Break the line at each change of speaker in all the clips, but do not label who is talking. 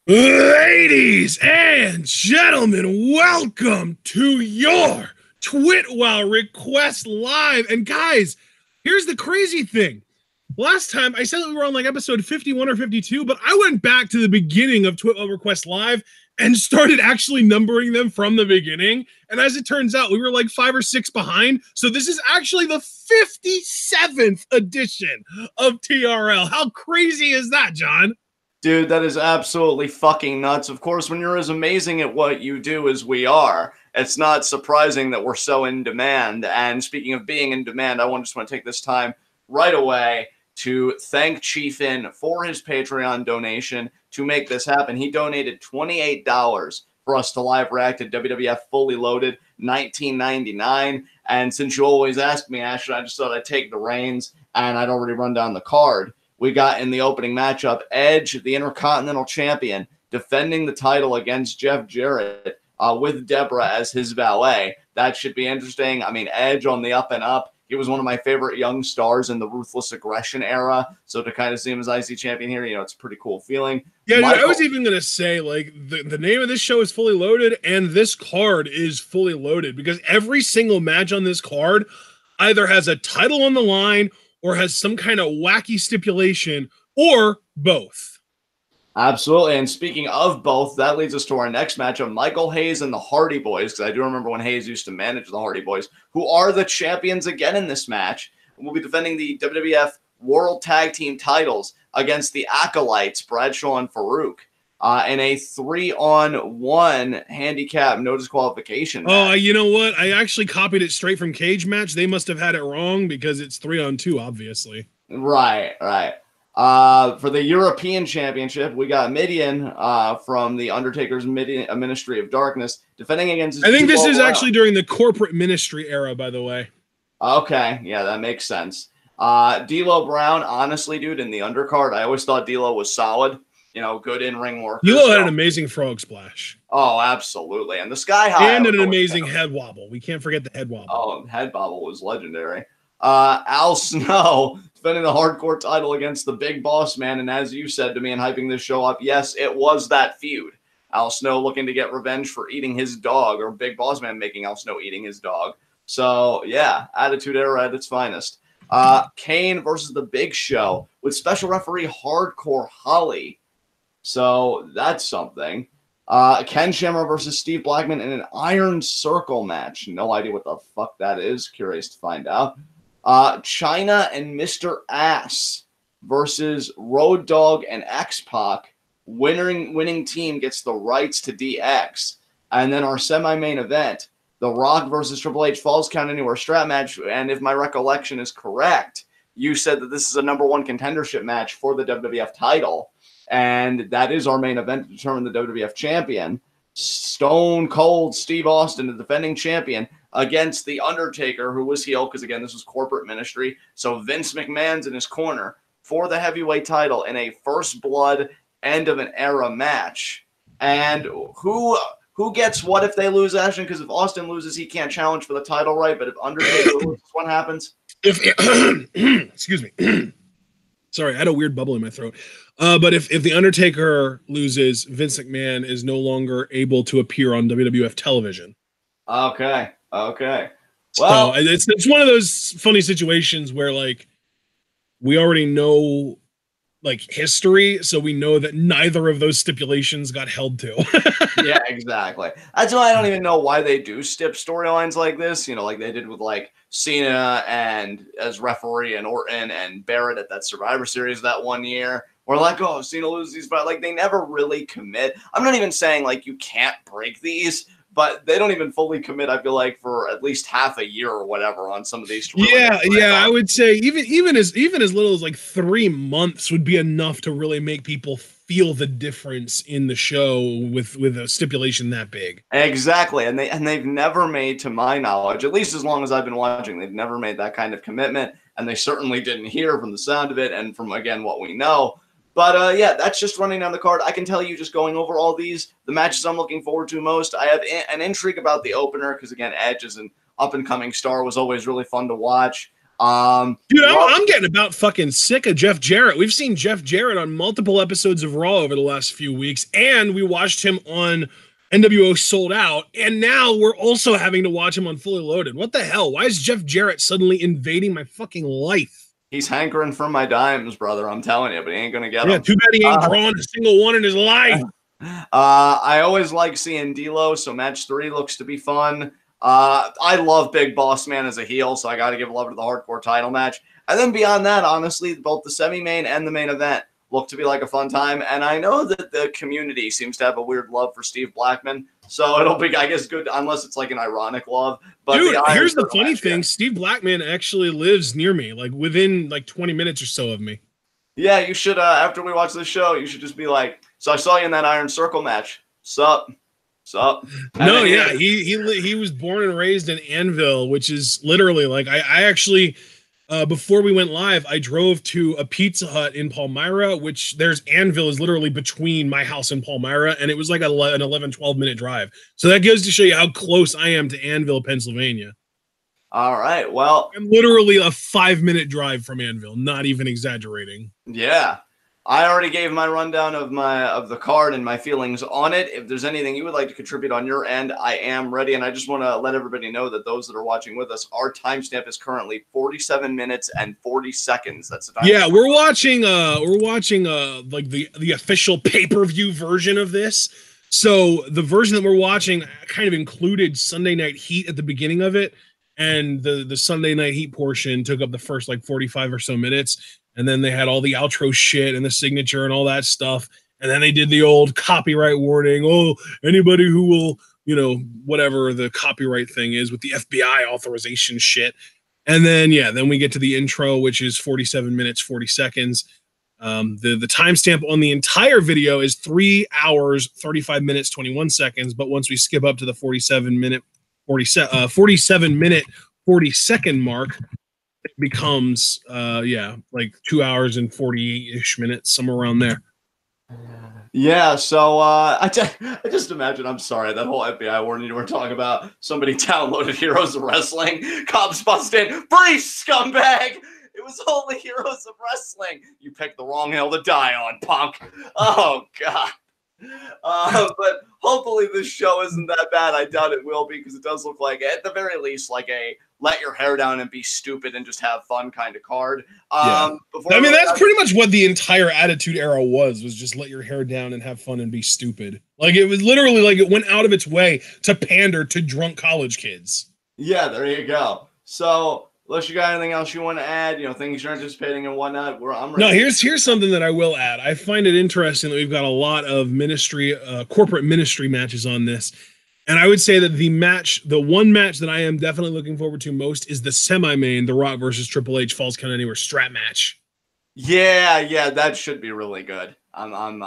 Ladies and gentlemen, welcome to your TWitWoW Request Live. And guys, here's the crazy thing. Last time I said that we were on like episode 51 or 52, but I went back to the beginning of TWitWoW Request Live and started actually numbering them from the beginning. And as it turns out, we were like 5 or 6 behind. So this is actually the 57th edition of TRL. How crazy is that, John?
Dude, that is absolutely fucking nuts. Of course, when you're as amazing at what you do as we are, it's not surprising that we're so in demand. And speaking of being in demand, I just want to take this time right away to thank Chiefin for his Patreon donation to make this happen. He donated $28 for us to live react to WWF Fully Loaded 1999. And since you always ask me, Ashton, I just thought I'd take the reins, and I'd already run down the card. We got in the opening matchup, Edge, the Intercontinental Champion, defending the title against Jeff Jarrett with Debra as his valet. That should be interesting. I mean, Edge on the up and up. He was one of my favorite young stars in the Ruthless Aggression era. So to kind of see him as IC champion here, it's a pretty cool feeling.
Yeah, I was even going to say, like, the name of this show is Fully Loaded, and this card is fully loaded because every single match on this card either has a title on the line or has some kind of wacky stipulation, or both.
Absolutely. And speaking of both, that leads us to our next matchup, Michael Hayes and the Hardy Boys, because I do remember when Hayes used to manage the Hardy Boys, who are the champions again in this match. We'll be defending the WWF World Tag Team titles against the Acolytes, Bradshaw and Faarooq, in a 3-on-1 handicap no disqualification match.
Oh, you know what? I actually copied it straight from Cage Match. They must have had it wrong because it's 3-on-2, obviously.
Right. For the European Championship, we got Mideon from the Undertaker's Ministry of Darkness defending against.
I think this is actually during the corporate ministry era, by the way.
Okay, yeah, that makes sense. D'Lo Brown, honestly, dude, in the undercard, I always thought D'Lo was solid. Good in-ring work.
D'Lo had an amazing frog splash.
Oh, absolutely. And the Sky High.
And an amazing head wobble. We can't forget the head wobble.
Oh, head wobble was legendary. Al Snow defending the hardcore title against the Big Boss Man. And as you said to me and hyping this show up, yes, it was that feud. Al Snow looking to get revenge for eating his dog, or Big Boss Man making Al Snow eating his dog. So, yeah, Attitude Era at its finest. Kane versus the Big Show with special referee Hardcore Holly. So that's something. Ken Shamrock versus Steve Blackman in an Iron Circle match. No idea what the fuck that is. Curious to find out. Chyna and Mr. Ass versus Road Dogg and X-Pac. Winning team gets the rights to DX. And then our semi-main event, The Rock versus Triple H Falls Count Anywhere strap match. And if my recollection is correct, you said that this is a #1 contendership match for the WWF title. And that is our main event to determine the WWF champion. Stone Cold Steve Austin, the defending champion, against The Undertaker, who was heel, because, again, this was corporate ministry. So Vince McMahon's in his corner for the heavyweight title in a first blood, end of an era match. And who gets what if they lose, Ashton? Because if Austin loses, he can't challenge for the title, right? But if Undertaker loses, what happens?
Excuse me. Sorry, I had a weird bubble in my throat. But if The Undertaker loses, Vince McMahon is no longer able to appear on WWF television.
Okay. Well,
so it's one of those funny situations where, like, we already know, like, history, so we know that neither of those stipulations got held to.
Yeah, exactly. That's why I don't even know why they do stip storylines like this, like they did with, like, Cena and as referee and Orton and Barrett at that Survivor Series that one year. We're like, oh, Cena loses these, but, like, they never really commit. I'm not even saying, like, you can't break these, but they don't even fully commit, I feel like, for at least half a year or whatever on some of these.
Yeah, I would say even as little as like 3 months would be enough to really make people feel the difference in the show with a stipulation that big.
Exactly, and they've never made, to my knowledge, at least as long as I've been watching, they've never made that kind of commitment, and they certainly didn't hear from the sound of it and from, again, what we know. But, yeah, that's just running down the card. I can tell you, just going over all these, the matches I'm looking forward to most. I have an intrigue about the opener because, again, Edge is an up-and-coming star, was always really fun to watch.
Dude, I'm getting about fucking sick of Jeff Jarrett. We've seen Jeff Jarrett on multiple episodes of Raw over the last few weeks, and we watched him on NWO Sold Out, and now we're also having to watch him on Fully Loaded. What the hell? Why is Jeff Jarrett suddenly invading my fucking life?
He's hankering for my dimes, brother. I'm telling you, but he ain't gonna get them.
Yeah, too bad he ain't drawn a single one in his life.
I always like seeing D'Lo, so match 3 looks to be fun. I love Big Boss Man as a heel, so I got to give love to the hardcore title match. And then beyond that, honestly, both the semi-main and the main event look to be like a fun time. And I know that the community seems to have a weird love for Steve Blackman, so it'll be, I guess, good unless it's like an ironic love. But
dude, here's the funny thing: Steve Blackman actually lives near me, like within like 20 minutes or so of me.
Yeah, you should. After we watch this show, you should just be like, "So I saw you in that Iron Circle match. Sup?"
No, yeah, he was born and raised in Anvil, which is literally like I actually before we went live, I drove to a Pizza Hut in Palmyra, which there's Anvil is literally between my house and Palmyra, and it was like an 11-12 minute drive. So that goes to show you how close I am to Anvil, Pennsylvania.
All right, well,
I'm literally a 5-minute drive from Anvil, not even exaggerating.
Yeah. I already gave my rundown of the card and my feelings on it. If there's anything you would like to contribute on your end, I am ready. And I just want to let everybody know that those that are watching with us, our timestamp is currently 47 minutes and 40 seconds. That's the time.
Yeah, we're watching like the official pay-per-view version of this. So the version that we're watching kind of included Sunday Night Heat at the beginning of it. And the Sunday Night Heat portion took up the first like 45 or so minutes. And then they had all the outro shit and the signature and all that stuff. And then they did the old copyright warning. Oh, anybody who will, whatever the copyright thing is with the FBI authorization shit. And then, yeah, then we get to the intro, which is 47 minutes, 40 seconds. The timestamp on the entire video is 3 hours, 35 minutes, 21 seconds. But once we skip up to the 47 minute, 40 second mark, it becomes like 2 hours and 40-ish minutes, somewhere around there.
Yeah, so I just imagine, I'm sorry, that whole FBI warning you were talking about, somebody downloaded Heroes of Wrestling, cops bust in, brief scumbag! It was only Heroes of Wrestling. You picked the wrong hill to die on, punk. Oh, God. But hopefully this show isn't that bad. I doubt it will be, because it does look like, at the very least, like a let your hair down and be stupid and just have fun kind of card.
That's pretty much what the entire Attitude Era was just let your hair down and have fun and be stupid. Like, it was literally like it went out of its way to pander to drunk college kids.
Yeah, there you go. So, unless you got anything else you want to add, things you're anticipating and whatnot, I'm ready.
No, here's something that I will add. I find it interesting that we've got a lot of corporate ministry matches on this. And I would say that the one match that I am definitely looking forward to most is the semi-main, The Rock versus Triple H Falls Count Anywhere strap match.
Yeah, that should be really good. I'm looking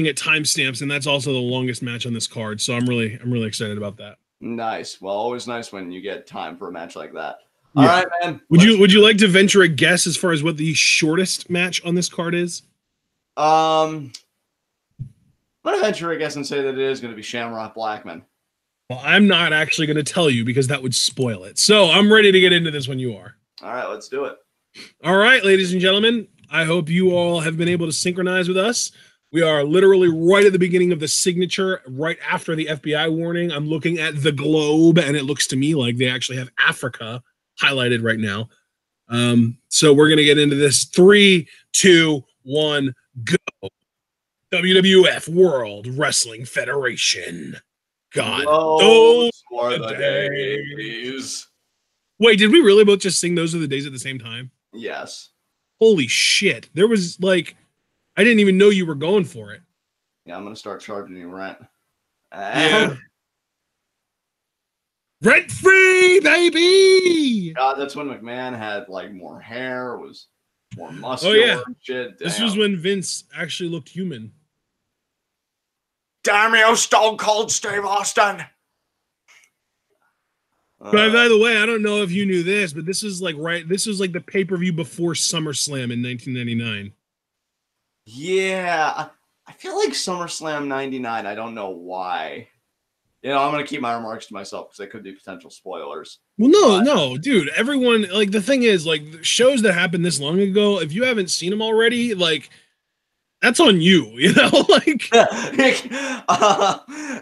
at timestamps, and that's also the longest match on this card. So I'm really excited about that. Nice. Well, always nice when you get time for a match like that.
Yeah.
All right, man.
Would you like to venture a guess as far as what the shortest match on this card is?
I'm going to venture a guess and say that it is going to be Shamrock Blackman.
Well, I'm not actually going to tell you because that would spoil it. So I'm ready to get into this when you are.
All right, let's do it.
All right, ladies and gentlemen, I hope you all have been able to synchronize with us. We are literally right at the beginning of the signature, right after the FBI warning. I'm looking at the globe, and it looks to me like they actually have Africa highlighted right now. So we're going to get into this. 3, 2, 1, go. WWF World Wrestling Federation. God, those
are the days.
Wait, did we really both just sing Those Are the Days at the same time?
Yes.
Holy shit. There was like, I didn't even know you were going for it.
Yeah, I'm going to start charging you rent.
Yeah. Rent free, baby!
God, that's when McMahon had like more hair, was more muscular.
Oh, yeah.
And shit.
This was when Vince actually looked human.
Damn you, Stone Cold Steve Austin!
By the way, I don't know if you knew this, but this is like the pay-per-view before SummerSlam in 1999.
Yeah, I feel like SummerSlam 99, I don't know why. You know, I'm going to keep my remarks to myself because they could be potential spoilers.
Well, no, dude. Everyone, like, the thing is, like, shows that happened this long ago, if you haven't seen them already, like, that's on you, you know? Like,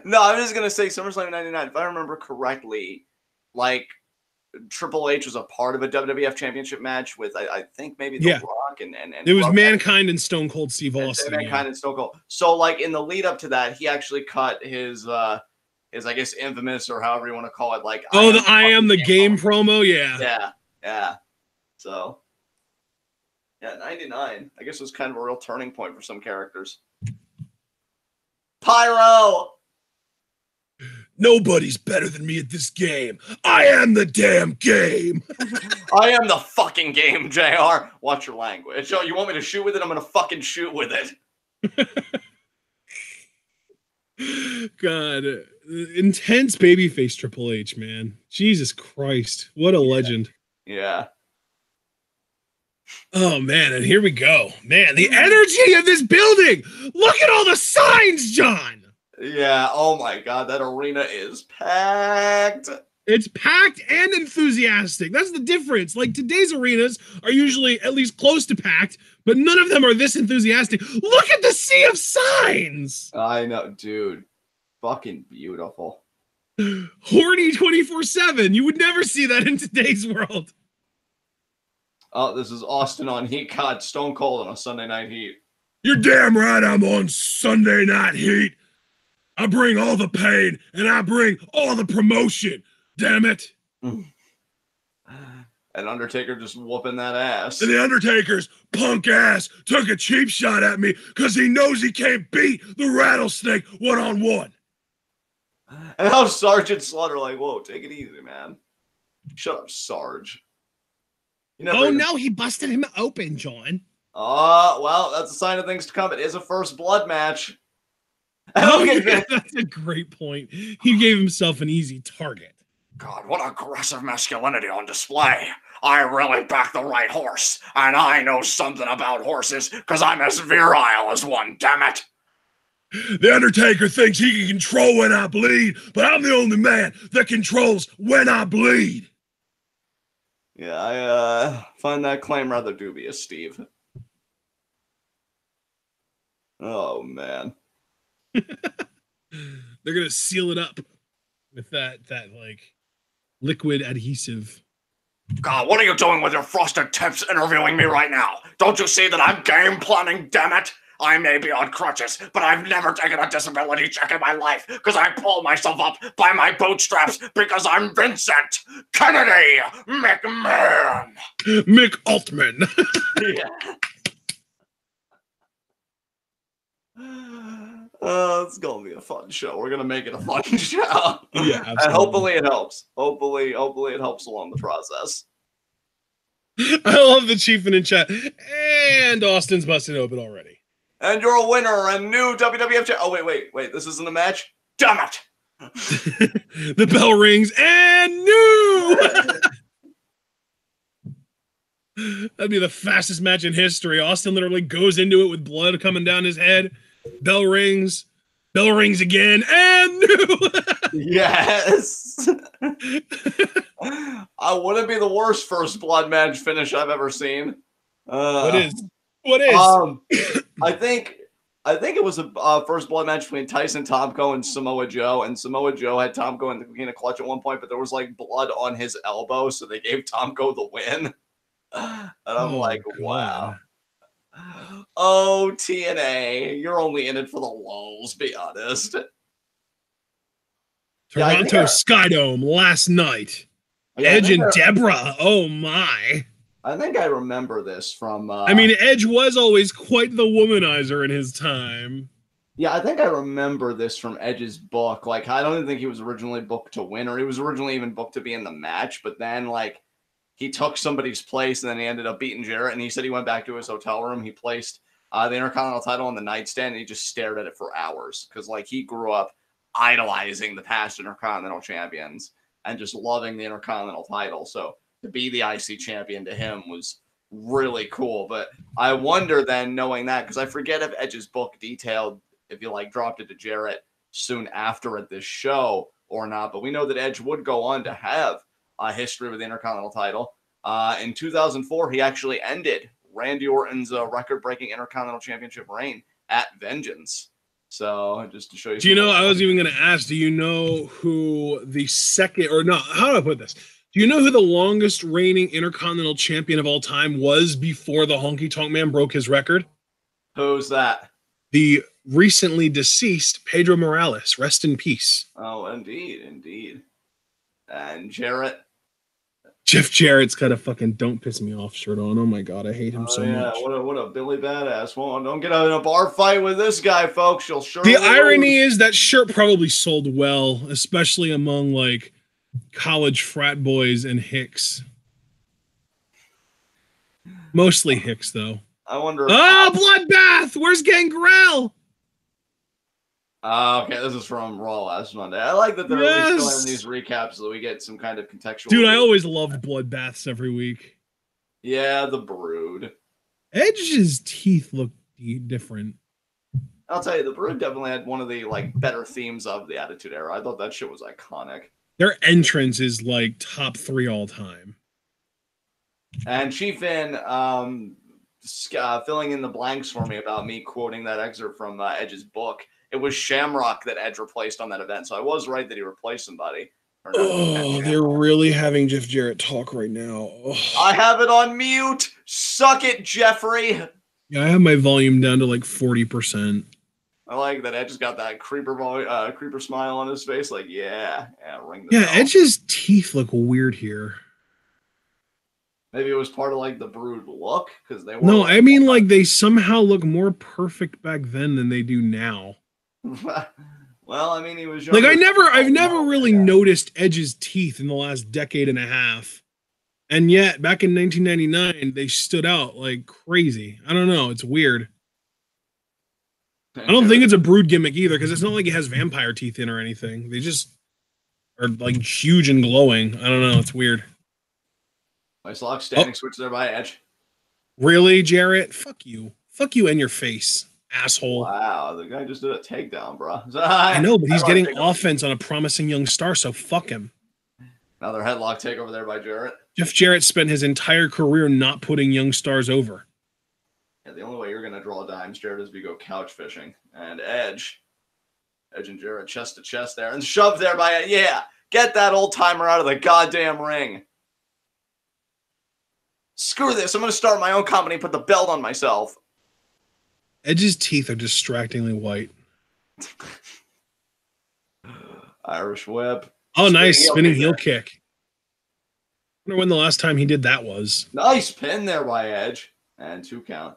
no, I'm just going to say SummerSlam 99. If I remember correctly, like, Triple H was a part of a WWF championship match with, I think, maybe The Rock and
it was Mankind and Stone Cold Steve Austin.
Mankind and Stone Cold. So, like, in the lead up to that, he actually cut his I guess infamous, or however you want to call it, like
I am the game promo.
Yeah. So 99 I guess was kind of a real turning point for some characters. Pyro,
nobody's better than me at this game. I am the damn game.
I am the fucking game. JR, watch your language. Oh, you want me to shoot with it? I'm gonna fucking shoot with it.
God, intense babyface Triple H, man. Jesus Christ, what a legend.
Yeah.
Oh man, and here we go. Man, the energy of this building. Look at all the signs, John.
Yeah, oh my God, that arena is packed.
It's packed and enthusiastic. That's the difference. Like, today's arenas are usually at least close to packed, but none of them are this enthusiastic. Look at the sea of signs.
I know, dude. Fucking beautiful.
Horny 24/7. You would never see that in today's world.
Oh, this is Austin on Heat. God, Stone Cold on a Sunday Night Heat.
You're damn right I'm on Sunday Night Heat. I bring all the pain and I bring all the promotion. Damn it.
And Undertaker just whooping that ass.
And the Undertaker's punk ass took a cheap shot at me because he knows he can't beat the Rattlesnake one-on-one.
And how Sergeant Slaughter like, whoa, take it easy, man. Shut up, Sarge.
No, he busted him open, John.
Well, that's a sign of things to come. It is a first blood match.
Oh, yeah, that's a great point. He gave himself an easy target.
God, what aggressive masculinity on display. I really back the right horse, and I know something about horses because I'm as virile as one, damn it.
The Undertaker thinks he can control when I bleed, but I'm the only man that controls when I bleed.
Yeah, I find that claim rather dubious, Steve. Oh, man.
They're going to seal it up with that like liquid adhesive.
God, what are you doing with your frosted tips interviewing me right now? Don't you see that I'm game planning, damn it? I may be on crutches, but I've never taken a disability check in my life because I pull myself up by my bootstraps because I'm Vincent Kennedy McMahon.
Mick Altman.
Yeah. It's gonna be a fun show. We're gonna make it a fun show.
Yeah, absolutely.
And hopefully it helps. Hopefully it helps along the process.
I love the chief in chat. And Austin's busted open already.
And you're a winner and new WWF champ. Oh, wait. This isn't a match? Damn it.
The bell rings and new. That'd be the fastest match in history. Austin literally goes into it with blood coming down his head. Bell rings again, and new.
Yes. I wouldn't be the worst first blood match finish I've ever seen.
What is?
I think it was a first blood match between Tyson Tomko and Samoa Joe, and Samoa Joe had Tomko in a clutch at one point, but there was like blood on his elbow, so they gave Tomko the win. And I'm like,
God.
wow. Oh, TNA, you're only in it for the lulz, be honest.
Toronto Skydome last night. Edge and Debra. Oh my.
I think I remember this from
I mean, Edge was always quite the womanizer in his time.
Yeah, I think I remember this from Edge's book. Like, I don't even think he was originally booked to win, or he was originally even booked to be in the match, but then like he took somebody's place and then he ended up beating Jarrett, and he said he went back to his hotel room. He placed the Intercontinental title on the nightstand and he just stared at it for hours because like he grew up idolizing the past Intercontinental champions and just loving the Intercontinental title. So to be the IC champion to him was really cool. But I wonder then, knowing that, because I forget if Edge's book detailed if he like dropped it to Jarrett soon after at this show or not. But we know that Edge would go on to have a history with the Intercontinental title. In 2004, he actually ended Randy Orton's record-breaking Intercontinental Championship reign at Vengeance. So just to show you.
Do you know, I was even going to ask, do you know who the second, or no, how do I put this? Do you know who the longest reigning Intercontinental Champion of all time was before the Honky Tonk Man broke his record?
Who's that?
The recently deceased Pedro Morales. Rest in peace.
Oh, indeed, indeed. And Jarrett.
Jeff Jarrett's got a fucking "Don't Piss Me Off" shirt on. Oh my god, I hate him so much.
What a Billy Badass. Well, don't get out in a bar fight with this guy, folks. You'll sure.
The irony is that shirt probably sold well, especially among like college frat boys and hicks. Mostly hicks, though.
I wonder.
Oh, bloodbath! Where's Gangrel?
Okay, this is from Raw last Monday. I like that they're at least showing these recaps so that we get some kind of contextual.
Dude, I always loved bloodbaths every week.
Yeah, the Brood.
Edge's teeth look different.
I'll tell you, the Brood definitely had one of the like better themes of the Attitude Era. I thought that shit was iconic.
Their entrance is like top 3 all time.
And Chief In filling in the blanks for me about me quoting that excerpt from Edge's book. It was Shamrock that Edge replaced on that event, so I was right that he replaced somebody.
Oh, they're really having Jeff Jarrett talk right now. Oh.
I have it on mute. Suck it, Jeffrey.
Yeah, I have my volume down to like 40%.
I like that Edge has got that creeper smile on his face. Like, ring the bell.
Edge's teeth look weird here.
Maybe it was part of like the Brood look because they were.
No, I mean like they somehow look more perfect back then than they do now.
Well, I mean, he was
like I've never really noticed Edge's teeth in the last decade and a half, and yet back in 1999 they stood out like crazy. I don't know, it's weird. I don't think it's a Brood gimmick either because it's not like he has vampire teeth in or anything. They just are like huge and glowing. I don't know, it's weird.
Nice lock standing switch there by Edge.
Really, Jarrett? Fuck you and your face. Asshole.
Wow, the guy just did a takedown, bro.
I know, but he's getting offense on a promising young star, so fuck him.
Another headlock takeover there by Jarrett.
Jeff Jarrett spent his entire career not putting young stars over.
Yeah, the only way you're going to draw dimes, Jarrett, is if you go couch fishing. And Edge and Jarrett chest to chest there. And shoved there by, get that old timer out of the goddamn ring. Screw this. I'm going to start my own company and put the belt on myself.
Edge's teeth are distractingly white.
Irish whip.
Oh, nice. Spinning heel kick. I wonder when the last time he did that was.
Nice pin there by Edge. And 2 count.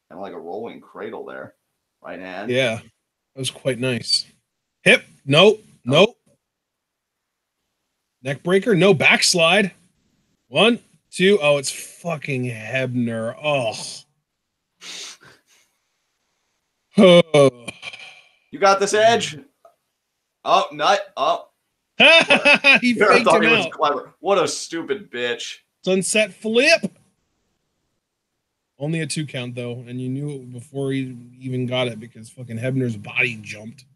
Kind of like a rolling cradle there. Right hand.
Yeah. That was quite nice. Hip. Nope. Neck breaker. No backslide. 1, 2. Oh, it's fucking Hebner. Oh.
You got this, Edge. Oh, nut. Oh.
He faked him out.
Clever. What a stupid bitch.
Sunset flip. Only a 2 count, though, and you knew it before he even got it because fucking Hebner's body jumped.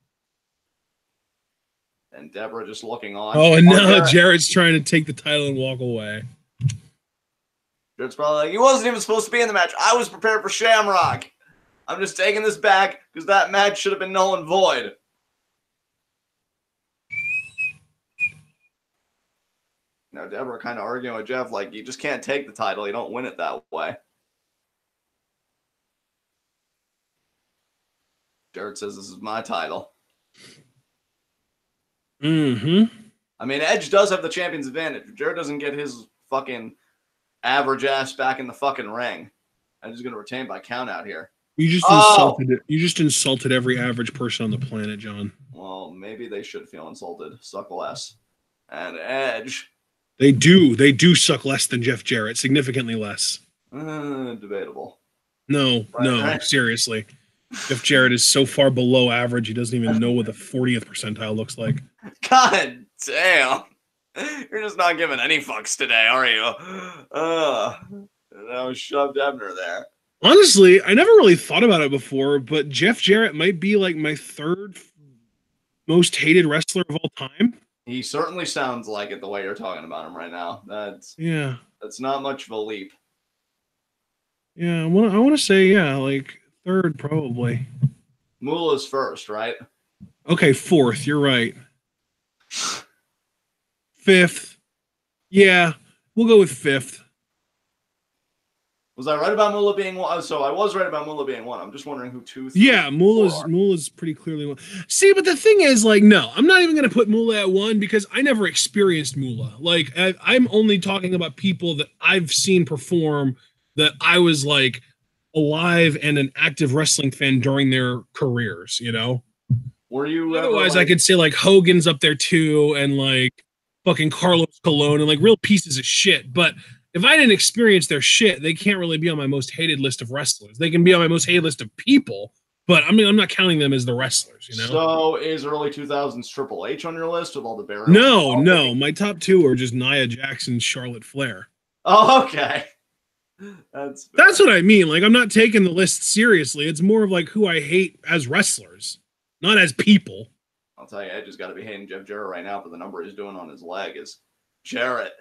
And Debra just looking on.
Oh, and now Jarrett's trying to take the title and walk away.
Jarrett's probably like, he wasn't even supposed to be in the match. I was prepared for Shamrock. I'm just taking this back because that match should have been null and void. Now, Debra kind of arguing with Jeff, like, you just can't take the title. You don't win it that way. Jarrett says, this is my title.
Mm-hmm.
I mean, Edge does have the champion's advantage. Jarrett doesn't get his fucking average ass back in the fucking ring. Edge is going to retain by count out here.
You just insulted it. You just insulted every average person on the planet, John.
Well, maybe they should feel insulted. Suck less. And Edge.
They do suck less than Jeff Jarrett, significantly less.
Debatable.
No, seriously. Jeff Jarrett is so far below average, he doesn't even know what the 40th percentile looks like.
God damn. You're just not giving any fucks today, are you? That was shoved Hebner there.
Honestly, I never really thought about it before, but Jeff Jarrett might be like my third most hated wrestler of all time?
He certainly sounds like it the way you're talking about him right now. That's not much of a leap.
Yeah, I want to say, yeah, like third probably.
Moolah's first, right?
Okay, fourth. You're right. Fifth. Yeah, we'll go with fifth.
Was I right about Moolah being one? So I was right about Moolah being one. I'm just wondering who two.
Yeah, Moolah's pretty clearly one. See, but the thing is, like, no, I'm not even going to put Moolah at one because I never experienced Moolah. Like, I'm only talking about people that I've seen perform that I was like alive and an active wrestling fan during their careers, you know?
Were you
otherwise I could say like Hogan's up there too, and like fucking Carlos Colon and like real pieces of shit. But if I didn't experience their shit, they can't really be on my most hated list of wrestlers. They can be on my most hated list of people, but I mean, I'm not counting them as the wrestlers, you know?
So is early 2000s Triple H on your list with all the burials?
No. My top two are just Nia Jackson, Charlotte Flair.
Oh, okay.
That's what I mean. Like, I'm not taking the list seriously. It's more of like who I hate as wrestlers, not as people.
I'll tell you, Edge has got to be hating Jeff Jarrett right now for the number he's doing on his leg. Is Jarrett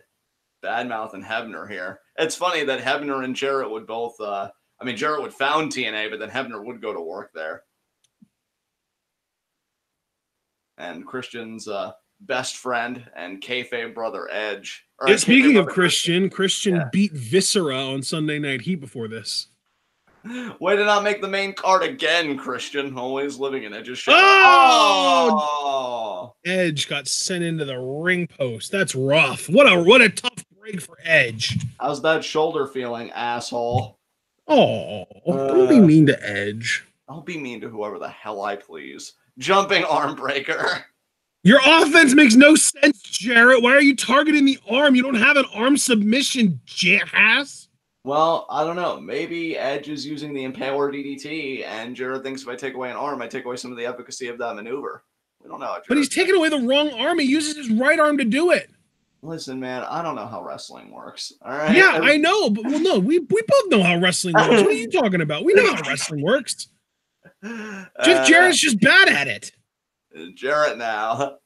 badmouth and Hebner here? It's funny that Hebner and Jarrett would both. Jarrett would found TNA, but then Hebner would go to work there. And Christian's best friend and kayfabe brother Edge.
Speaking of Christian beat Viscera on Sunday Night Heat before this.
Way to not make the main card again, Christian. Always living in Edge's shit.
Oh! Edge got sent into the ring post. That's rough. What a tough break for Edge.
How's that shoulder feeling, asshole?
Oh, don't be mean to Edge.
I'll be mean to whoever the hell I please. Jumping arm breaker.
Your offense makes no sense, Jarrett. Why are you targeting the arm? You don't have an arm submission, jackass.
Well, I don't know. Maybe Edge is using the Impaler DDT, and Jarrett thinks if I take away an arm, I take away some of the efficacy of that maneuver. We don't know. Jarrett.
But he's taking away the wrong arm. He uses his right arm to do it.
Listen, man, I don't know how wrestling works. All right.
Yeah, I know. But well, no, we both know how wrestling works. What are you talking about? We know how wrestling works. Jeff Jarrett's just bad at it.
Jarrett now.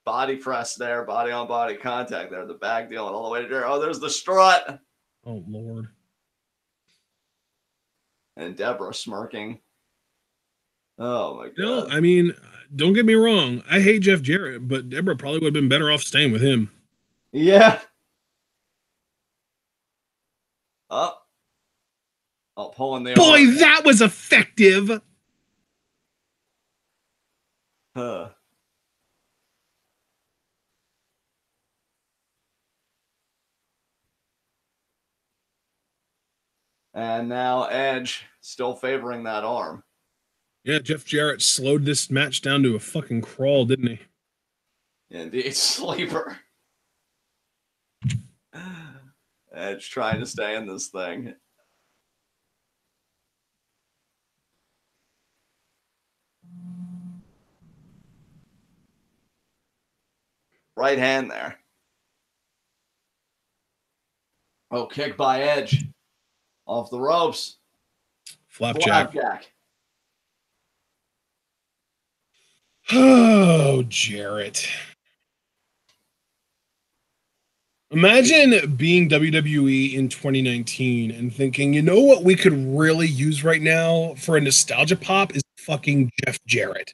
Body press there, body on body contact there, the back dealing all the way to Jarrett. Oh, there's the strut.
Oh, Lord.
And Debra smirking. Oh, my God.
No, I mean, don't get me wrong. I hate Jeff Jarrett, but Debra probably would have been better off staying with him.
Yeah. Oh, pulling the
Boy,
arm.
that was effective.
Huh. And now Edge still favoring that arm.
Yeah, Jeff Jarrett slowed this match down to a fucking crawl, didn't he?
Indeed, sleeper. Edge trying to stay in this thing. Right hand there. Oh, kick by Edge. Off the ropes.
Flapjack. Oh, Jarrett. Imagine being WWE in 2019 and thinking, you know what we could really use right now for a nostalgia pop is fucking Jeff Jarrett.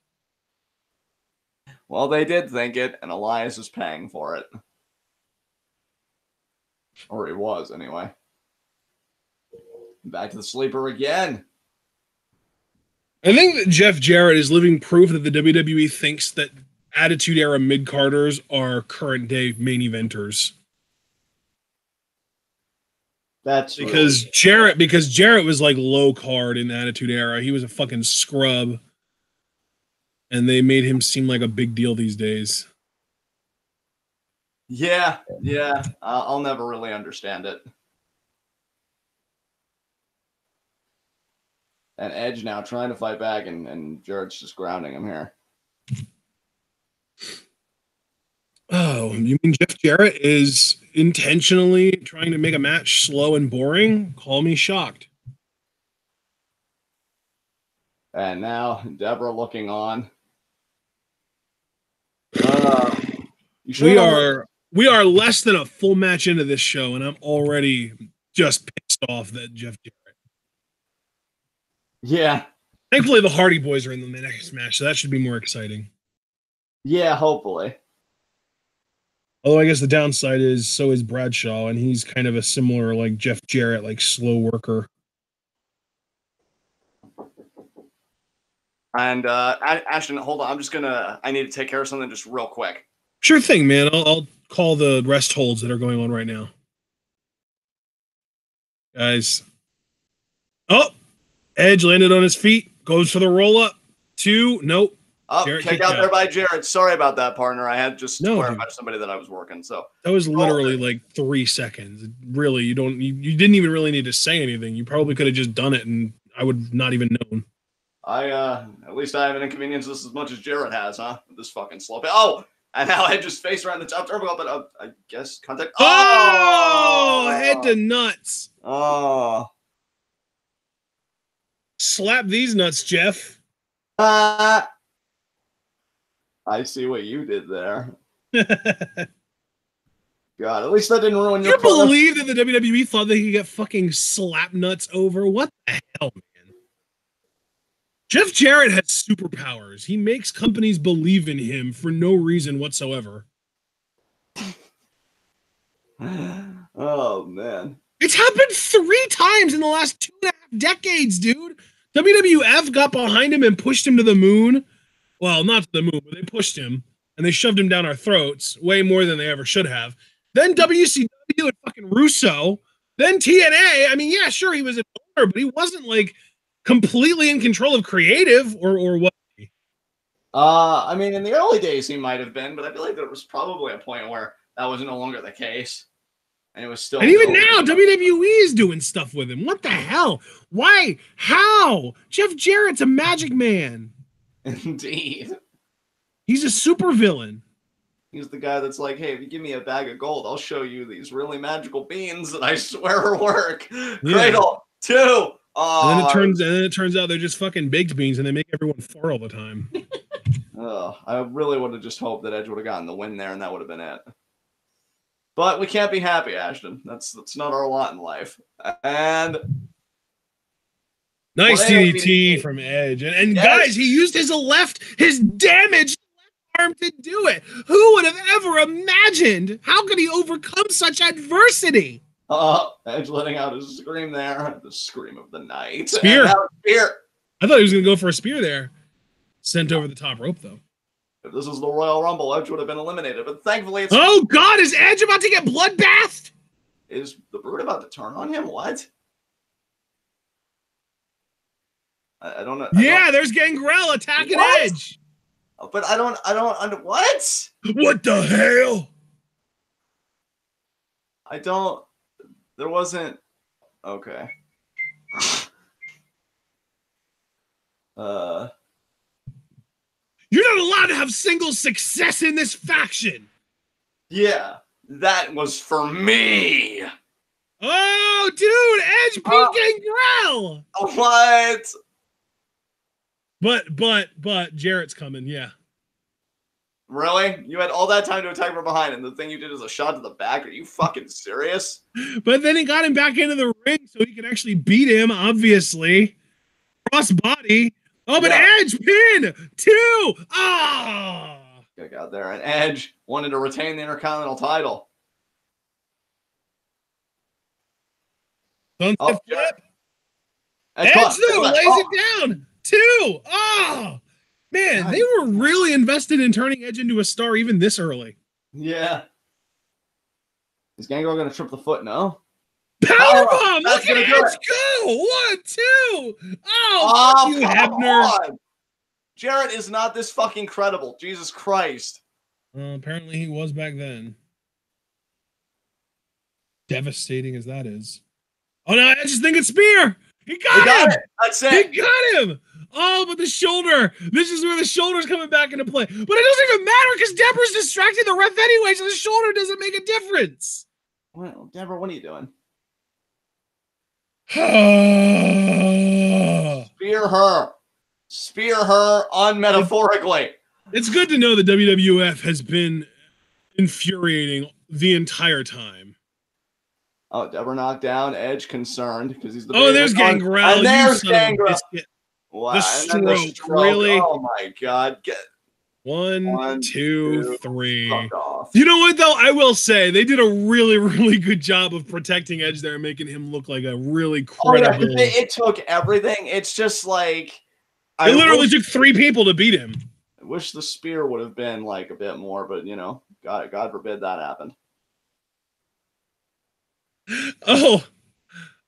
Well, they did think it, and Elias is paying for it. Or he was, anyway. Back to the sleeper again.
I think that Jeff Jarrett is living proof that the WWE thinks that Attitude Era mid-carders are current-day main eventers.
That's
because Jarrett was like low card in the Attitude Era. He was a fucking scrub. And they made him seem like a big deal these days.
Yeah. I'll never really understand it. And Edge now trying to fight back, and Jarrett's just grounding him here.
Oh, you mean Jeff Jarrett is intentionally trying to make a match slow and boring? Call me shocked.
And now Debra looking on.
We are less than a full match into this show, and I'm already just pissed off that Jeff Jarrett.
Yeah.
Thankfully, the Hardy Boys are in the next match, so that should be more exciting.
Yeah, hopefully.
Although I guess the downside is so is Bradshaw, and he's kind of a similar like Jeff Jarrett, like slow worker.
And Ashton, hold on. I need to take care of something just real quick.
Sure thing, man. I'll call the rest holds that are going on right now. Guys. Oh, Edge landed on his feet. Goes for the roll up. 2. Nope.
Oh, kick out there by Jarrett. Sorry about that, partner. I had just clarified somebody that I was working. So
that was literally like 3 seconds. Really, you didn't even really need to say anything. You probably could have just done it, and I would not even known.
At least I haven't inconvenienced this as much as Jarrett has, huh? With this fucking slope. Oh, and now I just face around the top turnbuckle, but I guess contact.
Oh, head to nuts.
Oh,
slap these nuts, Jeff.
I see what you did there. God, at least that didn't ruin your.
You believe that the WWE thought they could get fucking slap nuts over? What the hell, man? Jeff Jarrett has superpowers. He makes companies believe in him for no reason whatsoever.
Oh, man.
It's happened 3 times in the last 2.5 decades, dude. WWF got behind him and pushed him to the moon. Well, not to the moon, but they pushed him and they shoved him down our throats way more than they ever should have. Then WCW and fucking Russo. Then TNA. I mean, yeah, sure, he was an owner, but he wasn't like completely in control of creative or what?
I mean, in the early days he might have been, but I feel like there was probably a point where that was no longer the case. And it was still.
And even now, WWE is doing stuff with him. What the hell? Why? How? Jeff Jarrett's a magic man.
Indeed.
He's a super villain.
He's the guy that's like, hey, if you give me a bag of gold, I'll show you these really magical beans that I swear work. Yeah. Cradle 2. Oh,
and then it turns out they're just fucking baked beans, and they make everyone fart all the time.
I really would have just hoped that Edge would have gotten the win there, and that would have been it. But we can't be happy, Ashton. That's not our lot in life. And
nice DDT from Edge, and yes. Guys, he used his damaged left arm to do it. Who would have ever imagined? How could he overcome such adversity?
Edge letting out his scream there. The scream of the night.
Spear.
Spear.
I thought he was going to go for a spear there. Sent over the top rope, though.
If this was the Royal Rumble, Edge would have been eliminated. But thankfully it's...
Oh, God! Is Edge about to get bloodbathed?
Is the Brood about to turn on him? What? I don't know.
There's Gangrel attacking Edge.
But I don't what?
What the hell?
There wasn't. Okay.
You're not allowed to have single success in this faction.
Yeah, that was for me.
Oh, dude, Edge beat Gangrel.
What?
But Jarrett's coming, yeah.
Really? You had all that time to attack from behind, and the thing you did is a shot to the back? Are you fucking serious?
But then he got him back into the ring so he could actually beat him, obviously. Cross body. Oh, but yeah. Edge pin! 2! Ah!
Got out there, and Edge wanted to retain the Intercontinental title.
Sunset flip. Edge, though, lays it down. 2! Oh! Man, they were really invested in turning Edge into a star even this early.
Yeah. Is Gangrel going to trip the foot? No.
Powerbomb! Look at Edge go! 1, 2! Oh, you Hebner.
Jarrett is not this fucking credible. Jesus Christ.
Apparently he was back then. Devastating as that is. Oh, no, Edge is thinking spear! He got him!
That's it.
He got him! Oh, but the shoulder. This is where the shoulder's coming back into play. But it doesn't even matter because Debra's distracting the ref anyway, so the shoulder doesn't make a difference.
Well, Debra, what are you doing?
Spear
her. Spear her unmetaphorically.
It's good to know the WWF has been infuriating the entire time.
Oh, Debra knocked down. Edge concerned because he's the.
Oh, there's Gangrel.
And there's Gangrel.
Wow. The stroke, really?
Oh my God.
One, two, three. You know what, though? I will say they did a really, really good job of protecting Edge there and making him look like a really credible.
Oh, yeah, it took everything. It's just like
it literally took 3 people to beat him.
I wish the spear would have been like a bit more, but you know, God forbid that happened.
Oh,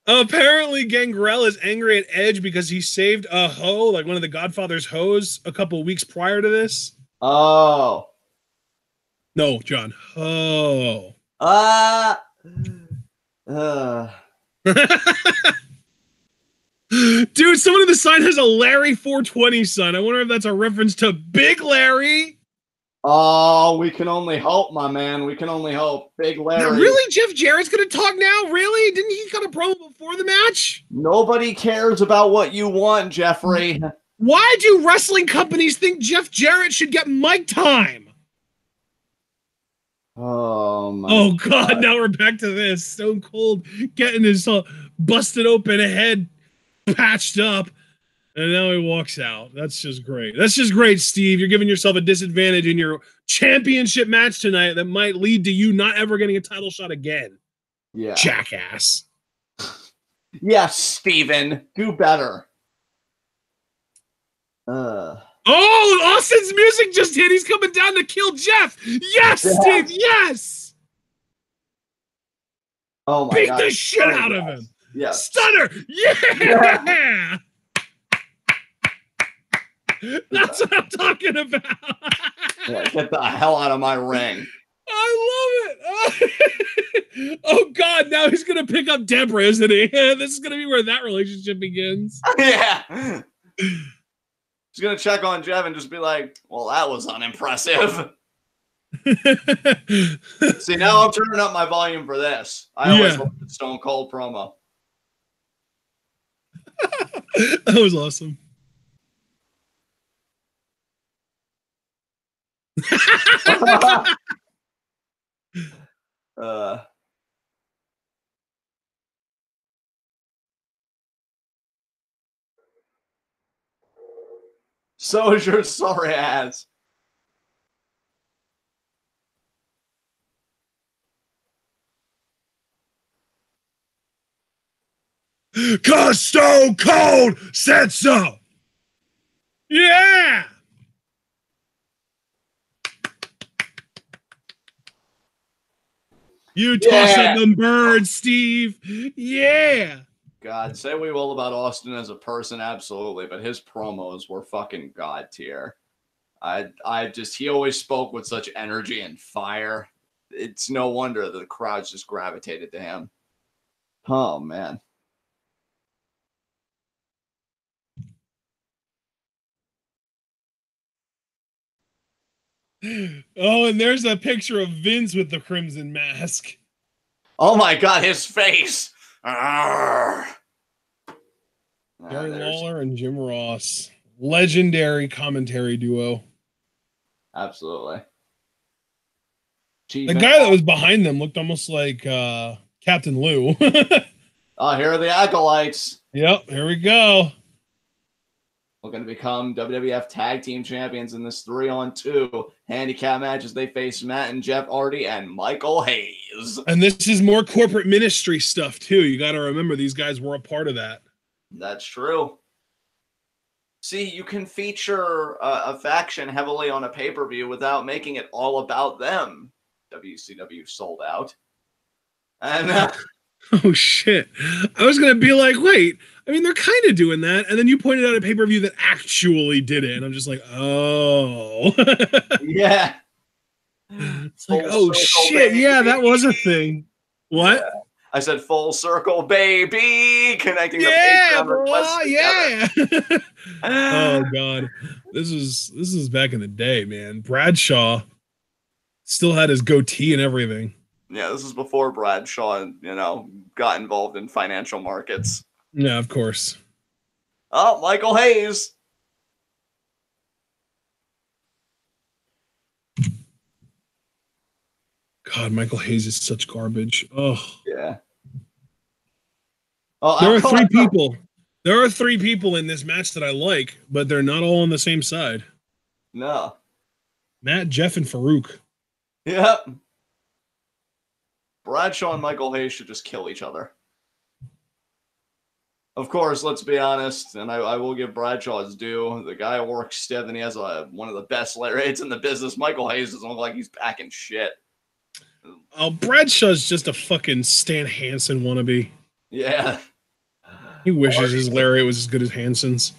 apparently Gangrel is angry at Edge because he saved a hoe, like one of the Godfather's hoes, a couple weeks prior to this.
Oh.
No, John. Oh. Dude, someone in the sign has a Larry 420 son. I wonder if that's a reference to Big Larry.
Oh, we can only hope, my man. We can only hope. Big Larry.
Now, really? Jeff Jarrett's going to talk now? Really? Didn't he cut a promo before the match?
Nobody cares about what you want, Jeffrey.
Why do wrestling companies think Jeff Jarrett should get mic time?
Oh, my
Oh, God. Now we're back to this. Stone Cold getting his busted open head patched up. And now he walks out. That's just great. That's just great, Steve. You're giving yourself a disadvantage in your championship match tonight that might lead to you not ever getting a title shot again.
Yeah.
Jackass.
Yes, Steven. Do better.
Oh, Austin's music just hit. He's coming down to kill Jeff. Yes, Steve. Yes.
Oh, my
God.
God.
Beat the shit out of him.
Yeah.
Stunner. Yeah. That's what I'm talking about.
Yeah, get the hell out of my ring.
I love it. Oh, God. Now he's going to pick up Debra, isn't he? This is going to be where that relationship begins.
Yeah. He's going to check on Jeff and just be like, well, that was unimpressive. See, now I'm turning up my volume for this. I always love the Stone Cold promo.
That was awesome.
So is your sorry ass.
Cause Stone Cold said so. Yeah. You toss up them birds, Steve. Yeah.
God, say we will about Austin as a person, absolutely, but his promos were fucking god tier. He always spoke with such energy and fire. It's no wonder the crowds just gravitated to him. Oh, man.
Oh, and there's a picture of Vince with the crimson mask.
Oh my God, his face.
Gary Lawler and Jim Ross. Legendary commentary duo.
Absolutely.
The guy that was behind them looked almost like Captain Lou.
Oh, here are the Acolytes.
Yep, here we go.
Looking to become WWF Tag Team Champions in this 3-on-2 handicap match as they face Matt and Jeff Hardy and Michael Hayes.
And this is more corporate ministry stuff, too. You got to remember these guys were a part of that.
That's true. See, you can feature a faction heavily on a pay-per-view without making it all about them. WCW sold out. And
oh, shit. I was going to be like, wait, I mean, they're kind of doing that. And then you pointed out a pay-per-view that actually did it. And I'm just like, oh.
Yeah.
It's like, oh, shit. Baby. Yeah, that was a thing. What?
Yeah. I said full circle, baby. Connecting the
Patreon requests together. Oh, God. This is back in the day, man. Bradshaw still had his goatee and everything.
Yeah, this is before Bradshaw, got involved in financial markets.
Yeah, of course.
Oh, Michael Hayes.
God, Michael Hayes is such garbage. Oh,
Yeah. Oh,
there are three people. There are three people in this match that I like, but they're not all on the same side.
No.
Matt, Jeff, and Faarooq.
Yep. Bradshaw and Michael Hayes should just kill each other. Of course, let's be honest, and I will give Bradshaw his due. The guy works stiff, and he has one of the best rates in the business. Michael Hayes doesn't look like he's packing shit.
Oh, Bradshaw's just a fucking Stan Hansen wannabe.
Yeah.
He wishes his lariat was as good as Hansen's.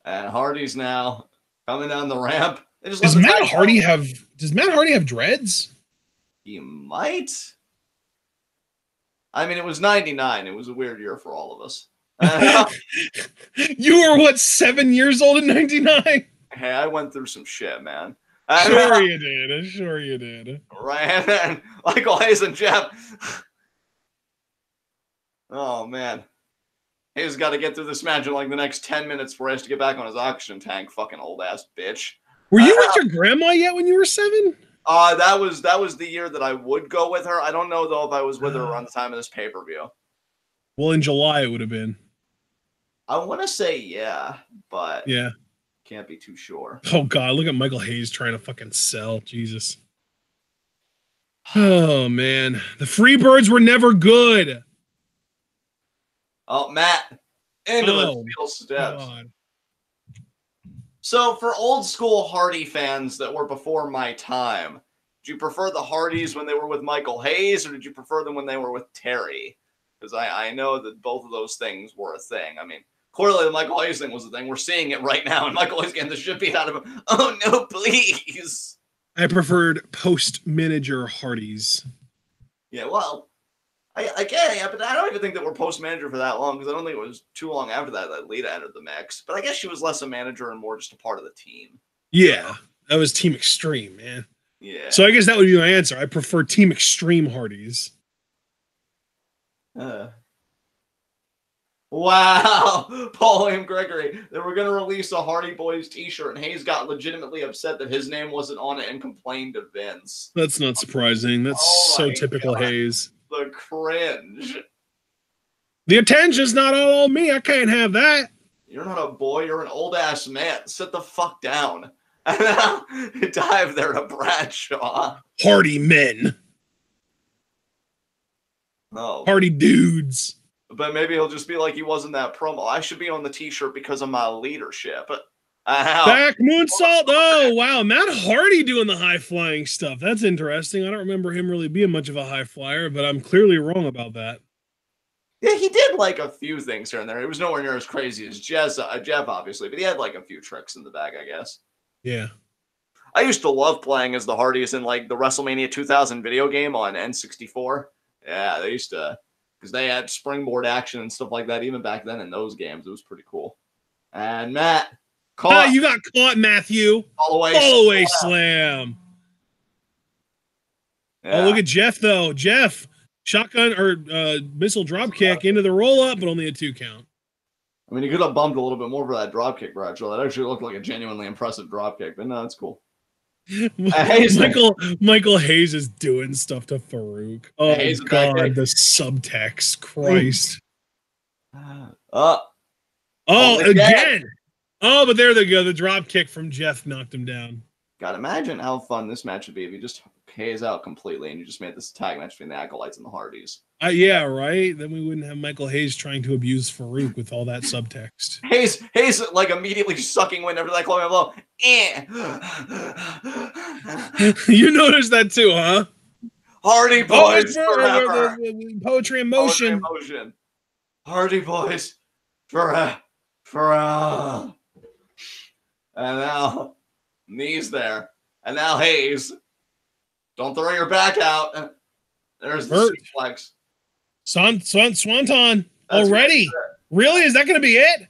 And Hardy's now coming down the ramp.
Does Matt Hardy have dreads?
He might. I mean, it was 99. It was a weird year for all of us.
You were, what, 7 years old in 99?
Hey, I went through some shit, man.
Sure you did. Sure you did.
Right, and Michael Hayes and Jeff. Oh, man. Hayes got to get through this match in like the next 10 minutes before he has to get back on his oxygen tank. Fucking old-ass bitch.
Were you with your grandma yet when you were 7?
That was the year that I would go with her. I don't know, though, if I was with her around the time of this pay-per-view.
Well, in July it would have been.
I want to say yeah, but
yeah,
can't be too sure.
Oh, God, look at Michael Hayes trying to fucking sell. Jesus. Oh, man. The Freebirds were never good.
Oh, Matt. Into the steel steps.
God.
So, for old school Hardy fans that were before my time, did you prefer the Hardys when they were with Michael Hayes, or did you prefer them when they were with Terry? Because I know that both of those things were a thing. I mean, clearly the Michael Hayes thing was a thing. We're seeing it right now, and Michael Hayes getting the shit beat out of him. Oh, no, please.
I preferred post-manager Hardys.
Yeah, well, I get it, but I don't even think that we're post-manager for that long, because I don't think it was too long after that Lita entered the mix. But I guess she was less a manager and more just a part of the team.
Yeah, that was Team Extreme, man.
Yeah.
So I guess that would be my answer. I prefer Team Extreme Hardys.
Wow, Paul M. Gregory. They were going to release a Hardy Boys t-shirt, and Hayes got legitimately upset that his name wasn't on it and complained to Vince.
That's not surprising. That's so typical
God.
Hayes.
The cringe.
The attention's not all on me. I can't have that.
You're not a boy. You're an old-ass man. Sit the fuck down. And now dive there to Bradshaw.
Hardy men.
No.
Hardy dudes.
But maybe he'll just be like he was in that promo. I should be on the t-shirt because of my leadership.
Back moonsault. Oh, wow. Matt Hardy doing the high-flying stuff. That's interesting. I don't remember him really being much of a high flyer, but I'm clearly wrong about that.
Yeah, he did like a few things here and there. He was nowhere near as crazy as Jeff, obviously, but he had like a few tricks in the bag, I guess.
Yeah.
I used to love playing as the Hardys in like the WrestleMania 2000 video game on N64. Yeah, they used to, because they had springboard action and stuff like that even back then in those games. It was pretty cool. And Matt,
you got caught, Matthew. Fall away slam. Yeah. Oh, look at Jeff, though. Jeff, shotgun or missile drop kick into the roll up, but only a 2 count.
I mean, he could have bumped a little bit more for that drop kick, Bradshaw. That actually looked like a genuinely impressive drop kick, but no, it's cool.
Michael Hayes is doing stuff to Faarooq. Oh, God, the subtext. Christ. Again. Oh, but there they go. The drop kick from Jeff knocked him down.
God, imagine how fun this match would be if you just Hayes out completely and you just made this tag match between the Acolytes and the Hardys.
Yeah, right? Then we wouldn't have Michael Hayes trying to abuse Faarooq with all that subtext.
Hayes like immediately sucking wind after that clubbing blow.
You noticed that too, huh?
Hardy Boys forever.
Poetry in motion.
Hardy Boys forever. And now knees there. And now Hayes. Don't throw your back out. There's the suplex.
Swanton already. Really? Is that going to be it?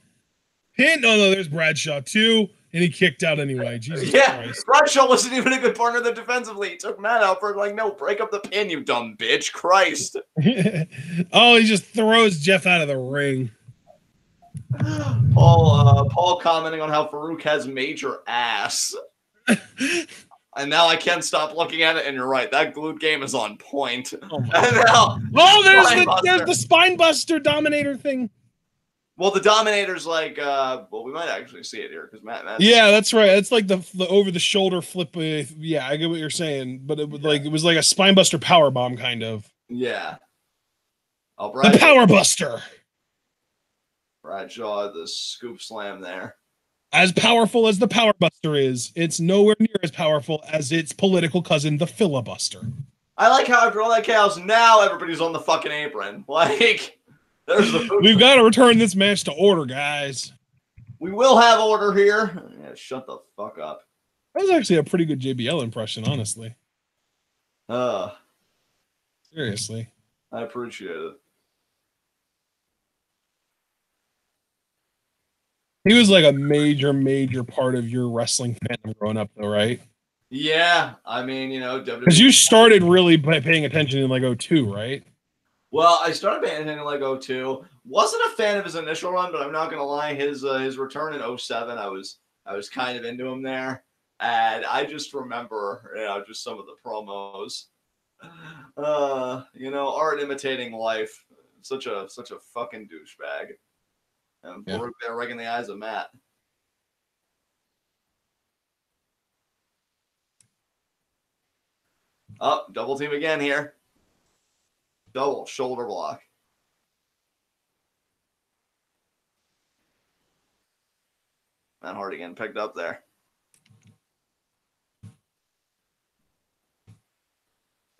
Pin? Oh, no, there's Bradshaw too. And he kicked out anyway. Jesus Christ.
Bradshaw wasn't even a good partner there defensively. He took Matt out for like, no, break up the pin, you dumb bitch. Christ.
Oh, he just throws Jeff out of the ring.
Paul commenting on how Faarooq has major ass. And now I can't stop looking at it, and you're right. That glute game is on point.
Oh, my
And now,
there's the spine buster dominator thing.
Well, the Dominator's like, well, we might actually see it here because Matt.
Yeah, that's right. It's like the over the shoulder flip. Yeah, I get what you're saying, but it was like a spine buster power bomb kind of.
Yeah. Oh,
The power buster.
Bradshaw, the scoop slam there.
As powerful as the power buster is, it's nowhere near as powerful as its political cousin, the filibuster.
I like how after all that chaos, now everybody's on the fucking apron. Like.
We've got to return this match to order, guys.
We will have order here. Yeah, shut the fuck up.
That was actually a pretty good JBL impression, honestly. Seriously.
I appreciate it.
He was like a major part of your wrestling fandom growing up, though, right?
Yeah, I mean, you know,
because you started really paying attention in like 02, right?
Well, I started paying attention in like 02. Wasn't a fan of his initial run, but I'm not gonna lie, his return in 07, I was kind of into him there, and I just remember, you know, just some of the promos. You know, art imitating life. Such a fucking douchebag. And Faarooq there right in the eyes of Matt. Oh, double team again here. Double shoulder block. Matt Hardy getting picked up there.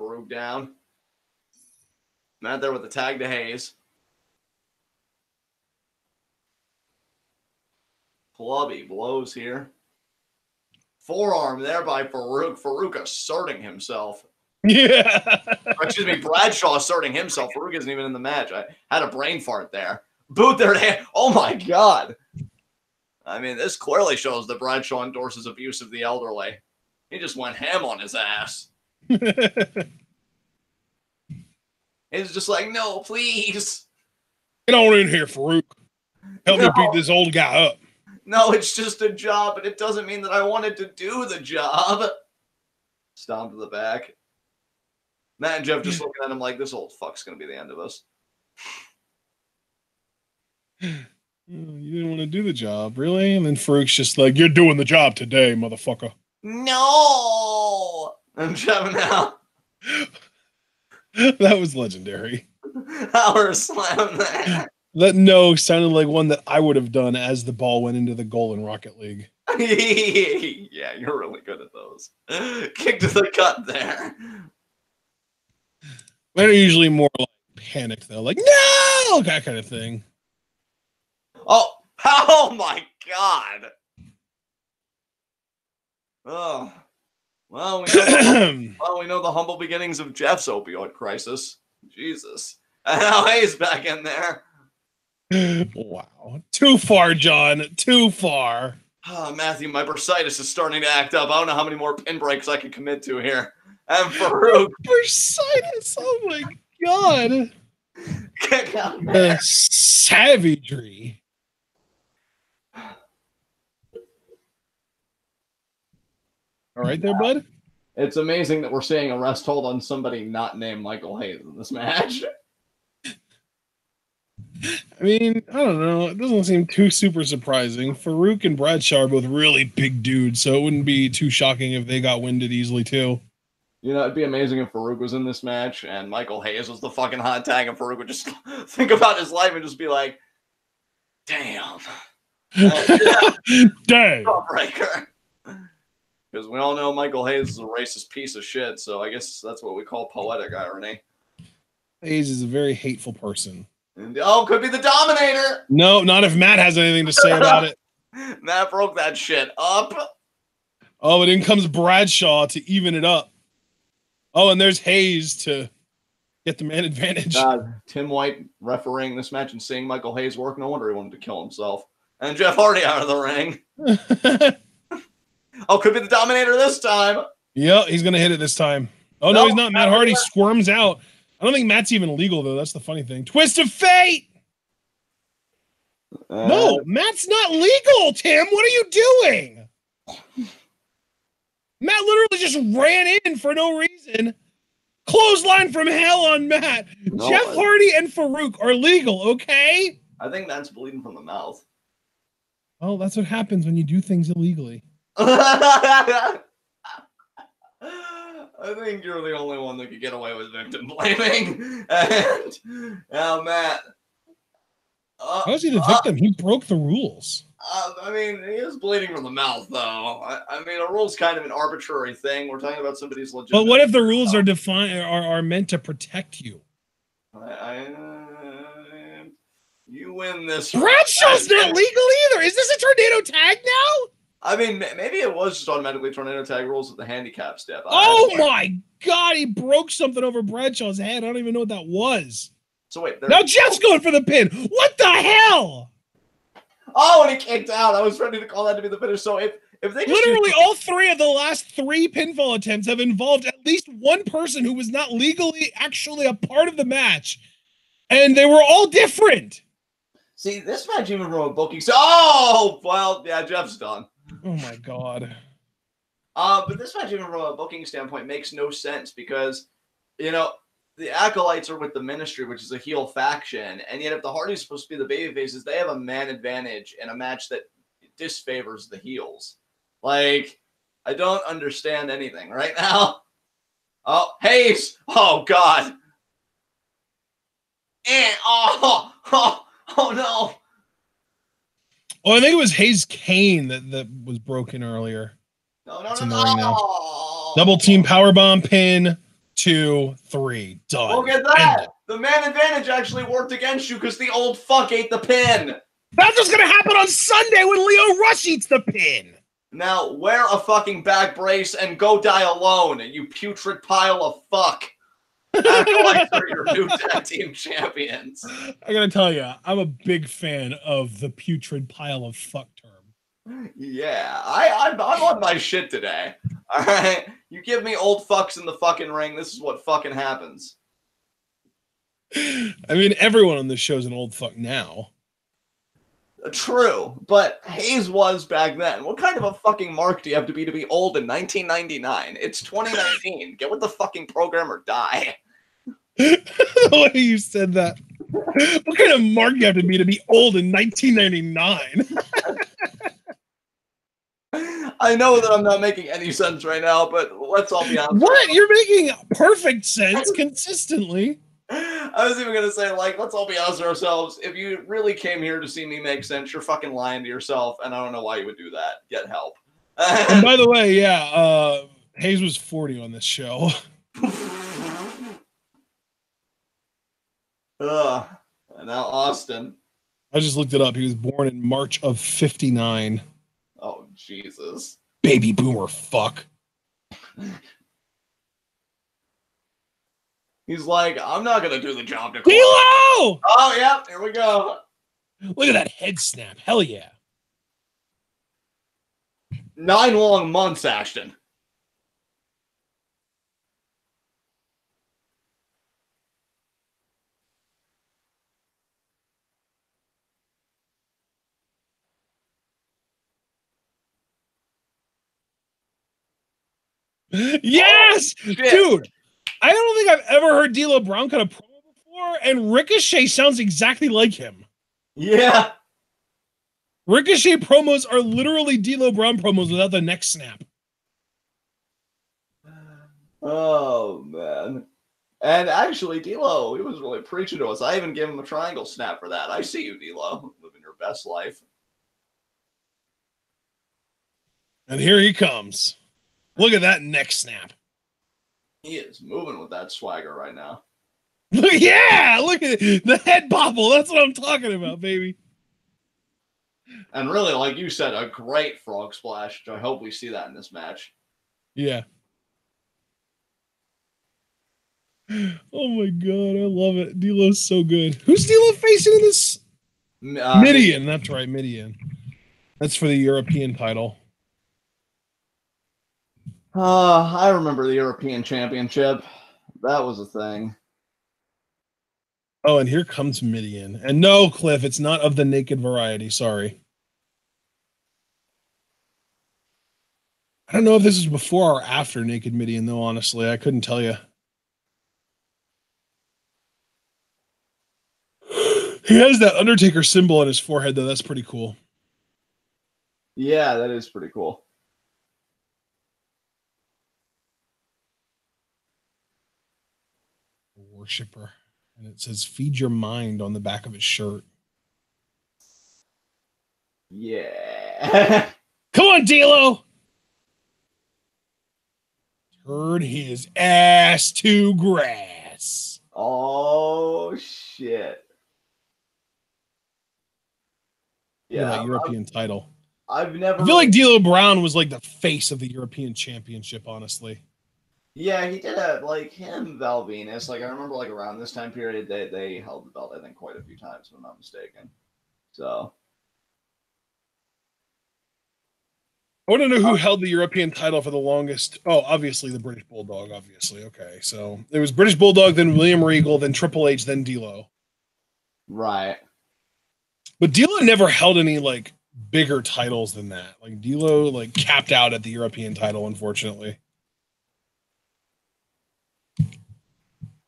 Faarooq down. Matt there with the tag to Hayes. Clubby blows here. Forearm there by Faarooq. Faarooq asserting himself.
Yeah.
Excuse me, Bradshaw asserting himself. Faarooq isn't even in the match. I had a brain fart there. Boot there. Oh my God. I mean, this clearly shows that Bradshaw endorses abuse of the elderly. He just went ham on his ass. He's just like, no, please.
Get on in here, Faarooq. Help me beat this old guy up.
No, it's just a job, but it doesn't mean that I wanted to do the job. Stomp to the back. Matt and Jeff just looking at him like, this old fuck's going to be the end of us.
You didn't want to do the job, really? And then Faarooq's just like, you're doing the job today, motherfucker.
No! I'm Jeff now.
That was legendary.
Power slam there.
That no sounded like one that I would have done as the ball went into the goal in Rocket League.
Yeah, you're really good at those. Kick to the gut there.
They're usually more like panicked, though. Like, no! That kind of thing.
Oh my God. Oh. Well, we know the humble beginnings of Jeff's opioid crisis. Jesus. And now Hayes back in there.
Wow. Too far, John. Too far.
Oh, Matthew, my bursitis is starting to act up. I don't know how many more pin breaks I can commit to here. And Faarooq.
Bursitis. Oh my God.
Kick out there.
Savagery. All right there, bud.
It's amazing that we're seeing a rest hold on somebody not named Michael Hayes in this match.
I mean, I don't know. It doesn't seem too super surprising. Faarooq and Bradshaw are both really big dudes, so it wouldn't be too shocking if they got winded easily, too. You know, it'd be amazing if Faarooq was in this match and Michael Hayes was the fucking hot tag and Faarooq would just think about his life and just be like, damn. Dang. Breaker. Because we all know Michael Hayes is a racist piece of shit, so I guess that's what we call poetic irony. Hayes is a very hateful person. And, could be the Dominator. No, not if Matt has anything to say about it. Matt broke that shit up. Oh, and in comes Bradshaw to even it up. Oh, and there's Hayes to get the man advantage. Tim White refereeing this match and seeing Michael Hayes work. No wonder he wanted to kill himself. And Jeff Hardy out of the ring. Could be the Dominator this time. Yep, he's going to hit it this time. Oh, no, he's not. Matt Hardy squirms out. I don't think Matt's even legal, though. That's the funny thing. Twist of fate! No, Matt's not legal, Tim. What are you doing? Matt literally just ran in for no reason. Clothesline from hell on Matt. No, Jeff Hardy and Faarooq are legal, okay?
I think Matt's bleeding from the mouth.
Well, that's what happens when you do things illegally.
I think you're the only one that could get away with victim blaming. And now Matt.
How is he the victim? He broke the rules.
I mean, he is bleeding from the mouth, though. I mean, a rule's kind of an arbitrary thing. We're talking about somebody's legitimate.
But what if the rules are defined are meant to protect you?
You win this.
Bradshaw's not legal either. Is this a tornado tag now?
I mean, maybe it was just automatically tornado tag rules with the handicap step.
Oh my God, he broke something over Bradshaw's head. I don't even know what that was.
So wait,
now Jeff's going for the pin. What the hell?
Oh, and he kicked out. I was ready to call that to be the finish. So if they just
literally all three of the last 3 pinfall attempts have involved at least one person who was not legally actually a part of the match, and they were all different.
See, this match even from a booking. So, oh, well, yeah, Jeff's done.
Oh my God.
But this match even from a booking standpoint makes no sense because, you know, the Acolytes are with the Ministry, which is a heel faction, and yet if the Hardys are supposed to be the babyfaces, they have a man advantage in a match that disfavors the heels. Like, I don't understand anything right now. Oh, Hayes! Oh, God. And, oh no.
Oh, I think it was Hayes Kane that was broken earlier.
No.
Double team powerbomb pin. 2, 3, done.
Look at that! The man advantage actually worked against you because the old fuck ate the pin.
That's what's gonna happen on Sunday when Leo Rush eats the pin.
Now wear a fucking back brace and go die alone, you putrid pile of fuck. Acolytes are your new tag team champions.
I gotta tell you, I'm a big fan of the putrid pile of fuck term.
Yeah, I'm on my shit today. All right, you give me old fucks in the fucking ring. This is what fucking happens.
I mean, everyone on this show is an old fuck now.
True, but Hayes was back then. What kind of a fucking mark do you have to be old in 1999? It's 2019. Get with the fucking program or die.
The way you said that. What kind of mark do you have to be old in 1999?
I know that I'm not making any sense right now, but let's all be honest.
What? You're making perfect sense consistently.
I was even going to say, like, let's all be honest with ourselves. If you really came here to see me make sense, you're fucking lying to yourself, and I don't know why you would do that. Get help.
And by the way, yeah, Hayes was 40 on this show.
And now Austin.
I just looked it up. He was born in March of 59.
Oh, Jesus.
Baby boomer fuck.
He's like, I'm not going to do the job.
D'Lo!
Oh, yeah, here we go.
Look at that head snap. Hell yeah.
9 long months, Ashton.
Yes! Oh, dude, I don't think I've ever heard D'Lo Brown cut a promo before, and Ricochet sounds exactly like him.
Yeah.
Ricochet promos are literally D'Lo Brown promos without the neck snap.
Oh, man. And actually, D'Lo, he was really preaching to us. I even gave him a triangle snap for that. I see you, D'Lo, living your best life.
And here he comes. Look at that neck snap.
He is moving with that swagger right now.
Yeah, look at it. The head bobble. That's what I'm talking about, baby.
And really, like you said, a great frog splash. I hope we see that in this match.
Yeah. Oh my God, I love it. D'Lo's so good. Who's D'Lo facing in this? Mideon. That's right, Mideon. That's for the European title.
I remember the European Championship. That was a thing.
Oh, and here comes Mideon. And no, Cliff, it's not of the naked variety. Sorry. I don't know if this is before or after Naked Mideon, though, honestly. I couldn't tell you. He has that Undertaker symbol on his forehead, though. That's pretty cool.
Yeah, that is pretty cool.
Worshipper. And it says, feed your mind on the back of his shirt.
Yeah.
Come on, D'Lo. Turn his ass to grass.
Oh, shit.
Yeah, that European title.
I
feel like D'Lo Brown was like the face of the European Championship, honestly.
Yeah, he did have like him, Val Venus. Like I remember, like around this time period, they held the belt, I think, quite a few times, if I'm not mistaken. So
I want to know who held the European title for the longest. Oh, obviously the British Bulldog. Obviously, okay. So it was British Bulldog, then William Regal, then Triple H, then D'Lo.
Right.
But D'Lo never held any like bigger titles than that. Like D'Lo like capped out at the European title, unfortunately.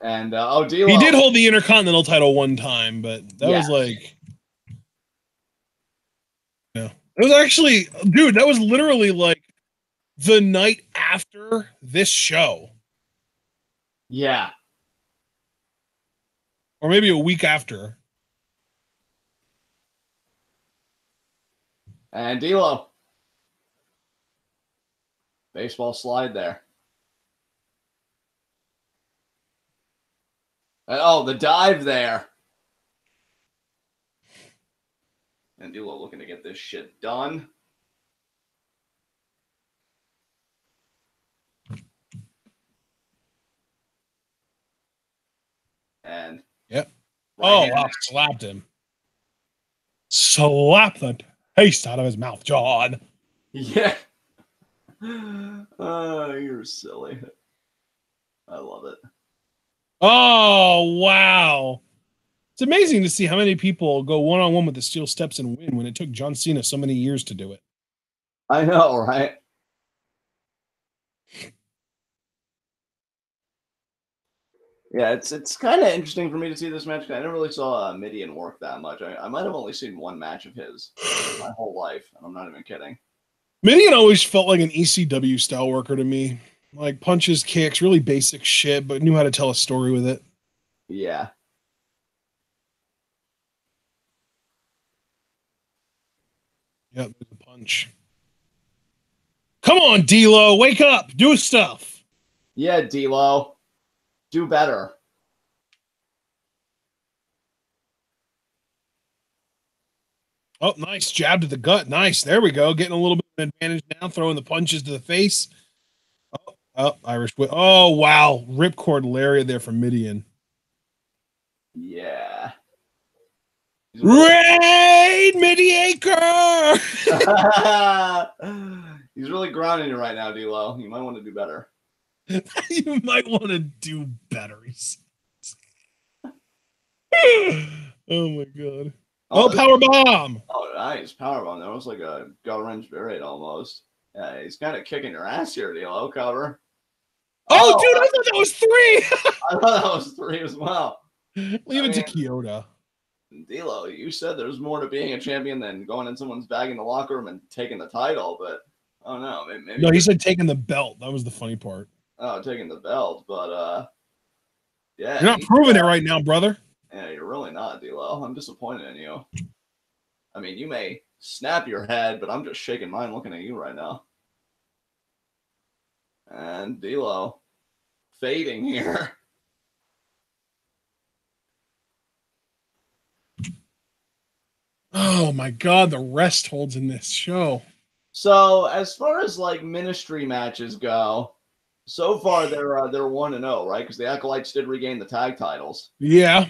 And D'Lo,
he did hold the Intercontinental title one time, but that was like, yeah, it was actually, dude, that was literally like the night after this show.
Yeah.
Or maybe a week after.
And D'Lo. Baseball slide there. And, oh, the dive there. And D'Lo looking to get this shit done. And
yep. Oh, wow, slapped him. Slap the taste out of his mouth, John.
Yeah. Oh, you're silly. I love it.
Oh, wow. It's amazing to see how many people go one-on-one with the steel steps and win when it took John Cena so many years to do it.
I know, right? Yeah, it's kind of interesting for me to see this match. I never really saw Mideon work that much. I might have only seen one match of his my whole life. And I'm not even kidding.
Mideon always felt like an ECW style worker to me. Like punches, kicks, really basic shit, but knew how to tell a story with it.
Yeah.
Yep, there's a punch. Come on, D'Lo, wake up, do stuff.
Yeah, D'Lo, do better.
Oh, nice jab to the gut. Nice. There we go. Getting a little bit of an advantage now, throwing the punches to the face. Oh, Irish whip. Oh, wow. Ripcord lariat there from Mideon.
Yeah.
Raid Mediator!
He's really grounding you right now, D'Lo. You might want to do better.
You might want to do better. Oh, my God. Oh, power bomb.
Oh, nice. Power bomb. That was like a gut-wrench variant almost. Yeah, he's kind of kicking your ass here, D'Lo. Cover.
Oh, dude, I thought that was 3.
I thought that was 3 as well.
Leave it to Kyoto.
D'Lo, you said there's more to being a champion than going in someone's bag in the locker room and taking the title, but I don't know. Maybe
no, he said taking the belt. That was the funny part.
Oh, taking the belt, but yeah.
You're not proving it right now, brother.
Yeah, you're really not, D'Lo. I'm disappointed in you. I mean, you may snap your head, but I'm just shaking mine looking at you right now. And D'Lo fading here.
Oh my God, the rest holds in this show.
So as far as like ministry matches go, so far they're 1-0, right? Because the Acolytes did regain the tag titles.
Yeah.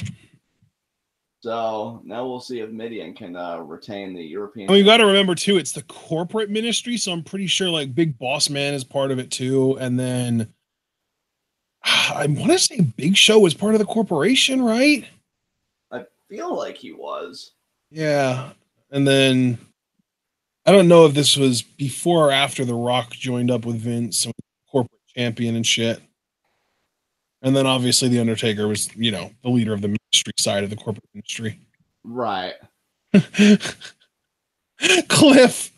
So now we'll see if Mideon can retain the European.
And we got to remember too, it's the corporate ministry, so I'm pretty sure like Big Bossman is part of it too, and then I want to say Big Show was part of the corporation, right?
I feel like he was.
Yeah, and then I don't know if this was before or after The Rock joined up with Vince, corporate champion and shit. And then obviously the Undertaker was, the leader of the ministry side of the corporate industry.
Right.
Cliff,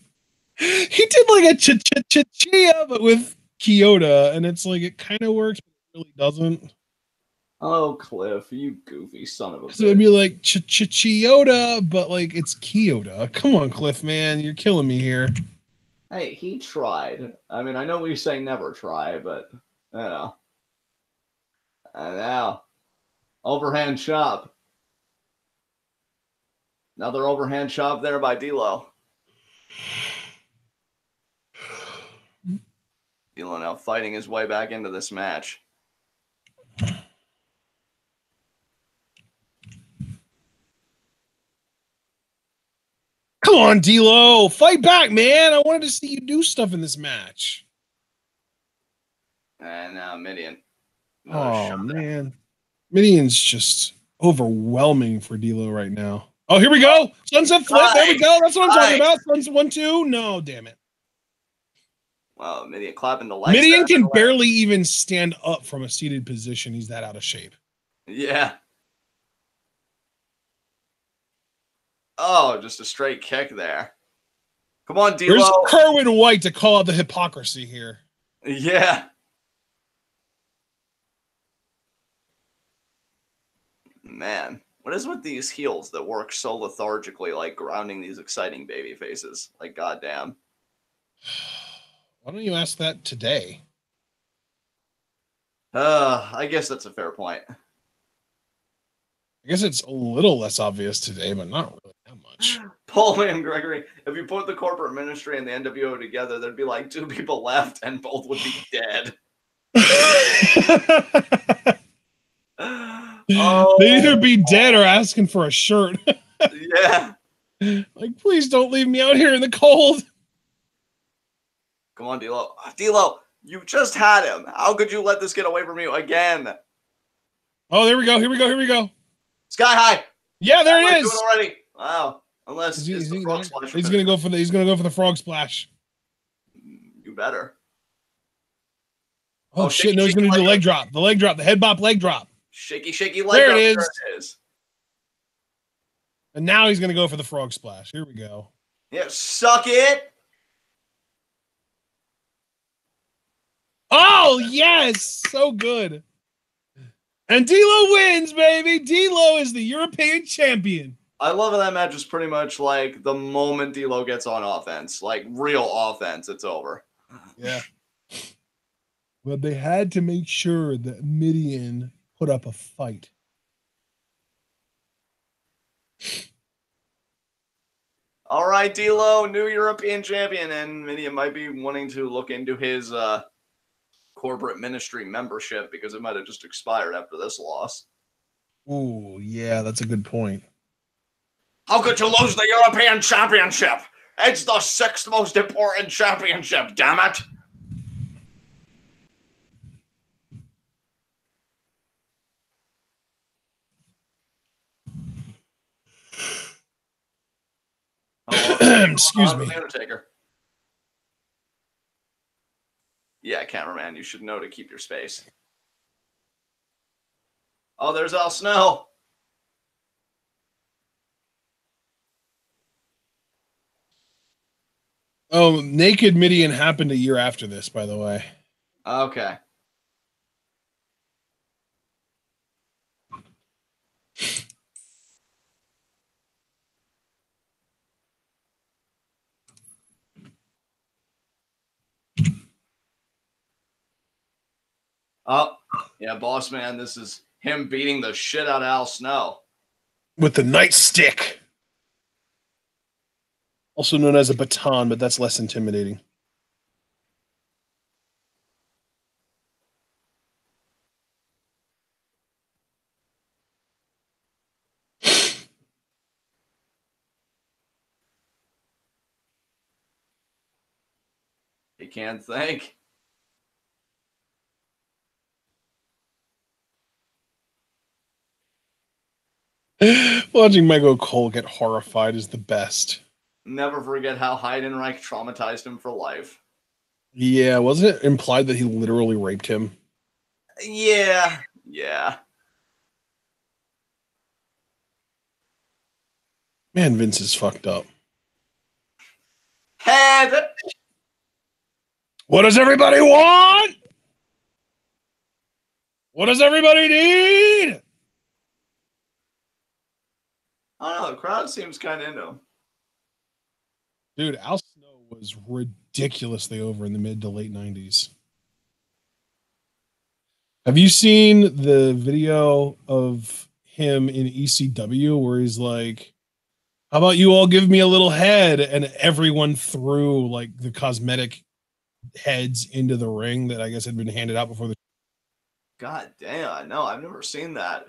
he did like a chia but with Kyoto, and it's like it kind of works, but it really doesn't.
Oh, Cliff, you goofy son of a bitch.
So it'd be like Chioda, but like it's Kyoto. Come on, Cliff, man, you're killing me here.
Hey, he tried. I mean, I know we say never try, but I know. Overhand chop. Another overhand chop there by D'Lo. D'Lo now fighting his way back into this match.
Come on, D'Lo, fight back, man. I wanted to see you do stuff in this match.
And now Mideon.
Oh, man. Mideon's just overwhelming for D'Lo right now. Oh, here we go. Sunset flip. There we go. That's what I'm talking about. Sunset 1-2. No, damn it.
Well, Mideon clapping the legs.
Mideon can barely even stand up from a seated position. He's that out of shape.
Yeah. Oh, just a straight kick there. Come on, D'Lo.
There's Kerwin White to call out the hypocrisy here.
Yeah. Man, what is with these heels that work so lethargically, like grounding these exciting baby faces? Like, goddamn.
Why don't you ask that today?
I guess that's a fair point.
I guess it's a little less obvious today, but not really that much.
Paul and Gregory, if you put the corporate ministry and the NWO together, there'd be like 2 people left and both would be dead. Oh,
they'd either be dead or asking for a shirt.
Yeah.
Like, please don't leave me out here in the cold.
Come on, D'Lo. D'Lo, you just had him. How could you let this get away from you again?
Oh, there we go. Here we go. Here we go.
Sky high.
Yeah, there it is.
Already. Wow. Unless
he's gonna go for the frog splash.
You better.
Oh shit! No, he's gonna do the leg drop. The leg drop. The head bop leg drop.
Shaky, shaky leg
there
drop.
It is.
There it is.
And now he's gonna go for the frog splash. Here we go.
Yeah, suck it.
Oh yes, so good. And D'Lo wins, baby. D'Lo is the European champion.
I love how that match is pretty much like the moment D'Lo gets on offense, like real offense, it's over.
Yeah. But they had to make sure that Mideon put up a fight.
All right, D'Lo, new European champion, and Mideon might be wanting to look into his corporate ministry membership because it might have just expired after this loss.
Oh, yeah, that's a good point.
How could you lose the European Championship? It's the 6th most important championship, damn it!
Excuse me.
Undertaker. Yeah, cameraman, you should know to keep your space. Oh, there's Al Snow.
Oh, Naked Mideon happened a year after this, by the way.
Okay. Oh, yeah, Bossman, this is him beating the shit out of Al Snow.
With the nightstick. Also known as a baton, but that's less intimidating.
He can't think.
Watching Michael Cole get horrified is the best.
Never forget how Heidenreich traumatized him for life.
Yeah, wasn't it implied that he literally raped him?
Yeah, yeah.
Man, Vince is fucked up.
Head.
What does everybody want? What does everybody need?
I don't know. The crowd seems kind of into him.
Dude, Al Snow was ridiculously over in the mid to late 90s. Have you seen the video of him in ECW where he's like, how about you all give me a little head? And everyone threw like the cosmetic heads into the ring that I guess had been handed out before the.
God damn. No, I've never seen that.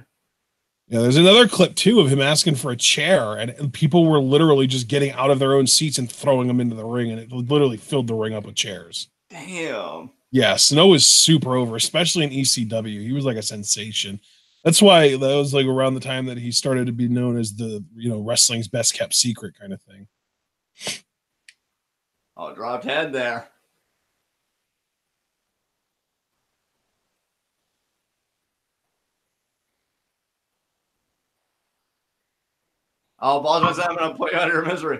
Yeah, there's another clip too of him asking for a chair, and people were literally just getting out of their own seats and throwing them into the ring, and it literally filled the ring up with chairs.
Damn.
Yeah, Snow was super over, especially in ECW. He was like a sensation. That's why that was like around the time that he started to be known as the, wrestling's best kept secret kind of thing.
Oh, dropped head there. Oh, Bossman said, I'm going to put you out of your misery.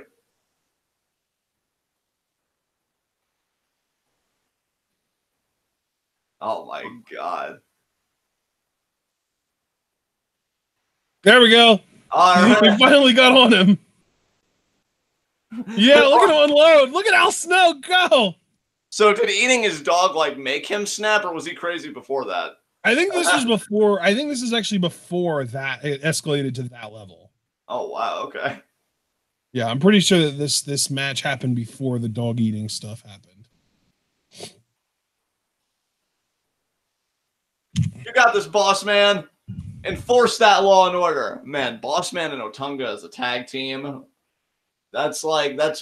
Oh, my God.
There we go.
All right.
We finally got on him. Yeah, look at him unload. Look at Al Snow go.
So did eating his dog like make him snap, or was he crazy before that?
I think this was before. I think this is actually before that it escalated to that level.
Oh, wow. Okay.
Yeah, I'm pretty sure that this match happened before the dog eating stuff happened.
You got this, boss man. Enforce that law and order. Man, Bossman and Otunga as a tag team. That's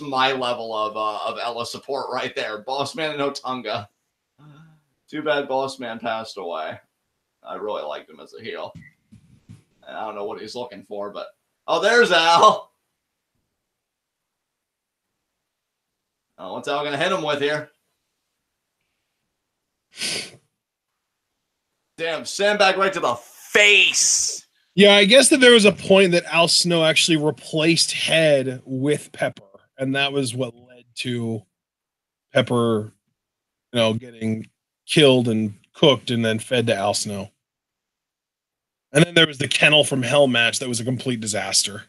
my level of Ella support right there. Bossman and Otunga. Too bad Bossman passed away. I really liked him as a heel. I don't know what he's looking for, but oh, there's Al. Oh, what's Al gonna hit him with here? Damn, sandbag right to the face.
Yeah, I guess that there was a point that Al Snow actually replaced Head with Pepper, and that was what led to Pepper, getting killed and cooked and then fed to Al Snow. And then there was the Kennel from Hell match that was a complete disaster.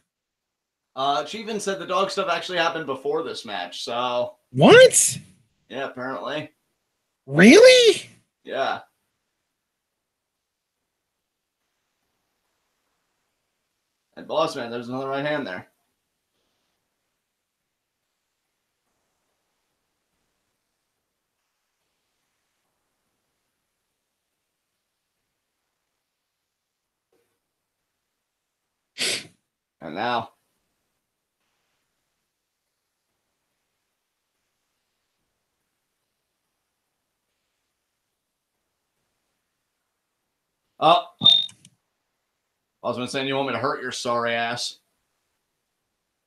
Chiefin said the dog stuff actually happened before this match, so...
What?
Yeah, apparently.
Really?
Yeah. And Bossman, there's another right hand there. And now. Oh. Bossman saying, you want me to hurt your sorry ass?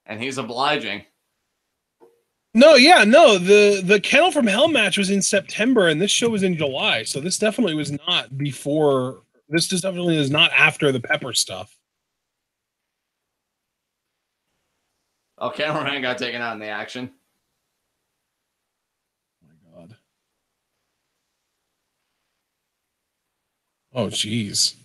And he's obliging.
No, the Kennel from Hell match was in September, and this show was in July, so this definitely was not before. This just definitely is not after the Pepper stuff.
Oh, cameraman got taken out in the action.
Oh my God. Oh, jeez.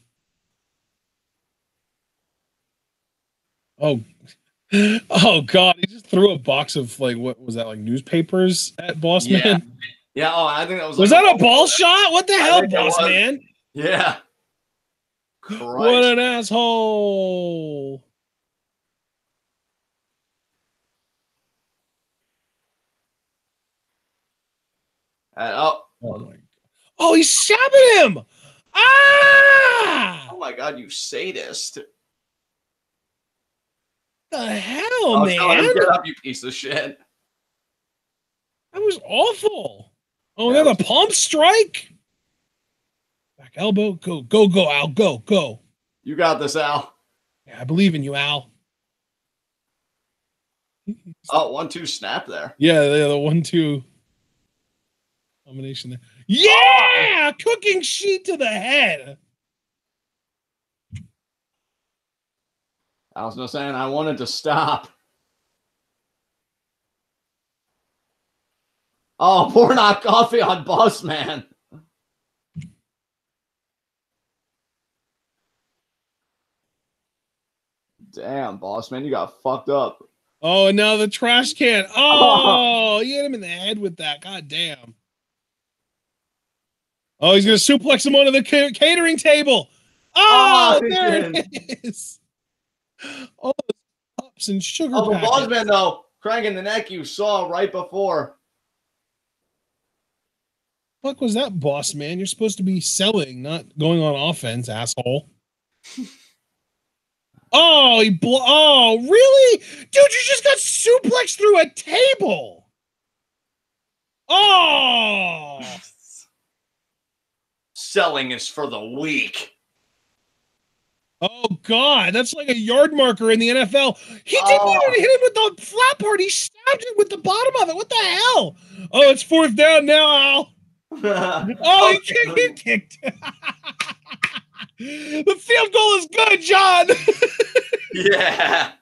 Oh God! He just threw a box of what was that, like newspapers at Bossman?
Yeah. Oh, I think that was.
Was that a ball shot? What the hell, Bossman?
Yeah.
Christ. What an asshole!
Oh
my God! Oh, he's stabbing him! Ah!
Oh my God! You sadist!
The hell, man!
Get up, you piece of shit!
That was awful. Oh, then the palm strike. Back elbow. Go, Al. Go.
You got this, Al.
Yeah, I believe in you, Al.
Oh, 1-2 snap there.
Yeah, the 1-2 combination there. Yeah! Cooking sheet to the head.
I was just saying I wanted to stop. Oh, pour not coffee on Bossman. Damn, Bossman, you got fucked up.
Oh, and now the trash can. Oh, he hit him in the head with that. God damn. Oh, he's going to suplex him onto the catering table. Oh, there it is. Oh, those cups and sugar
packets.
Oh,
but Bossman, though, cranking the neck you saw right before.
Fuck was that, boss man? You're supposed to be selling, not going on offense, asshole. Oh, oh, really? Dude, you just got suplexed through a table. Oh.
Selling is for the weak.
Oh, God. That's like a yard marker in the NFL. He didn't even hit him with the flat part. He stabbed it with the bottom of it. What the hell? Oh, it's 4th down now, Al. Oh, he kicked. The field goal is good, John.
Yeah.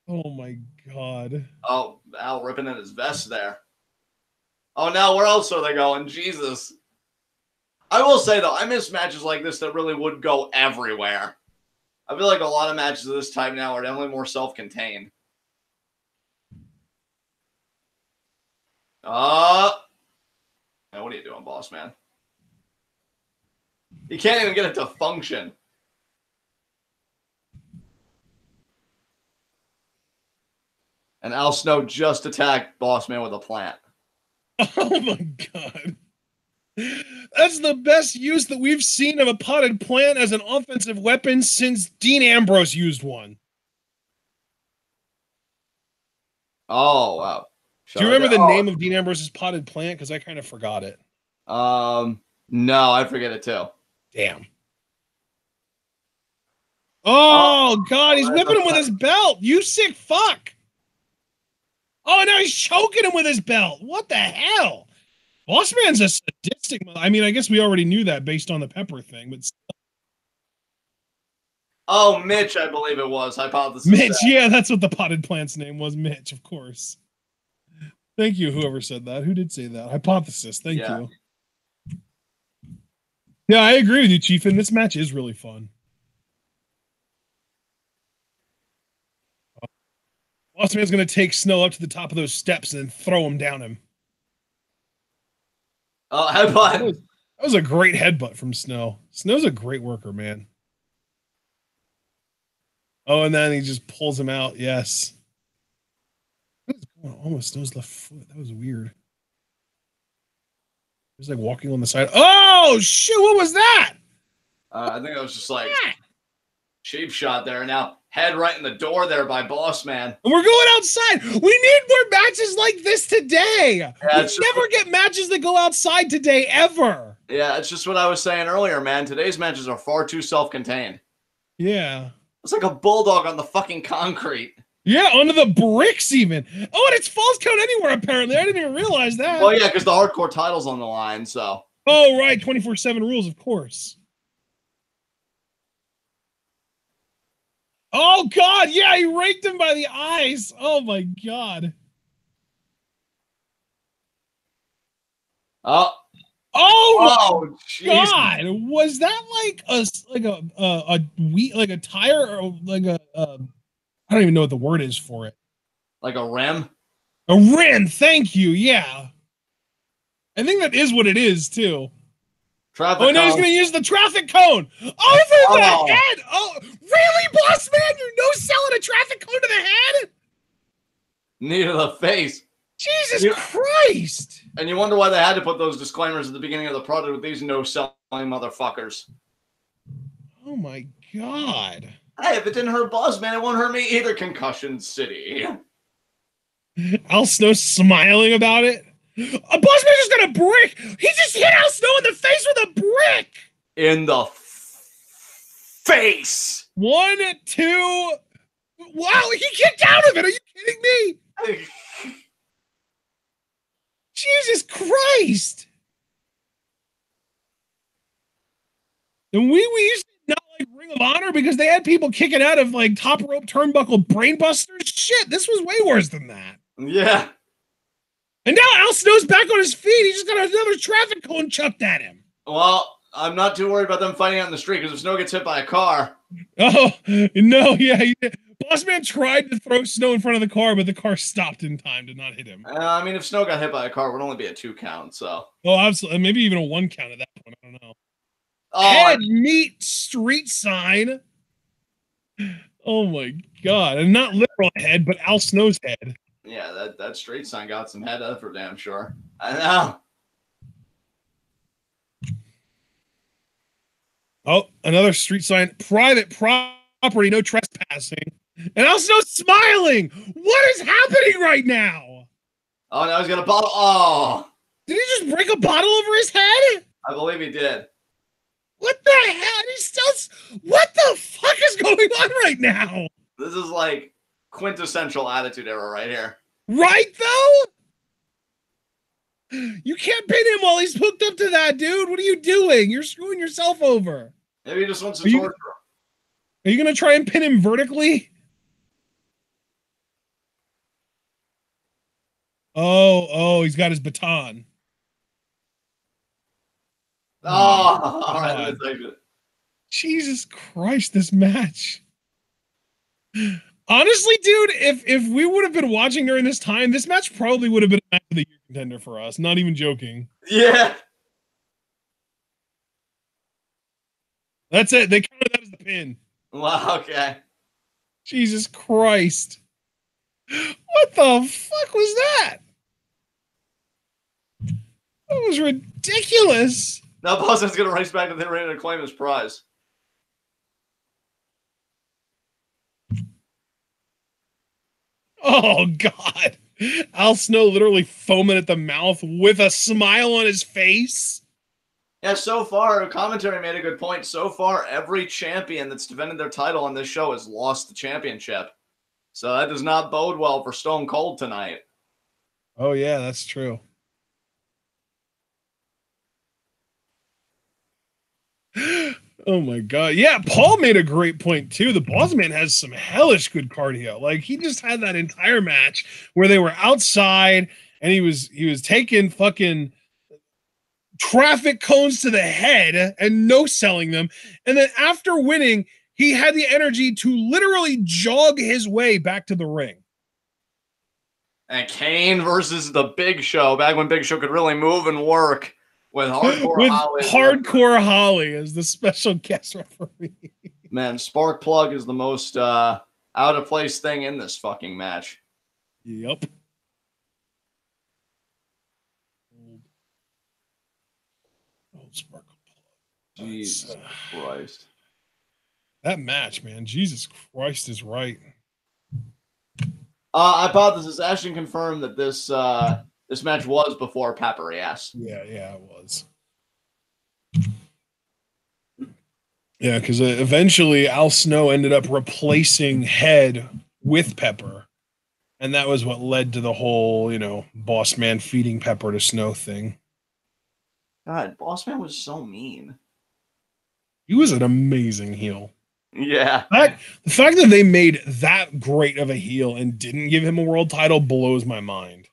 Oh, my God.
Oh, Al ripping in his vest there. Oh, now where else are they going? Jesus. I will say, though, I miss matches like this that really would go everywhere. I feel like a lot of matches of this type now are definitely more self-contained. Now, what are you doing, boss man? You can't even get it to function. And Al Snow just attacked Bossman with a plant.
Oh my God. That's the best use that we've seen of a potted plant as an offensive weapon since Dean Ambrose used one.
Oh, wow.
Do you remember the name of Dean Ambrose's potted plant? Because I kind of forgot it.
No, I forget it too.
Damn. Oh, God, he's whipping him with his belt. You sick fuck. Oh, now he's choking him with his belt. What the hell? Bossman's a sadistic. I mean, I guess we already knew that based on the pepper thing, but.
Oh, Mitch, I believe it was. Hypothesis.
Mitch, yeah, that's what the potted plant's name was. Mitch, of course. Thank you, whoever said that. Who did say that? Hypothesis. Thank you. Yeah, I agree with you, Chief, and this match is really fun. Bossman's going to take Snow up to the top of those steps and then throw him down him.
Oh, headbutt.
That was a great headbutt from Snow. Snow's a great worker, man. Oh, and then he just pulls him out. Yes. What is going on with Snow's left foot? That was weird. He was like walking on the side. Oh, shit. What was that?
I think it was just like cheap shot there. Now, head right in the door there by Bossman.
And we're going outside. We need more matches like this today. Yeah, we never get matches that go outside today, ever.
Yeah, it's just what I was saying earlier, man. Today's matches are far too self-contained.
Yeah.
It's like a bulldog on the fucking concrete.
Yeah, under the bricks even. Oh, and it's Falls Count Anywhere, apparently. I didn't even realize that.
Well, yeah, because the hardcore title's on the line, so.
Oh, right. 24/7 rules, of course. Oh, God. Yeah, he raked him by the eyes. Oh, my God. Oh, God. Was that like a tire or like a I don't even know what the word is for it.
Like a rim?
A rim, thank you, yeah. I think that is what it is, too.
Traffic
now he's going to use the traffic cone. Over the head! Oh, really, boss man? You're no-selling a traffic cone to the head?
Knee to the face.
Jesus Christ!
And you wonder why they had to put those disclaimers at the beginning of the product with these no-selling motherfuckers.
Oh, my God.
Hey, if it didn't hurt Bossman, it won't hurt me either, Concussion City.
Al Snow smiling about it. Bossman just got a brick. He just hit Al Snow in the face with a brick.
In the face.
1, 2. Wow, he kicked out of it. Are you kidding me? Jesus Christ. And we used to not like Ring of Honor because they had people kicking out of like top rope turnbuckle brainbusters. Shit, this was way worse than that.
Yeah.
And now Al Snow's back on his feet. He just got another traffic cone chucked at him.
Well, I'm not too worried about them fighting out in the street because if Snow gets hit by a car.
Oh, no, yeah. He did. Bossman tried to throw Snow in front of the car, but the car stopped in time to not hit him.
I mean, if Snow got hit by a car, it would only be a 2 count, so.
Oh, absolutely. Maybe even a 1 count at that point. I don't know.
Oh,
Head meet street sign. Oh, my God. And not literal head, but Al Snow's head.
Yeah, that street sign got some head up for damn sure. I know.
Oh, another street sign. Private property, no trespassing. And Al Snow's smiling. What is happening right now?
Oh, now he's got a bottle. Oh.
Did he just break a bottle over his head?
I believe he did.
What the hell? He's still. What the fuck is going on right now?
This is like quintessential Attitude Era right here.
Right, though? You can't pin him while he's hooked up to that, dude. What are you doing? You're screwing yourself over.
Maybe he just wants to torture him.
Are you going to try and pin him vertically? Oh, he's got his baton.
Oh, all right.
Jesus Christ, this match. Honestly, dude, if we would have been watching during this time, this match probably would have been a match of the year contender for us. Not even joking.
Yeah.
That's it. They counted that as the pin.
Wow, okay.
Jesus Christ. What the fuck was that? That was ridiculous.
Now Bossman's going to race back to the arena to claim his prize.
Oh, God. Al Snow literally foaming at the mouth with a smile on his face.
Yeah, so far, commentary made a good point. So far, every champion that's defended their title on this show has lost the championship. So that does not bode well for Stone Cold tonight.
Oh, yeah, that's true. Oh, my God. Yeah, Paul made a great point, too. The Bossman has some hellish good cardio. Like, he just had that entire match where they were outside and he was taking fucking traffic cones to the head and no selling them. And then after winning, he had the energy to literally jog his way back to the ring.
And Kane versus the Big Show, back when Big Show could really move and work with
Hardcore Holly as the special guest referee.
Man, Spark Plug is the most out of place thing in this fucking match.
Yep. Spark Plug.
Jesus Christ.
That match, man. Jesus Christ is right.
Hypothesis. Ashton confirmed that this this match was before Pepper, yes.
Yeah, it was. Yeah, because eventually Al Snow ended up replacing Head with Pepper. And that was what led to the whole, Bossman feeding Pepper to Snow thing.
God, Bossman was so mean.
He was an amazing heel.
Yeah.
The fact that they made that great of a heel and didn't give him a world title blows my mind.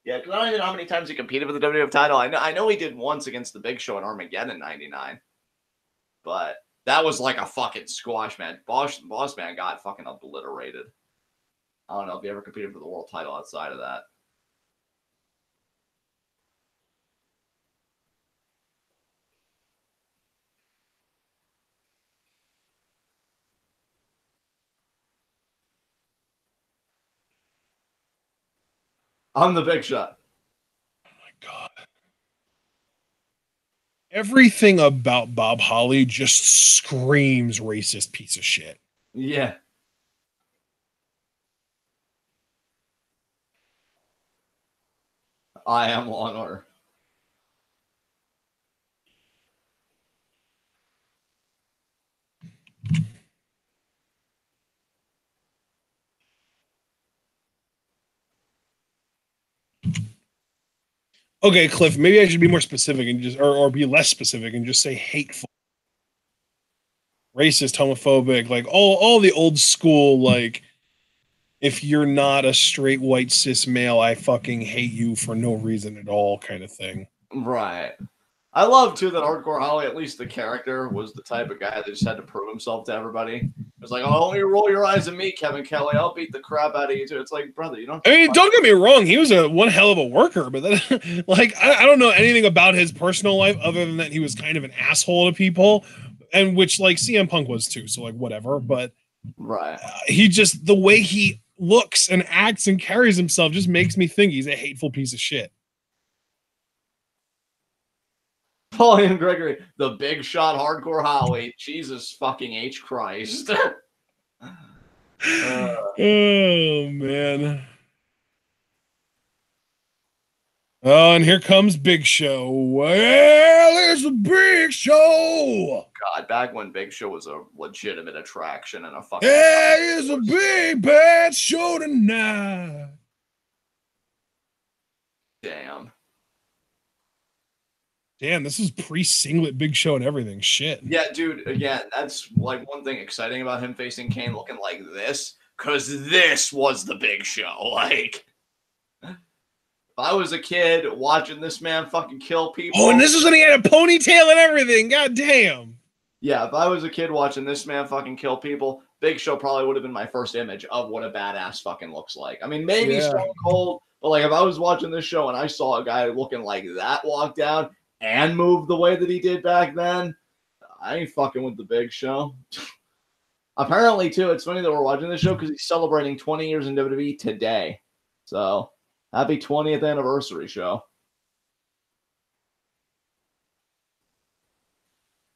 Yeah, because I don't even know how many times he competed for the WWF title. I know he did once against the Big Show at Armageddon '99. But that was like a fucking squash match. Bossman got fucking obliterated. I don't know if he ever competed for the world title outside of that. I'm the Big Shot.
Oh my God. Everything about Bob Holly just screams racist piece of shit.
Yeah. I am Law and Order.
Okay, Cliff, maybe I should be more specific and just, or be less specific and just say hateful, racist, homophobic, like all the old school, like, if you're not a straight white cis male, I fucking hate you for no reason at all kind of thing.
Right. I love too that Hardcore Holly, at least the character, was the type of guy that just had to prove himself to everybody. It was like, oh, don't you roll your eyes at me, Kevin Kelly. I'll beat the crap out of you too. It's like, brother, you don't.
I mean, don't get me wrong. He was one hell of a worker, but then, like, I don't know anything about his personal life other than that he was kind of an asshole to people, and which like CM Punk was too. So like whatever, but
right.
He just, the way he looks and acts and carries himself just makes me think he's a hateful piece of shit.
Pauline Gregory, the big shot Hardcore Holly. Jesus fucking H Christ.
Oh man. Oh, and here comes Big Show. Well, it's a Big Show.
God, back when Big Show was a legitimate attraction and a fucking.
Hey, it's a big bad show tonight. Damn, this is pre-singlet Big Show and everything. Shit.
Yeah, dude, again, that's like one thing exciting about him facing Kane looking like this, because this was the Big Show. Like, if I was a kid watching this man fucking kill people.
Oh, and this is when he had a ponytail and everything. God damn.
Yeah, if I was a kid watching this man fucking kill people, Big Show probably would have been my first image of what a badass fucking looks like. I mean, maybe Stone Cold, but like if I was watching this show and I saw a guy looking like that walk down and move the way that he did back then, I ain't fucking with the Big Show. Apparently, too, it's funny that we're watching this show because he's celebrating 20 years in WWE today. So, happy 20th anniversary show.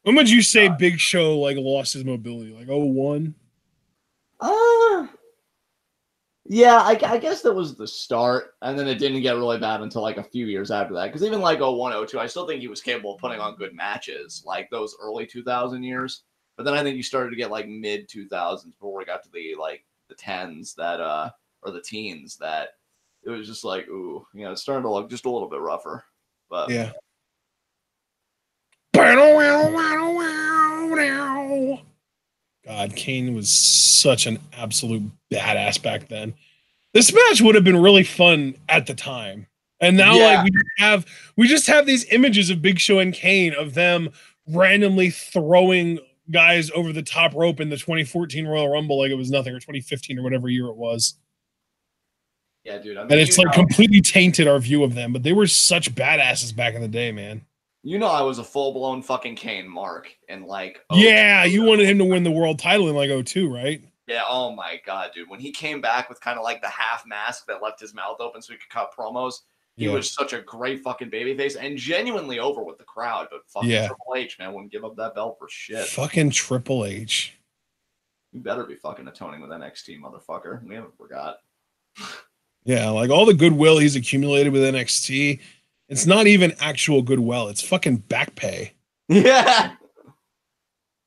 When would you say Big Show like lost his mobility? Like 01?
Yeah, I guess that was the start, and then it didn't get really bad until like a few years after that. Because even like 01, 02, I still think he was capable of putting on good matches, like those early 2000 years. But then I think you started to get like mid 2000s before we got to the like the tens that or the teens that it was just like, ooh, you know, it's starting to look just a little bit rougher. But
yeah. God, Kane was such an absolute badass back then. This match would have been really fun at the time. And now like we just have these images of Big Show and Kane of them randomly throwing guys over the top rope in the 2014 Royal Rumble like it was nothing, or 2015 or whatever year it was.
Yeah, dude. I mean,
and it's like completely tainted our view of them, but they were such badasses back in the day, man.
You know, I was a full-blown fucking Kane mark and like.
Yeah, you wanted him to win the world title in like 02, right?
Yeah. Oh my god, dude. When he came back with kind of like the half mask that left his mouth open so he could cut promos, he was such a great fucking babyface and genuinely over with the crowd. But fucking Triple H, man, wouldn't give up that belt for shit.
Fucking Triple H.
You better be fucking atoning with NXT, motherfucker. We haven't forgot.
Yeah, like all the goodwill he's accumulated with NXT. It's not even actual goodwill. It's fucking back pay.
Yeah.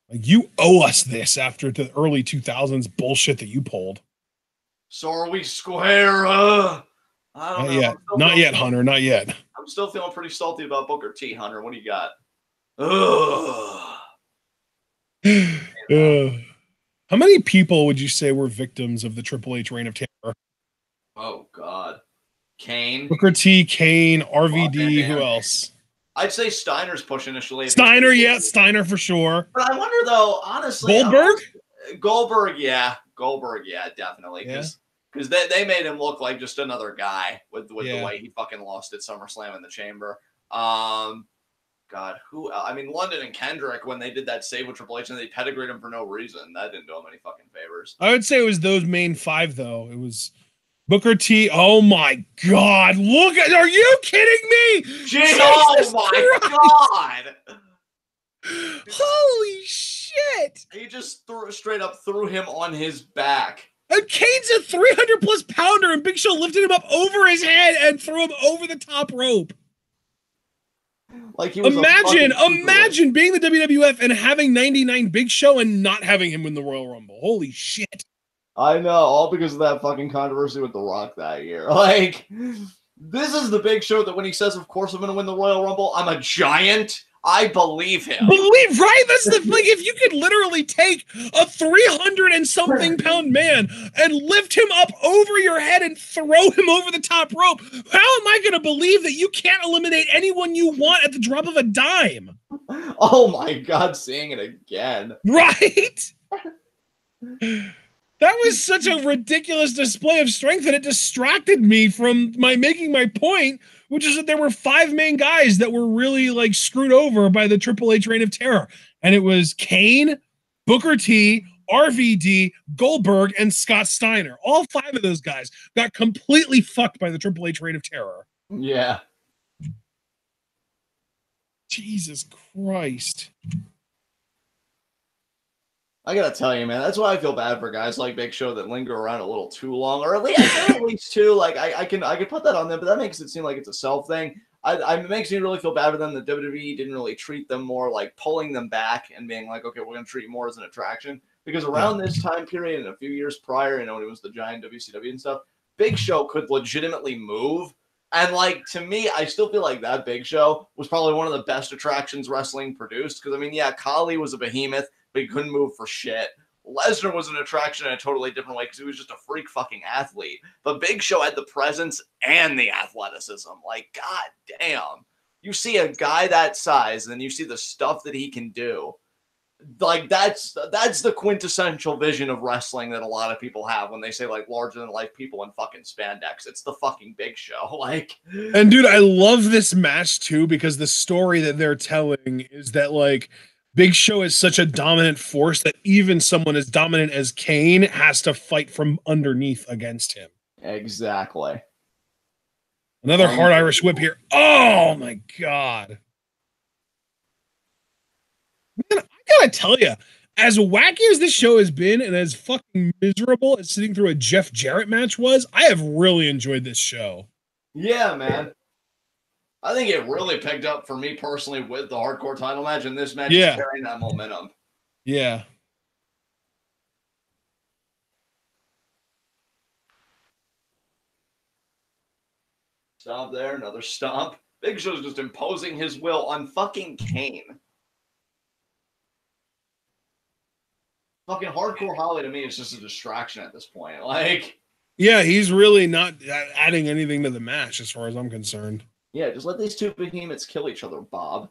Like you owe us this after the early 2000s bullshit that you pulled.
So are we square? I don't know.
Yet. Not yet, Hunter. Not yet.
I'm still feeling pretty salty about Booker T, Hunter. What do you got? Ugh.
How many people would you say were victims of the Triple H reign of terror?
Oh, God. Kane.
Booker T, Kane, RVD, who else?
I'd say Steiner's push initially.
Steiner, yeah, Steiner for sure.
But I wonder, though, honestly.
Goldberg?
Yeah. Goldberg, yeah, definitely. Because they made him look like just another guy with the way he fucking lost at SummerSlam in the Chamber. God, who? I mean, London and Kendrick, when they did that save with Triple H and they pedigreed him for no reason, that didn't do him any fucking favors.
I would say it was those main five, though. It was Booker T. Oh my God! Look at. Are you kidding me?
Oh my God!
Holy shit!
He just straight up threw him on his back.
And Kane's a 300+ pounder, and Big Show lifted him up over his head and threw him over the top rope.
Like he was
imagine being the WWF and having 99 Big Show and not having him win the Royal Rumble. Holy shit.
I know, all because of that fucking controversy with The Rock that year. Like, This is the Big Show that when he says, of course I'm going to win the Royal Rumble, I'm a giant. I believe him.
Right? That's the like if you could literally take a 300 and something pound man and lift him up over your head and throw him over the top rope, how am I going to believe that you can't eliminate anyone you want at the drop of a dime?
Oh my God, seeing it again.
Right? That was such a ridiculous display of strength, and it distracted me from making my point, which is that there were 5 main guys that were really like screwed over by the Triple H Reign of Terror. And it was Kane, Booker T, RVD, Goldberg, and Scott Steiner. All 5 of those guys got completely fucked by the Triple H Reign of Terror.
Yeah.
Jesus Christ.
I gotta tell you, man, that's why I feel bad for guys like Big Show that linger around a little too long, or at least too. Like I can put that on them, but that makes it seem like it's a self thing. It makes me really feel bad for them that WWE didn't really treat them more like pulling them back and being like, okay, we're gonna treat you more as an attraction. Because around this time period and a few years prior, when it was the giant WCW and stuff, Big Show could legitimately move. And like to me, I still feel like that Big Show was probably one of the best attractions wrestling produced. Because I mean, yeah, Khali was a behemoth, but he couldn't move for shit. Lesnar was an attraction in a totally different way because he was just a freak fucking athlete. But Big Show had the presence and the athleticism. Like, god damn. You see a guy that size, and you see the stuff that he can do. Like, that's the quintessential vision of wrestling that a lot of people have when they say, like, larger-than-life people in fucking spandex. It's the fucking Big Show. Like,
and dude, I love this match, too, because the story that they're telling is that, like, Big Show is such a dominant force that even someone as dominant as Kane has to fight from underneath against him.
Exactly.
Another hard Irish whip here. Oh my God. Man, I gotta tell you, as wacky as this show has been and as fucking miserable as sitting through a Jeff Jarrett match was, I have really enjoyed this show.
Yeah, man. I think it really picked up for me personally with the hardcore title match, and this match is carrying that momentum.
Yeah.
Stomp there, another stomp. Big Show's just imposing his will on fucking Kane. Fucking Hardcore Holly to me is just a distraction at this point. Like,
yeah, he's really not adding anything to the match as far as I'm concerned.
Yeah, just let these 2 behemoths kill each other, Bob.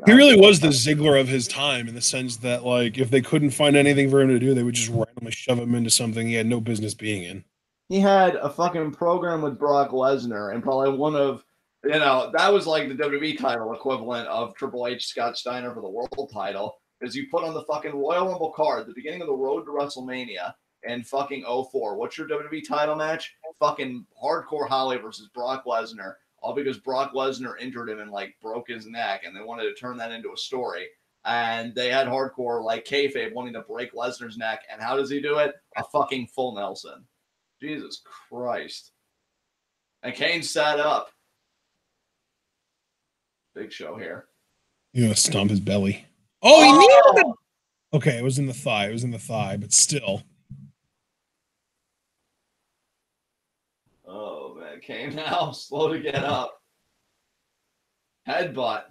He really was the Ziggler of his time in the sense that, like, if they couldn't find anything for him to do, they would just randomly shove him into something he had no business being in.
He had a fucking program with Brock Lesnar, and probably one of, that was like the WWE title equivalent of Triple H Scott Steiner for the world title, because you put on the fucking Royal Rumble card, the beginning of the road to WrestleMania, and fucking 04. What's your WWE title match? Fucking Hardcore Holly versus Brock Lesnar. All because Brock Lesnar injured him and like broke his neck, and they wanted to turn that into a story. And they had Hardcore like kayfabe wanting to break Lesnar's neck. And how does he do it? A fucking full Nelson. Jesus Christ. And Kane sat up. Big Show here.
You know, stomp his belly. Oh, he needed it. Okay, it was in the thigh. It was in the thigh, but still.
Oh, man. Kane now. Slow to get up. Headbutt.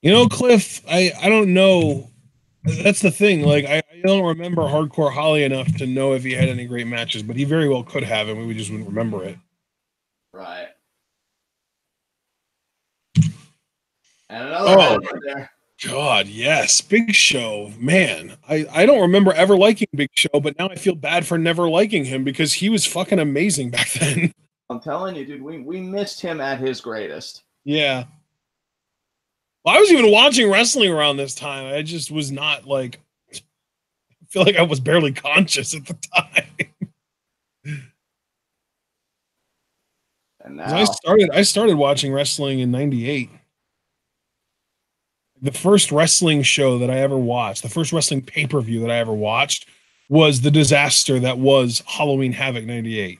You know, Cliff, I don't know. That's the thing. Like, I don't remember Hardcore Holly enough to know if he had any great matches, but he very well could have, and we just wouldn't remember it.
Right. And another right there.
God, yes. Big Show. Man, I don't remember ever liking Big Show, but now I feel bad for never liking him because he was fucking amazing back then.
I'm telling you, dude, we missed him at his greatest.
Yeah. Well, I was even watching wrestling around this time. I just was not like, I feel like I was barely conscious at the time.
And now
I started watching wrestling in '98. The first wrestling show that I ever watched, the first wrestling pay-per-view that I ever watched was the disaster that was Halloween Havoc '98.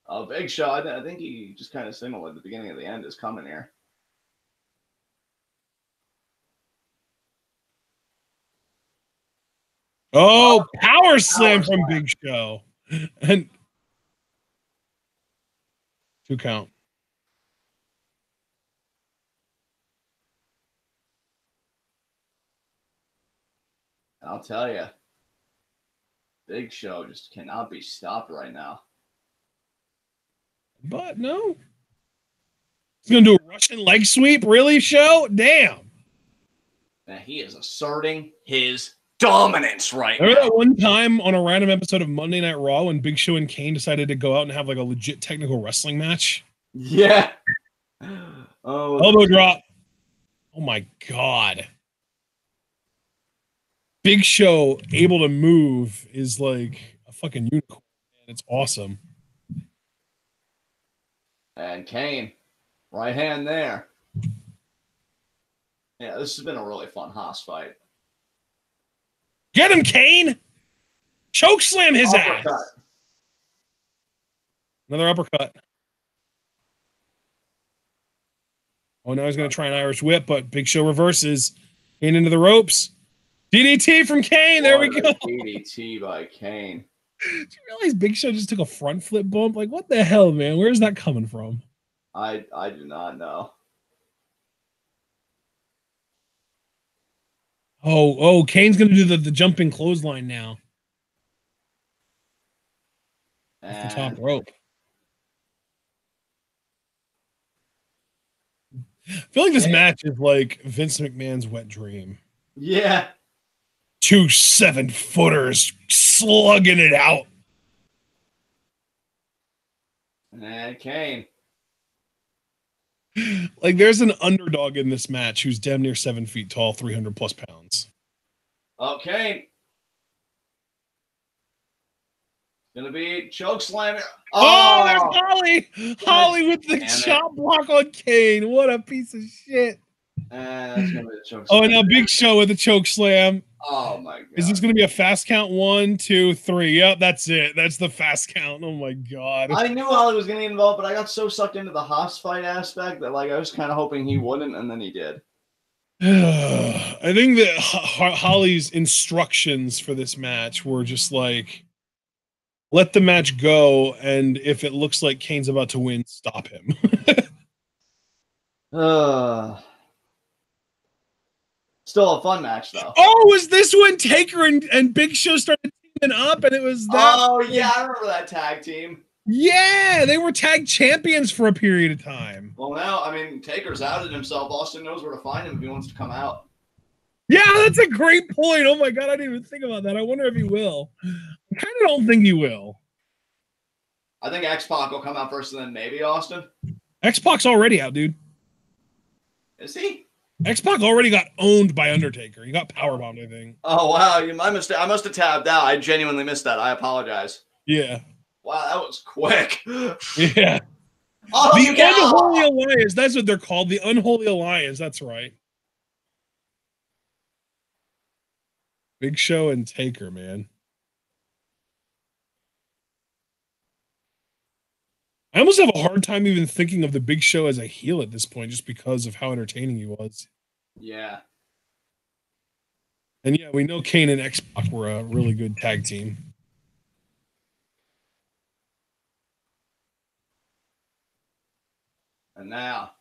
Oh, Big Show. I think he just kind of signaled at the beginning of the end is coming here.
Oh, power slam from Big Show. And 2 count.
I'll tell you, Big Show just cannot be stopped right now.
But no. He's going to do a Russian leg sweep? Really, Show? Damn.
And he is asserting his dominance right
Remember
now.
that one time on a random episode of Monday Night Raw when Big Show and Kane decided to go out and have like a legit technical wrestling match?
Yeah. Oh,
elbow drop. Oh my God. Big Show able to move is like a fucking unicorn. It's awesome.
And Kane, right hand there. Yeah, this has been a really fun Haas fight.
Get him, Kane! Choke slam his ass. Another uppercut. Oh, now he's going to try an Irish whip, but Big Show reverses. Kane into the ropes. DDT from Kane. There we go.
DDT by Kane.
Did you realize Big Show just took a front flip bump? Like, what the hell, man? Where's that coming from?
I do not know.
Oh, Kane's going to do the jumping clothesline now. Off the top rope. I feel like this match is like Vince McMahon's wet dream.
Yeah.
2 7-footers slugging it out.
And Kane.
Like, there's an underdog in this match who's damn near 7 feet tall, 300 plus pounds.
Okay. Gonna be choke slammer.
Oh, there's Holly. Holly with the chop block on Kane. What a piece of shit.
And that's gonna be a choke slam.
Oh, and now Big Show with a choke slam.
Oh my God.
Is this gonna be a fast count? 1, 2, 3. Yep, that's it. That's the fast count. Oh my God.
I knew Holly was gonna get involved, but I got so sucked into the Haas fight aspect that like I was kind of hoping he wouldn't, and then he did.
I think that Holly's instructions for this match were just like, let the match go, and if it looks like Kane's about to win, stop him.
Still a fun match, though.
Oh, was this when Taker and Big Show started teaming up, and it was that?
Oh, yeah, I remember that tag team.
Yeah, they were tag champions for a period of time.
Well, now, I mean, Taker's outed himself. Austin knows where to find him if he wants to come out.
Yeah, that's a great point. Oh my God, I didn't even think about that. I wonder if he will. I kind of don't think he will.
I think X-Pac will come out first and then maybe Austin.
X-Pac's already out, dude.
Is he?
X-Pac already got owned by Undertaker. He got powerbombed, I think.
Oh, wow. My mistake. I must have tabbed out. I genuinely missed that. I apologize.
Yeah.
Wow, that was quick.
Yeah.
Oh,
the Unholy Alliance. That's what they're called. The Unholy Alliance. That's right. Big Show and Taker, man. I almost have a hard time even thinking of the Big Show as a heel at this point, just because of how entertaining he was.
Yeah.
And yeah, we know Kane and X-Pac were a really good tag team.
And now.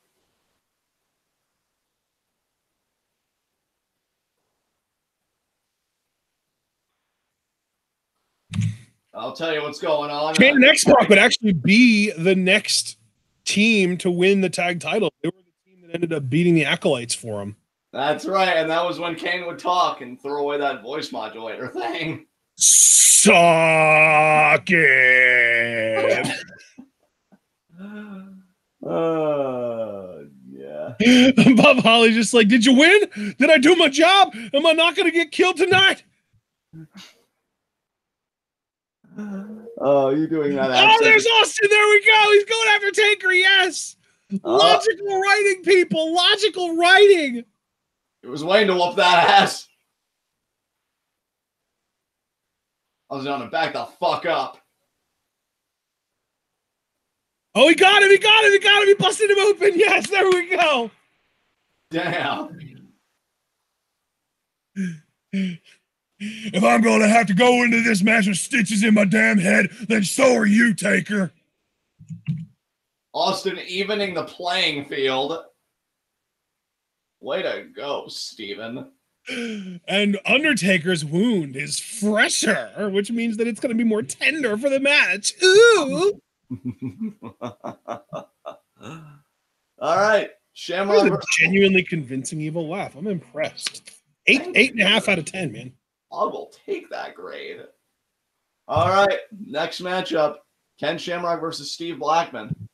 I'll tell you what's going on.
Kane and X-Pac would actually be the next team to win the tag title. They were the team that ended up beating the Acolytes for them.
That's right, and that was when Kane would talk and throw away that voice modulator thing.
Suck it.
Yeah.
Bob Holly's just like, did you win? Did I do my job? Am I not going to get killed tonight?
Oh, you doing that?
Oh, there's Austin. There we go. He's going after Taker. Yes. Logical writing, people. Logical writing.
It was waiting to whoop that ass. I was going to back the fuck up.
Oh, he got him. He got him. He got him. He busted him open. Yes, there we go.
Damn.
If I'm going to have to go into this match with stitches in my damn head, then so are you, Taker.
Austin evening the playing field. Way to go, Steven.
And Undertaker's wound is fresher, which means that it's going to be more tender for the match. Ooh!
All right. Shamrock.
That was a genuinely convincing evil laugh. I'm impressed. 8.5 out of 10, man.
I will take that grade. All right. Next matchup. Ken Shamrock versus Steve Blackman.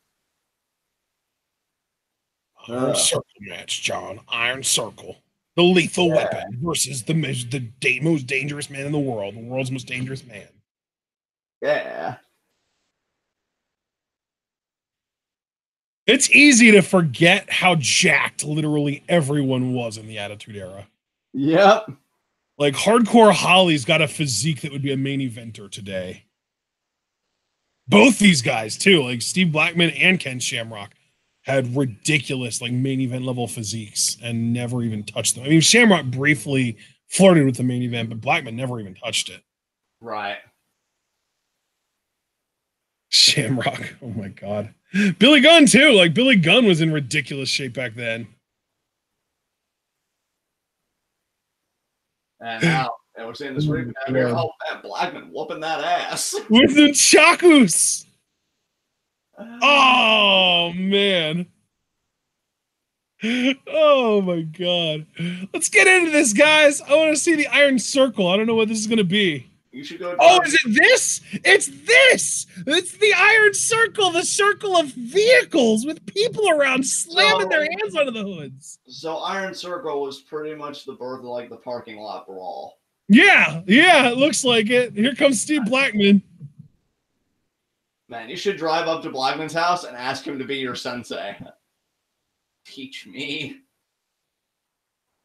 Iron Circle match, John. Iron Circle. The lethal weapon versus the most dangerous man in the world's most dangerous man.
Yeah.
It's easy to forget how jacked literally everyone was in the Attitude Era.
Yep.
Like, Hardcore Holly's got a physique that would be a main eventer today. Both these guys, too, like Steve Blackman and Ken Shamrock, had ridiculous, like, main event level physiques and never even touched them. I mean, Shamrock briefly flirted with the main event, but Blackman never even touched it.
Right.
Shamrock. Oh, my God. Billy Gunn, too. Like, Billy Gunn was in ridiculous shape back then.
And now, and we're seeing this replay here. Oh, man, Blackman whooping that ass.
With the Chakus. Oh, man. Oh, my God. Let's get into this, guys. I want to see the Iron Circle. I don't know what this is going to be.
You should go.
Oh, is it this? It's this. It's the Iron Circle, the circle of vehicles with people around slamming their hands onto the hoods.
So Iron Circle was pretty much the birth of, like, the parking lot brawl.
Yeah, it looks like it. Here comes Steve Blackman.
Man, you should drive up to Blackman's house and ask him to be your sensei. Teach me.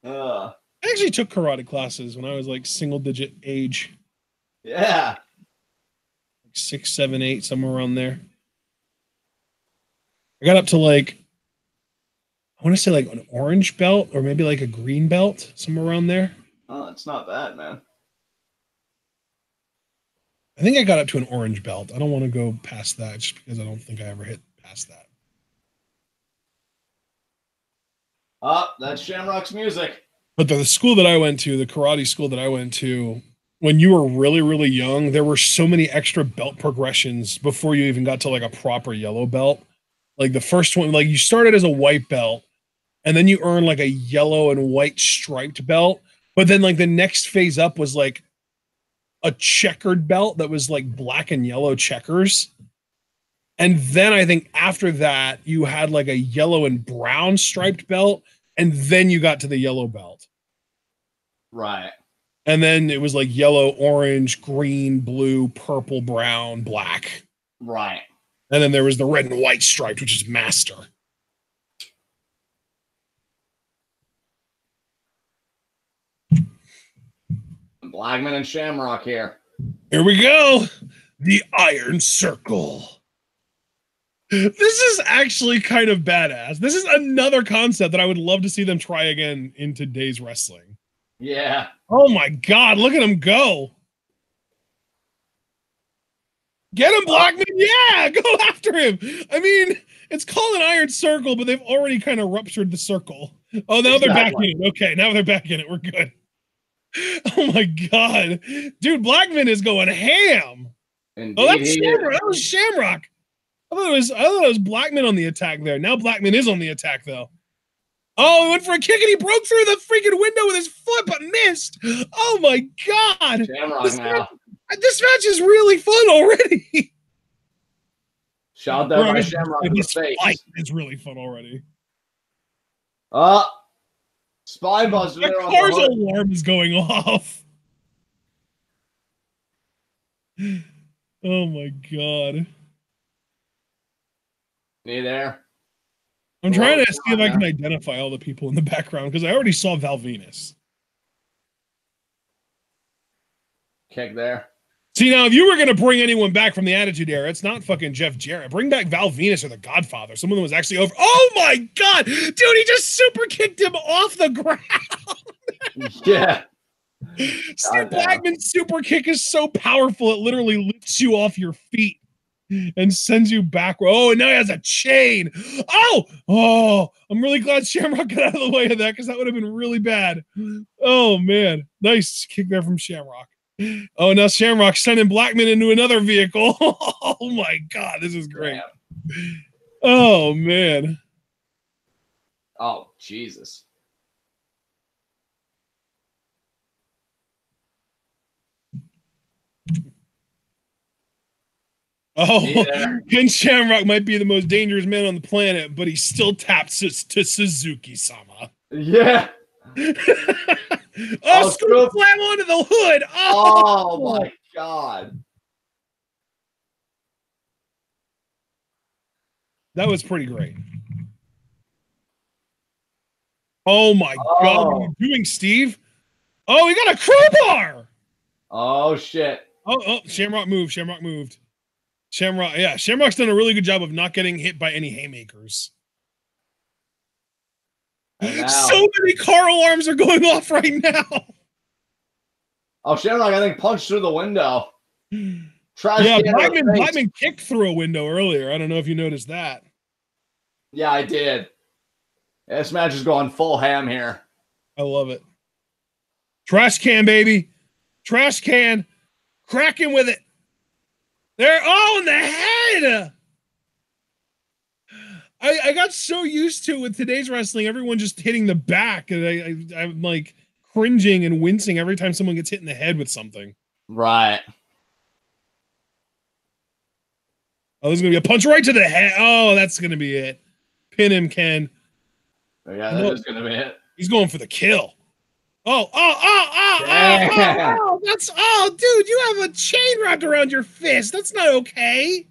I actually took karate classes when I was like single-digit age.
Yeah.
6, 7, 8, somewhere around there. I got up to like, I want to say like an orange belt or maybe like a green belt, somewhere around there.
Oh, it's not bad, man.
I think I got up to an orange belt. I don't want to go past that just because I don't think I ever hit past that.
That's Shamrock's music.
But the school that I went to, the karate school that I went to, when you were really, really young, there were so many extra belt progressions before you even got to like a proper yellow belt. Like the first one, like you started as a white belt and then you earned like a yellow and white striped belt. But then like the next phase up was like a checkered belt that was like black and yellow checkers. And then I think after that, you had like a yellow and brown striped belt. And then you got to the yellow belt.
Right.
And then it was like yellow, orange, green, blue, purple, brown, black.
Right.
And then there was the red and white striped, which is master.
Blackman and Shamrock here.
Here we go. The Iron Circle. This is actually kind of badass. This is another concept that I would love to see them try again in today's wrestling.
Yeah.
Oh my God, look at him go. Get him, Blackman. Yeah, go after him. I mean, it's called an Iron Circle, but they've already kind of ruptured the circle. Oh, now they're back in it. Okay, now they're back in it. We're good. Oh my God. Dude, Blackman is going ham.
Indeed,
oh, that's Shamrock. That was Shamrock. I thought it was Blackman on the attack there. Now Blackman is on the attack, though. Oh, he went for a kick and he broke through the freaking window with his foot, but missed. Oh my God. This match is really fun already.
Shot there by Shamrock in the face.
It's really fun already.
Spy buster.
The car's alarm is going off. Oh my God.
Me there.
I'm trying to see if I can identify all the people in the background because I already saw Val Venus.
Kick there.
See, now, if you were going to bring anyone back from the Attitude Era, it's not fucking Jeff Jarrett. Bring back Val Venus or the Godfather. Someone that was actually over. Oh, my God. Dude, he just super kicked him off the ground.
Yeah.
Steve Blackman's super kick is so powerful, it literally lifts you off your feet. and sends you backward. Oh, and now he has a chain. Oh, I'm really glad Shamrock got out of the way of that because that would have been really bad. Oh, man. Nice kick there from Shamrock. Oh, now Shamrock's sending Blackman into another vehicle. Oh, my God. This is great. Damn. Oh, man.
Oh, Jesus.
Oh, Ken Shamrock might be the most dangerous man on the planet, but he still taps to Suzuki-sama.
Yeah.
Screw slam onto the hood.
Oh, my God.
That was pretty great. Oh, my God. What are you doing, Steve? Oh, he got a crowbar.
Oh, shit.
Oh, Shamrock moved. Shamrock moved. Shamrock's done a really good job of not getting hit by any haymakers. So many car alarms are going off right now.
Oh, Shamrock, I think, punched through the window.
Blackman kicked through a window earlier. I don't know if you noticed that.
Yeah, I did. This match is going full ham here.
I love it. Trash can, baby. Trash can. Cracking with it. There, in the head. I got so used to with today's wrestling, everyone just hitting the back, and I'm like cringing and wincing every time someone gets hit in the head with something.
Right.
Oh, there's gonna be a punch right to the head. Oh, that's gonna be it. Pin him, Ken.
Yeah, that is gonna be it.
He's going for the kill. Dude, you have a chain wrapped around your fist. That's not okay.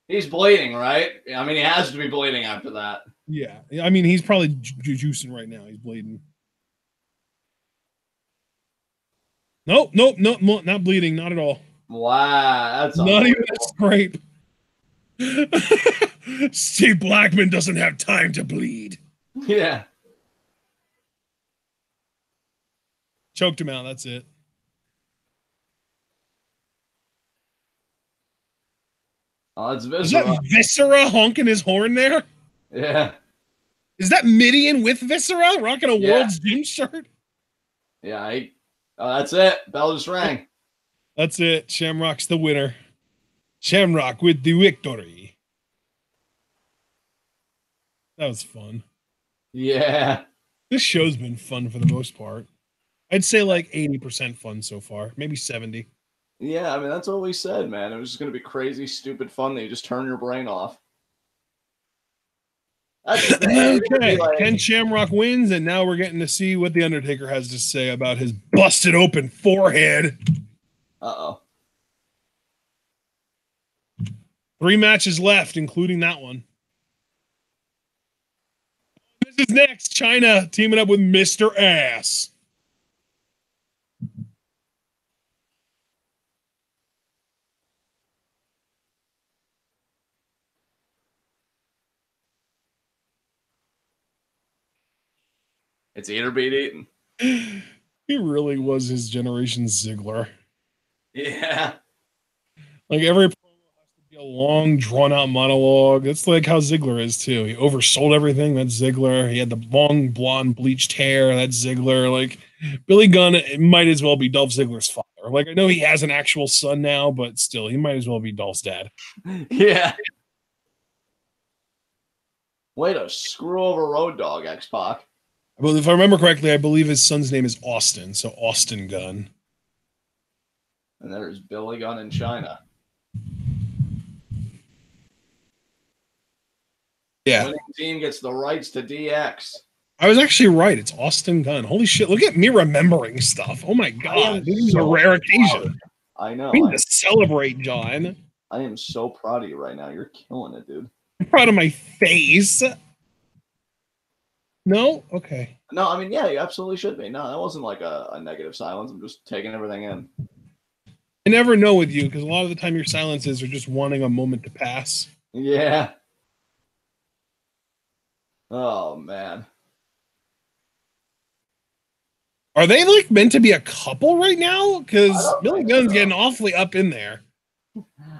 He's bleeding, right? I mean, he has to be bleeding after that.
Yeah. I mean, he's probably juicing right now. He's bleeding. Nope, not bleeding. Not at all.
Wow, that's
not even a scrape. Steve Blackman doesn't have time to bleed.
Yeah.
Choked him out. That's it.
Oh, that's Viscera.
Is that Viscera honking his horn there?
Yeah.
Is that Mideon with Viscera rocking a World's Gym shirt?
Yeah. That's it. Bell just rang.
That's it. Shamrock's the winner. Shamrock with the victory. That was fun.
Yeah.
This show's been fun for the most part. I'd say like 80% fun so far, maybe 70.
Yeah, I mean, that's what we said, man. It was just going to be crazy, stupid fun that you just turn your brain off.
Okay, Ken Shamrock wins, and now we're getting to see what the Undertaker has to say about his busted open forehead.
Uh-oh.
3 matches left, including that one. This is next. Chyna teaming up with Mr. Ass.
It's eat or beat eaten.
He really was his generation's Ziggler.
Yeah.
Like every promo has to be a long, drawn-out monologue. That's like how Ziggler is too. He oversold everything. That's Ziggler. He had the long, blonde, bleached hair. That's Ziggler. Like Billy Gunn might as well be Dolph Ziggler's father. Like I know he has an actual son now, but still, he might as well be Dolph's dad.
Yeah. Way to screw over Road Dogg, X-Pac.
Well, if I remember correctly, I believe his son's name is Austin, so Austin Gunn.
And there's Billy Gunn and Chyna.
Yeah.
Winning team gets the rights to DX.
I was actually right. It's Austin Gunn. Holy shit. Look at me remembering stuff. Oh my God. This is a rare occasion.
I know.
We need to celebrate, John.
I am so proud of you right now. You're killing it, dude.
I'm proud of my face. No? Okay.
No, I mean, yeah, you absolutely should be. No, that wasn't like a negative silence. I'm just taking everything in.
I never know with you because a lot of the time your silences are just wanting a moment to pass.
Yeah. Oh, man.
Are they like meant to be a couple right now? Because Billy Gunn's getting awfully up in there.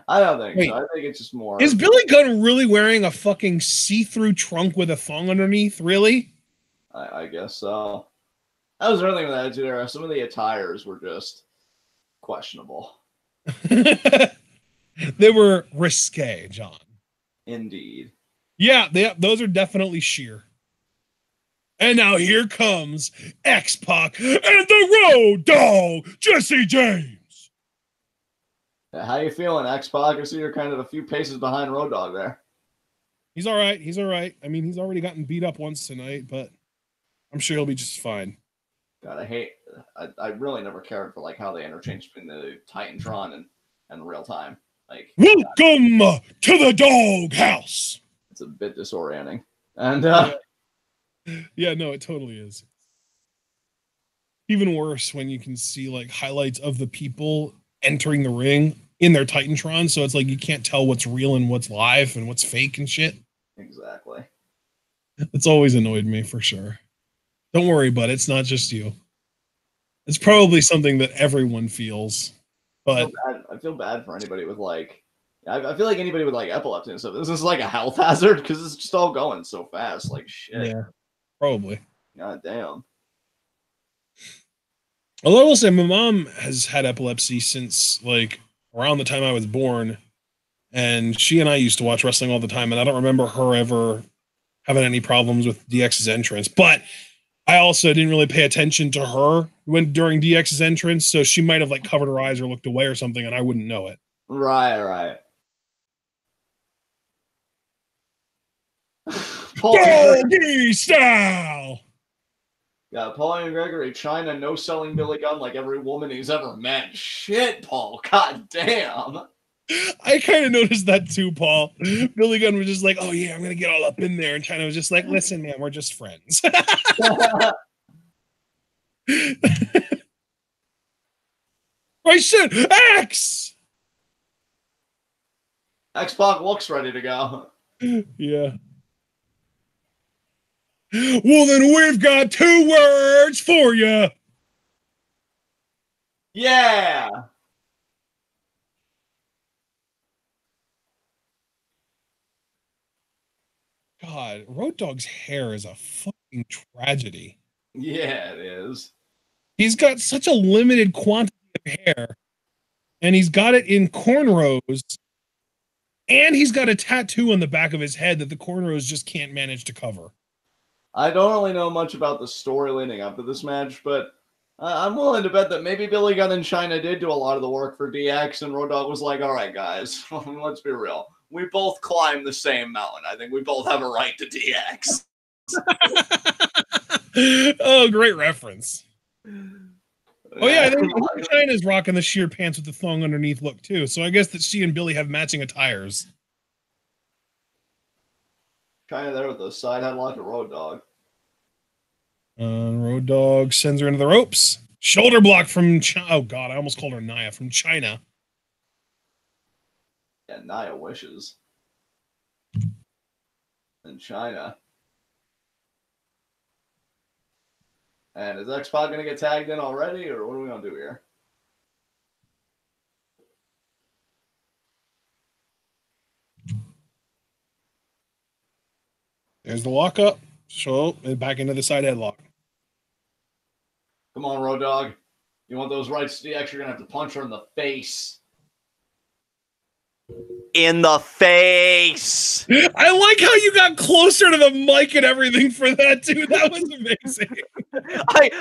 I don't think
Wait,
so. I think it's just more.
Is Billy Gunn really wearing a fucking see-through trunk with a thong underneath? Really?
I guess so. That was another thing with that Attitude Era. Some of the attires were just questionable.
They were risque, John.
Indeed.
Yeah, those are definitely sheer. And now here comes X-Pac and the Road Dogg, Jesse James.
How you feeling, X-Pac? I see you're kind of a few paces behind Road Dogg there.
He's all right. He's all right. I mean, he's already gotten beat up once tonight, but I'm sure he'll be just fine.
God, I really never cared for like how they interchanged between the Titantron and real time. Like,
welcome to the Dog House.
It's a bit disorienting. And
yeah, no, it totally is. Even worse when you can see like highlights of the people entering the ring in their Titantron, so it's like you can't tell what's real and what's live and what's fake and shit.
Exactly.
It's always annoyed me for sure. Don't worry, bud. It's not just you. It's probably something that everyone feels. But
I feel bad for anybody with like, I feel like anybody with like epilepsy and stuff. This is like a health hazard because it's just all going so fast. Like shit.
Yeah, probably.
God damn.
Although I will say my mom has had epilepsy since like around the time I was born, and she and I used to watch wrestling all the time, and I don't remember her ever having any problems with DX's entrance. But I also didn't really pay attention to her during DX's entrance, so she might have like covered her eyes or looked away or something, and I wouldn't know it.
Right.
Doggy style.
Yeah, Paul and Gregory, Chyna, no selling Billy Gunn like every woman he's ever met. Shit, Paul. God damn.
I kind of noticed that too, Paul. Billy Gunn was just like, oh yeah, I'm going to get all up in there. And Chyna was just like, listen, man, we're just friends. I said, X!
X-Pac looks ready to go.
Yeah. Well, then we've got 2 words for you.
Yeah.
God, Road Dogg's hair is a fucking tragedy.
Yeah, it is.
He's got such a limited quantity of hair, and he's got it in cornrows, and he's got a tattoo on the back of his head that the cornrows just can't manage to cover.
I don't really know much about the story leading up to this match, but I'm willing to bet that maybe Billy Gunn and Chyna did do a lot of the work for DX, and Road Dogg was like, all right, guys, let's be real. We both climb the same mountain. I think we both have a right to DX.
Oh, great reference. Oh, yeah, I think Chyna's rocking the sheer pants with the thong underneath look, too. So I guess that she and Billy have matching attires.
Chyna there with the side headlock to Road Dogg.
Road Dogg sends her into the ropes. Shoulder block from oh God, I almost called her Nia from Chyna.
Yeah, Nia wishes. And Chyna. And is X-Pac going to get tagged in already, or what are we going to do here?
There's the walk up. So back into the side headlock.
Come on, Road Dogg. You want those rights to DX, you're going to have to punch her in the face. In the face!
I like how you got closer to the mic and everything for that, too. That was amazing.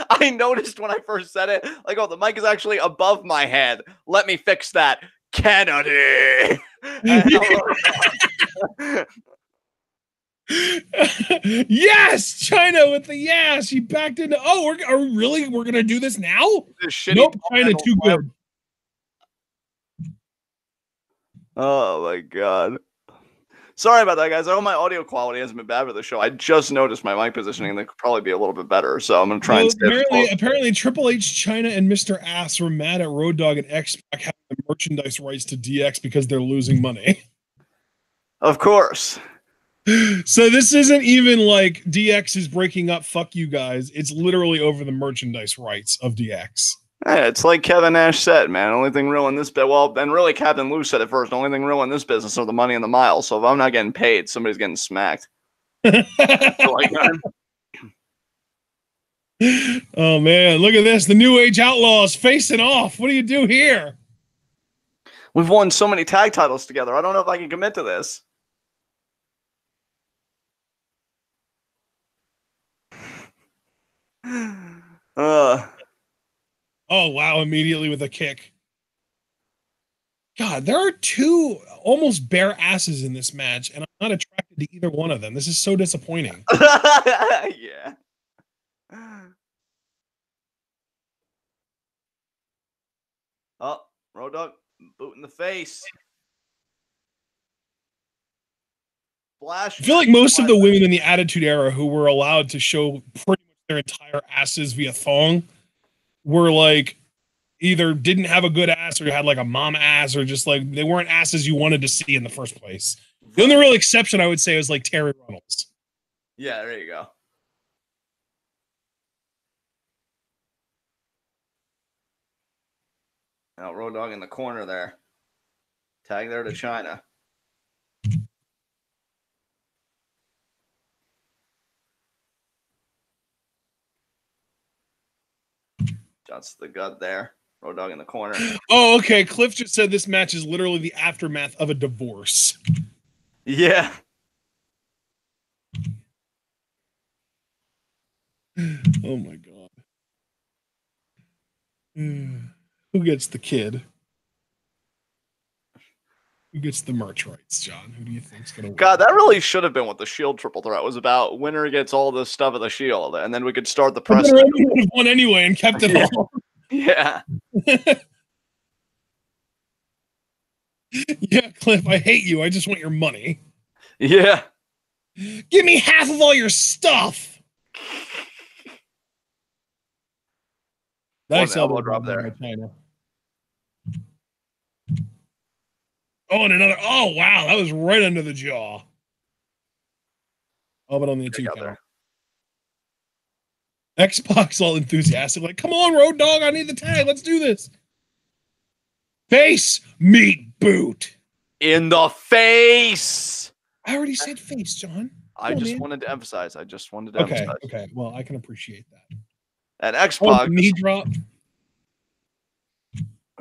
I noticed when I first said it, like, oh, the mic is actually above my head. Let me fix that. Kennedy!
Yes, Chyna with the yeah. She backed into. Oh, we're gonna do this now? Nope, Chyna too good.
Oh my God. Sorry about that, guys. I hope my audio quality hasn't been bad for the show. I just noticed my mic positioning, and they could probably be a little bit better. So I'm gonna try and
apparently Triple H, Chyna, and Mr. Ass were mad at Road Dogg and X-Pac having the merchandise rights to DX because they're losing money.
Of course.
So this isn't even like DX is breaking up. Fuck you guys. It's literally over the merchandise rights of DX.
Hey, it's like Kevin Nash said, man. Only thing real in this bit, well, and really Captain Lou said it first. Only thing real in this business are the money and the miles. So if I'm not getting paid, somebody's getting smacked.
Oh man, look at this. The New Age Outlaws facing off. What do you do here?
We've won so many tag titles together. I don't know if I can commit to this.
Oh wow, immediately with a kick. God, there are two almost bare asses in this match, and I'm not attracted to either one of them. This is so disappointing.
Yeah. Oh, Road Dogg, boot in the face. Flash.
I feel like most of the women in the Attitude Era who were allowed to show pretty much their entire asses via thong were like either didn't have a good ass or had like a mom ass or just like they weren't asses you wanted to see in the first place. The only real exception I would say was like Terry Runnels.
Yeah, there you go. Now Road Dogg in the corner there. Tag there to Chyna. Shots to the gut there. Road Dogg in the corner.
Oh, okay. Cliff just said this match is literally the aftermath of a divorce.
Yeah.
Oh my god. Who gets the kid? Who gets the merch rights, John? Who do you think's gonna win?
God, that really should have been what the Shield triple threat was about. Winner gets all this stuff at the Shield, and then we could start the press.
Roman would have won anyway and kept it all.
Yeah.
Yeah, Cliff, I hate you. I just want your money.
Yeah.
Give me half of all your stuff. Nice elbow drop there. Chyna. Oh, and another. Oh, wow. That was right under the jaw. Oh, but on the 2 count. X-Pac's all enthusiastic. Like, come on, Road Dogg. I need the tag. Let's do this. Face, meat, boot.
In the face.
I already said face, John.
I just wanted to emphasize.
Okay. Well, I can appreciate that.
And X-Pac.
Knee drop.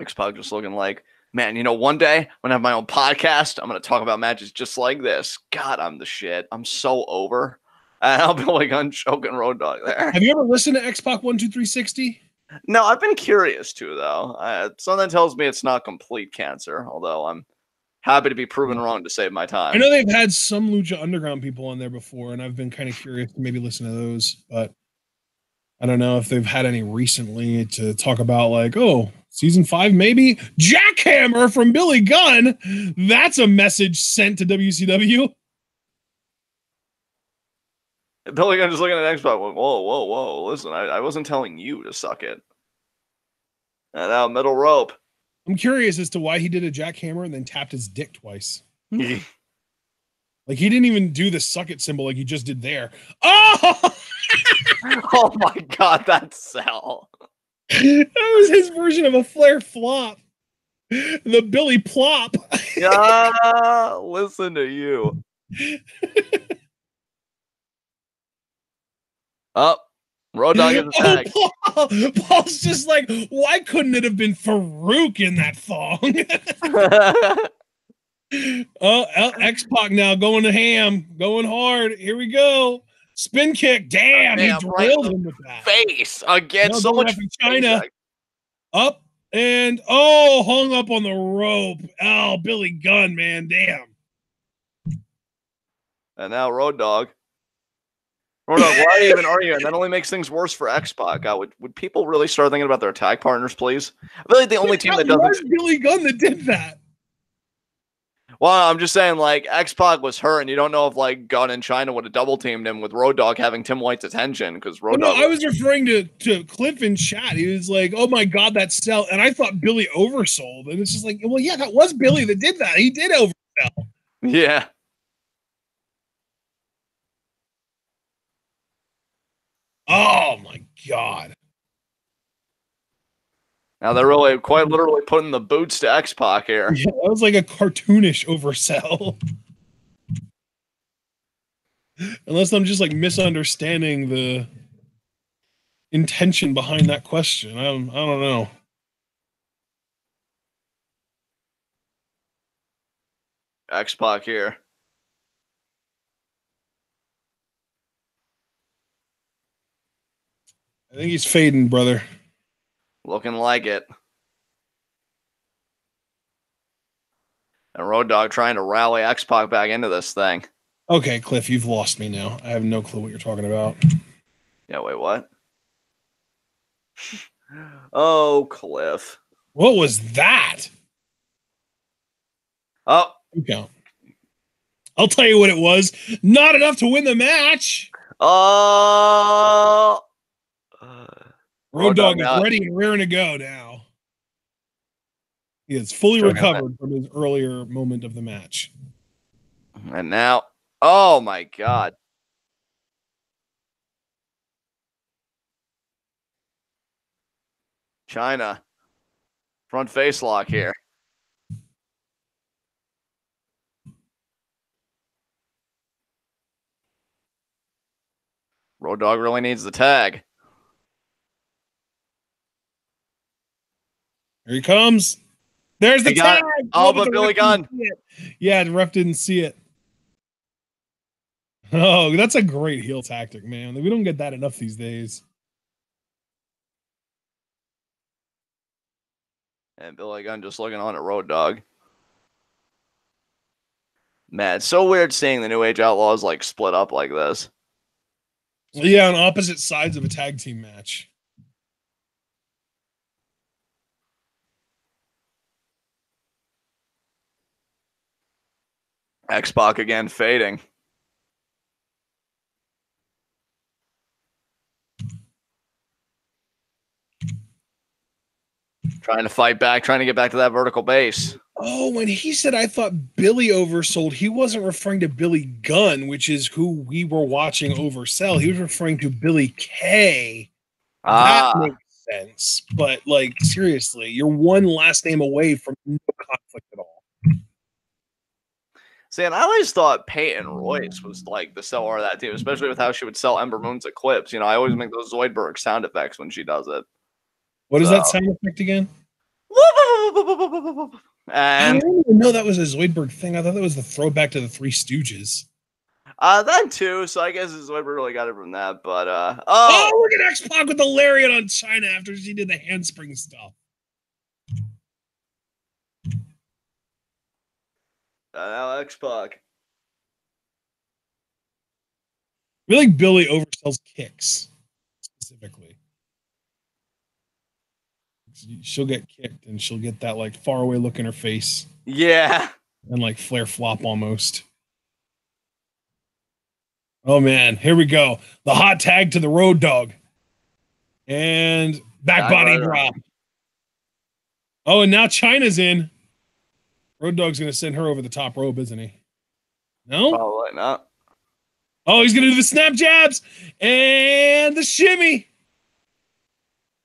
X-Pac just looking like, man, you know, one day when I have my own podcast, I'm going to talk about matches just like this. God, I'm the shit. I'm so over. And I'll be like choking Road Dogg there.
Have you ever listened to X-Pac 12360?
No, I've been curious to, though. Something tells me it's not complete cancer, although I'm happy to be proven wrong to save my time.
I know they've had some Lucha Underground people on there before, and I've been kind of curious to maybe listen to those, but I don't know if they've had any recently to talk about, like, oh, season 5, maybe? Jackhammer from Billy Gunn. That's a message sent to WCW.
Billy Gunn just looking at X-Pac, like, whoa. Listen, I wasn't telling you to suck it. And now middle rope.
I'm curious as to why he did a jackhammer and then tapped his dick twice. Like, he didn't even do the suck it symbol like he just did there. Oh!
Oh my god, that sell.
That was his version of a Flair flop. The Billy plop.
Yeah, listen to you. Up. Road Dogg is a tag.
Paul's just like, why couldn't it have been Faarooq in that thong? Oh, X-Pac now going to ham, going hard. Here we go. Spin kick. Damn, he drilled him with that.
Face again. So much
Chyna. Up and hung up on the rope. Oh, Billy Gunn, man. Damn.
And now Road Dogg. Road Dogg, why are you even arguing? That only makes things worse for X-Pac. Would people really start thinking about their tag partners, please? I feel like the only team that doesn't.
It was Billy Gunn that did that.
Well, I'm just saying, like, X-Pac was hurt, and you don't know if, like, Gunn and Chyna would have double-teamed him with Road Dogg having Tim White's attention, because Road Dogg...
No, I was referring to Cliff in chat. He was like, oh my god, that sell. And I thought Billy oversold. And it's just like, well, yeah, that was Billy that did that. He did oversell.
Yeah.
Oh my god.
Now they're really quite literally putting the boots to X-Pac here.
Yeah, that was like a cartoonish oversell. Unless I'm just like misunderstanding the intention behind that question. I don't know.
X-Pac here.
I think he's fading, brother.
Looking like it. And Road Dogg trying to rally X-Pac back into this thing.
Okay, Cliff, you've lost me now. I have no clue what you're talking about.
Yeah, wait, what? Oh, Cliff.
What was that?
Oh.
Okay. I'll tell you what it was. Not enough to win the match.
Oh.
Road Dogg is ready and raring to go now. He is fully recovered from his earlier moment of the match.
And now, oh my God. Chyna. Front face lock here. Road Dogg really needs the tag.
Here he comes. There's the tag.
Oh, but Billy Gunn.
Yeah, the ref didn't see it. Oh, that's a great heel tactic, man. We don't get that enough these days.
And Billy Gunn just looking on at Road Dogg. Man, it's so weird seeing the New Age Outlaws like split up like this.
Yeah, on opposite sides of a tag team match.
X-Pac again fading. Trying to fight back, trying to get back to that vertical base.
Oh, when he said I thought Billy oversold, he wasn't referring to Billy Gunn, which is who we were watching oversell. He was referring to Billy Kay. That makes sense. But, like, seriously, you're one last name away from no conflict at all.
See, and I always thought Peyton Royce was like the seller of that team, especially with how she would sell Ember Moon's Eclipse. You know, I always make those Zoidberg sound effects when she does it.
What is that sound effect again?
And
I didn't even know that was a Zoidberg thing. I thought that was the throwback to the Three Stooges.
That too. So I guess Zoidberg really got it from that. But
oh, look at X-Pac with the lariat on Chyna after she did the handspring stuff.
Now X-Pac.
I feel like Billy oversells kicks specifically. She'll get kicked and she'll get that like far away look in her face.
Yeah.
And like flare flop almost. Oh man, here we go. The hot tag to the Road Dogg. And back body drop. Oh, and now Chyna's in. Road Dogg's going to send her over the top rope, isn't he? No?
Probably not.
Oh, he's going to do the snap jabs and the shimmy.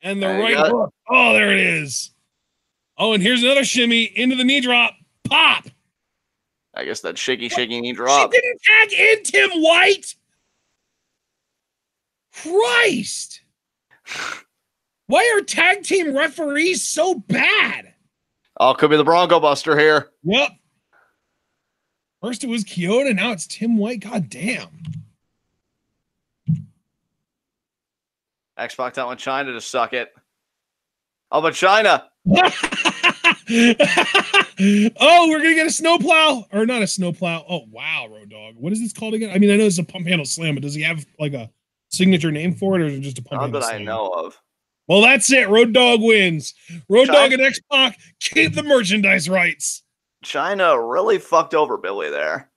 And the right hook. Oh, there it is. Oh, and here's another shimmy into the knee drop. Pop.
I guess that shaky knee drop.
She didn't tag in Tim White. Christ. Why are tag team referees so bad?
Oh, could be the Bronco Buster here.
Yep. First it was Kyoto, now it's Tim White. God damn.
X-Pac telling Chyna to suck it. Oh, but Chyna.
Oh, we're gonna get a snowplow. Or not a snowplow. Oh, wow, Road Dogg. What is this called again? I mean, I know it's a pump handle slam, but does he have like a signature name for it, or is it just a pump handle slam?
Not that I know of.
Well, that's it. Road Dogg wins. Road Dogg and X-Pac keep the merchandise rights.
Chyna really fucked over Billy there.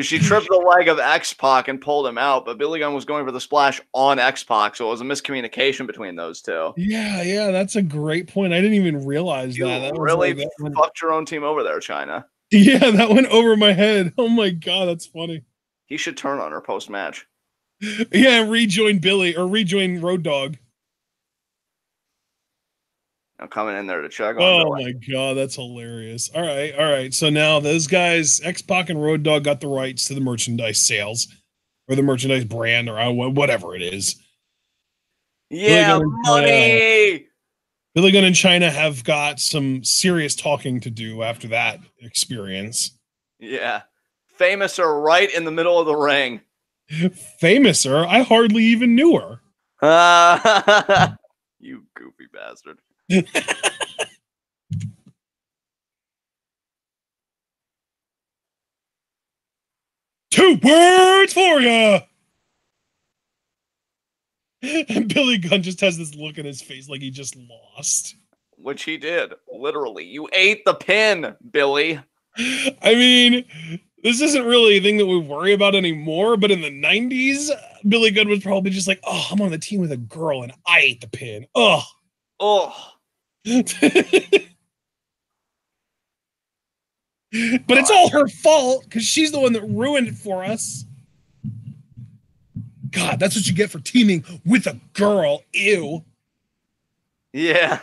She tripped the leg of X-Pac and pulled him out, but Billy Gunn was going for the splash on X-Pac, so it was a miscommunication between those two.
Yeah, that's a great point. I didn't even realize that.
You really fucked your own team over there, Chyna.
Yeah, that went over my head. Oh my God, that's funny.
He should turn on her post-match.
Yeah, rejoin Billy or rejoin Road Dogg.
Now coming in there to check on
Oh
Billy.
my god, that's hilarious. All right. So now those guys, X-Pac and Road Dogg, got the rights to the merchandise sales or the merchandise brand or whatever it is.
Yeah, money.
Billy Gunn and Chyna have got some serious talking to do after that experience.
Yeah. Famous are right in the middle of the ring.
Famouser? I hardly even knew her.
You goofy bastard.
2 words for you. And Billy Gunn just has this look in his face like he just lost.
Which he did, literally. You ate the pin, Billy.
I mean, this isn't really a thing that we worry about anymore, but in the 90s, Billy Gunn was probably just like, oh, I'm on the team with a girl and I ate the pin. Oh. But it's all her fault because she's the one that ruined it for us. God, that's what you get for teaming with a girl. Ew.
Yeah.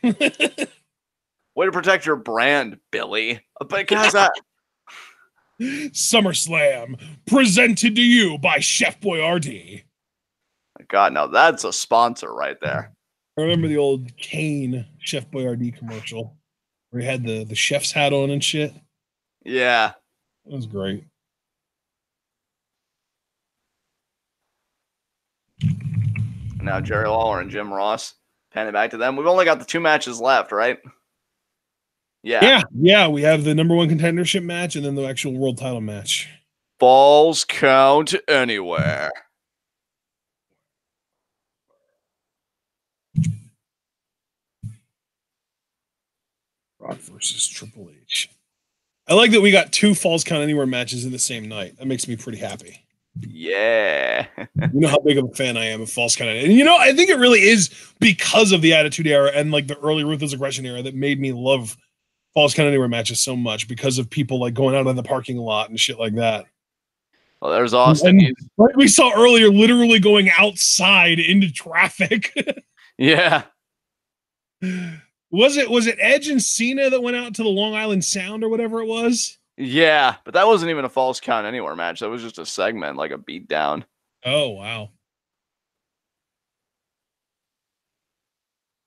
Way to protect your brand, Billy. But guys,
SummerSlam presented to you by Chef Boyardee.
God, now that's a sponsor right there.
I remember the old Kane Chef Boyardee commercial where he had the chef's hat on and shit.
Yeah.
It was great.
Now Jerry Lawler and Jim Ross, panning back to them. We've only got the 2 matches left, right? Yeah.
Yeah. We have the #1 contendership match and then the actual world title match.
Falls count anywhere.
Rock versus Triple H. I like that we got 2 Falls Count Anywhere matches in the same night. That makes me pretty happy.
Yeah.
You know how big of a fan I am of Falls Count Anywhere. And you know, I think it really is because of the Attitude Era and like the early Ruthless Aggression era that made me love Falls Count Anywhere matches so much because of people like going out on the parking lot and shit like that.
Well, there's Austin.
And like we saw earlier, literally going outside into traffic.
Yeah.
Was it Edge and Cena that went out to the Long Island Sound or whatever it was?
Yeah, but that wasn't even a Falls Count Anywhere match. That was just a segment, like a beatdown.
Oh, wow.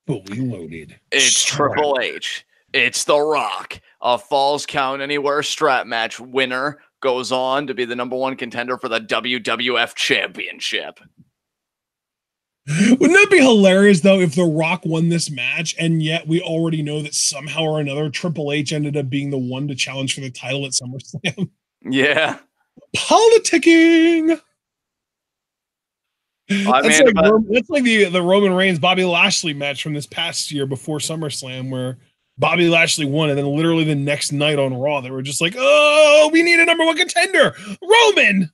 Fully loaded.
It's Triple H. It's The Rock. A Falls Count Anywhere strap match winner goes on to be the #1 contender for the WWF Championship.
Wouldn't that be hilarious, though, if The Rock won this match, and yet we already know that somehow or another Triple H ended up being the one to challenge for the title at SummerSlam?
Yeah.
Politicking! That's like the Roman Reigns Bobby Lashley match from this past year before SummerSlam, where Bobby Lashley won, and then literally the next night on Raw, they were just like, oh, we need a #1 contender, Roman!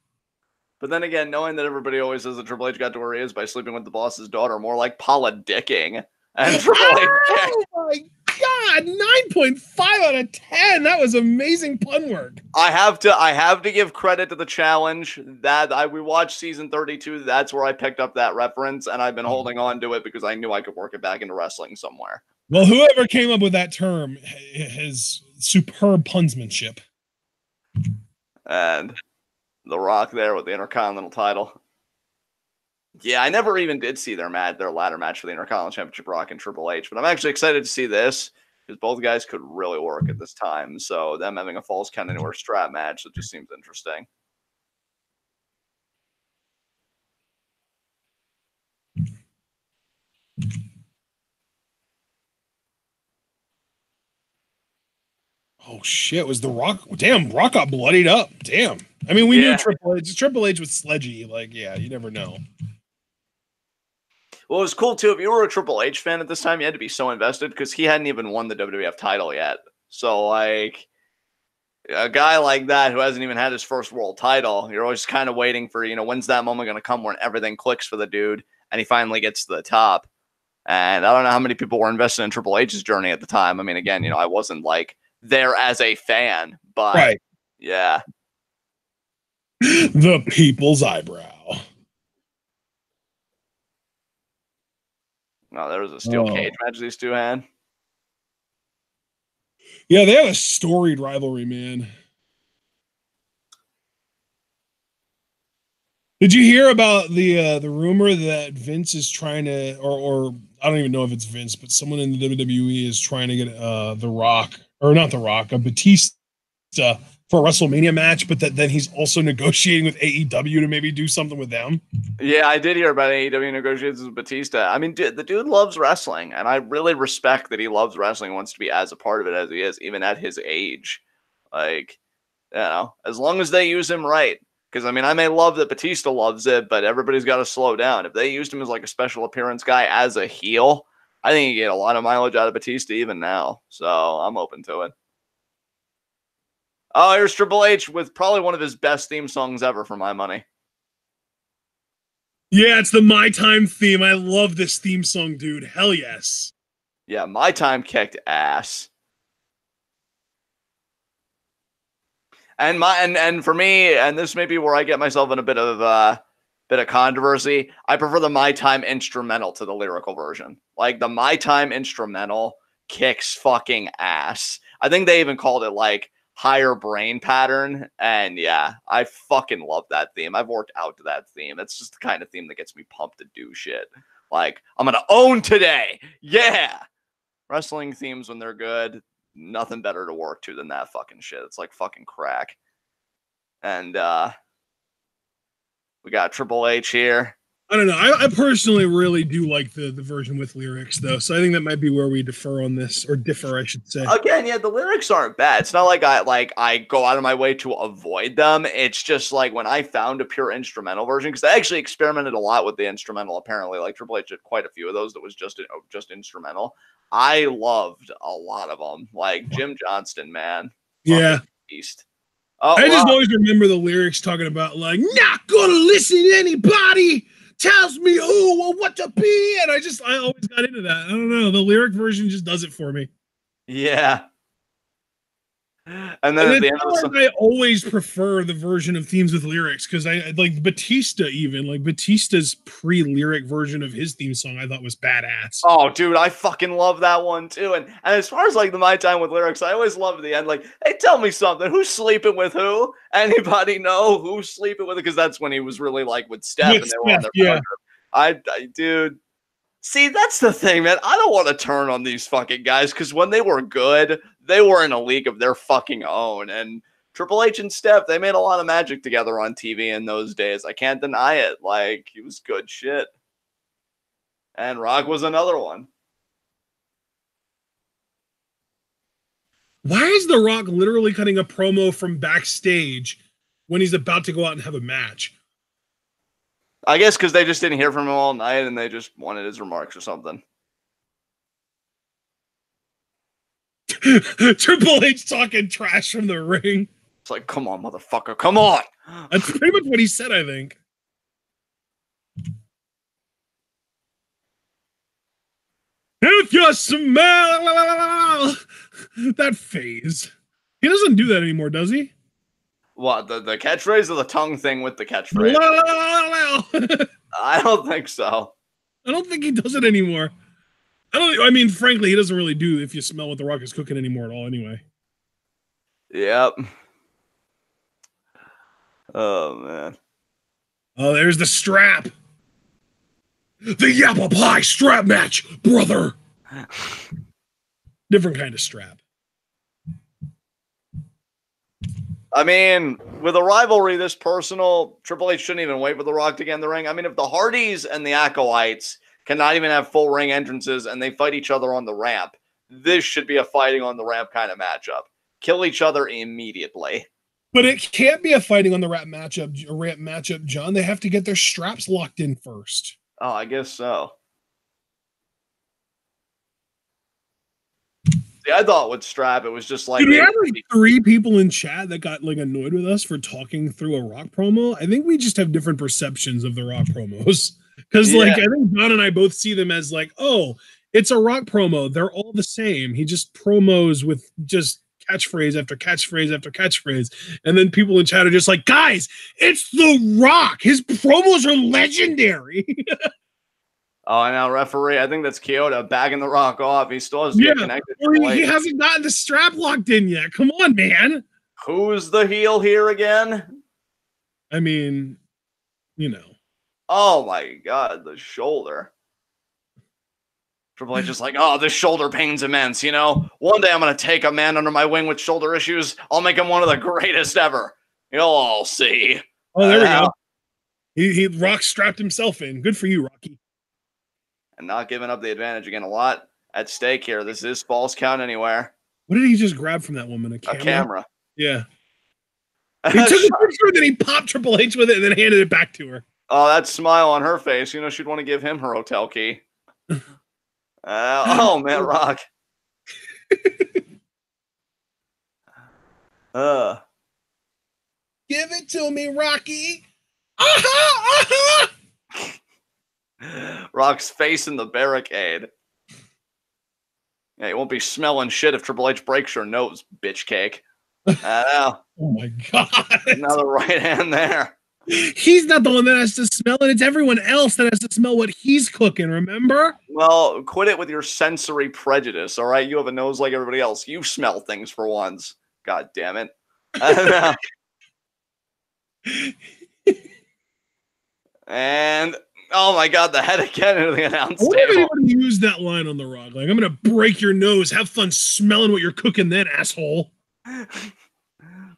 But then again, knowing that everybody always says that Triple H got to where he is by sleeping with the boss's daughter, more like politicking. And Triple H.
Oh my God, 9.5 out of 10. That was amazing pun work.
I have to give credit to the challenge that we watched season 32. That's where I picked up that reference, and I've been holding on to it because I knew I could work it back into wrestling somewhere.
Well, whoever came up with that term has superb punsmanship.
And The Rock there with the Intercontinental title. Yeah, I never even did see their ladder match for the Intercontinental Championship, Rock and Triple H, but I'm actually excited to see this because both guys could really work at this time. So them having a Falls Count Anywhere strap match, that just seems interesting.
Oh shit, was The Rock? Damn, Rock got bloodied up. Damn. I mean, we knew Triple H was sledgy. Like, yeah, you never know.
Well, it was cool too. If you were a Triple H fan at this time, you had to be so invested because he hadn't even won the WWF title yet. So, like, a guy like that who hasn't even had his first world title, you're always kind of waiting for, when's that moment going to come when everything clicks for the dude and he finally gets to the top. And I don't know how many people were invested in Triple H's journey at the time. I mean, again, I wasn't like there as a fan, but yeah.
The people's eyebrow.
Oh, there was a steel cage match these two had.
Yeah, they have a storied rivalry, man. Did you hear about the rumor that Vince is trying to, or I don't even know if it's Vince, but someone in the WWE is trying to get The Rock, or not The Rock, a Batista for a WrestleMania match, but that then he's also negotiating with AEW to maybe do something with them?
Yeah, I did hear about AEW negotiations with Batista. I mean, the dude loves wrestling, and I really respect that he loves wrestling and wants to be as a part of it as he is, even at his age. Like, you know, as long as they use him right. Because, I mean, I may love that Batista loves it, but everybody's got to slow down. If they used him as like a special appearance guy as a heel, I think you get a lot of mileage out of Batista even now. So I'm open to it. Oh, here's Triple H with probably one of his best theme songs ever for my money.
Yeah, it's the My Time theme. I love this theme song, dude. Hell yes.
Yeah, My Time kicked ass. And for me, and this may be where I get myself in a bit of controversy, I prefer the My Time instrumental to the lyrical version. Like, the My Time instrumental kicks fucking ass. I think they even called it like Higher Brain Pattern, and yeah, I fucking love that theme. I've worked out to that theme. It's just the kind of theme that gets me pumped to do shit. Like, I'm gonna own today. Yeah. Wrestling themes, when they're good, nothing better to work to than that fucking shit. It's like fucking crack. And we got Triple H here.
I don't know. I personally really do like the version with lyrics, though. So I think that might be where we differ on this, or differ, I should say.
Again, yeah, the lyrics aren't bad. It's not like I go out of my way to avoid them. It's just like when I found a pure instrumental version, because I actually experimented a lot with the instrumental. Apparently, like Triple H did quite a few of those that was just instrumental. I loved a lot of them. Like Jim Johnston, man.
Yeah.
Beast.
I just always remember the lyrics talking about, like, not gonna listen to anybody tells me who or what to be. And I always got into that. I don't know. The lyric version just does it for me.
Yeah. And then at the end of the song,
I always prefer the version of themes with lyrics, because I like Batista, even like Batista's pre-lyric version of his theme song I thought was badass.
Oh, dude, I fucking love that one too. And as far as like the My Time with lyrics, I always love the end. Like, hey, tell me something. Who's sleeping with who? Anybody know who's sleeping with it? Because that's when he was really like with Steph, and they were on their
yeah.
I dude. See, that's the thing, man. I don't want to turn on these fucking guys, because when they were good, they were in a league of their fucking own. And Triple H and Steph, they made a lot of magic together on TV in those days. I can't deny it. Like, he was good shit. And Rock was another one.
Why is The Rock literally cutting a promo from backstage when he's about to go out and have a match?
I guess because they just didn't hear from him all night and they just wanted his remarks or something.
Triple H talking trash from the ring.
It's like, come on, motherfucker, come on.
That's pretty much what he said, I think. If you smell that phase. He doesn't do that anymore, does he?
What, the catchphrase or the tongue thing with the catchphrase? I don't think so.
I don't think he does it anymore. I mean, frankly, he doesn't really do If You Smell What the Rock Is Cooking anymore at all anyway.
Yep. Oh, man.
Oh, there's the strap. The apple pie strap match, brother. Different kind of strap.
I mean, with a rivalry this personal, Triple H shouldn't even wait for The Rock to get in the ring. I mean, if the Hardys and the Acolytes cannot even have full ring entrances and they fight each other on the ramp, this should be a fighting on the ramp kind of matchup. Kill each other immediately.
But it can't be a fighting on the ramp matchup, John. They have to get their straps locked in first.
Oh, I guess so. See, I thought with strap, it was just like...
Dude, we had like 3 people in chat that got like annoyed with us for talking through a Rock promo. I think we just have different perceptions of the Rock promos. Because like, I think John and I both see them as like, oh, it's a Rock promo. They're all the same. He just promos with just catchphrase after catchphrase after catchphrase. And then people in chat are just like, guys, it's The Rock. His promos are legendary.
Oh, and now referee, I think that's Kyoto backing the Rock off. He still has to get connected.
He hasn't gotten the strap locked in yet. Come on, man.
Who's the heel here again?
I mean, you know.
Oh my God, the shoulder. Triple H is like, oh, this shoulder pain's immense, you know? One day I'm going to take a man under my wing with shoulder issues. I'll make him one of the greatest ever. You'll all see.
Oh, there we go. He Rock strapped himself in. Good for you, Rocky.
And not giving up the advantage again. A lot at stake here. This is false count anywhere.
What did he just grab from that woman? A camera?
A camera.
Yeah. He took a picture and then he popped Triple H with it and then handed it back to her.
Oh, that smile on her face. You know, she'd want to give him her hotel key. Oh, man, Rock.
Give it to me, Rocky. Uh-huh,
Rock's face in the barricade. Yeah, you won't be smelling shit if Triple H breaks your nose, bitch cake.
Oh my God.
Another right hand there.
He's not the one that has to smell it. It's everyone else that has to smell what he's cooking, remember?
Well, quit it with your sensory prejudice, all right? You have a nose like everybody else. You smell things for once. God damn it. And, oh my God, the head again into the announce table.
What if anyone used that line on The Rock? Like, I'm going to break your nose. Have fun smelling what you're cooking then, asshole.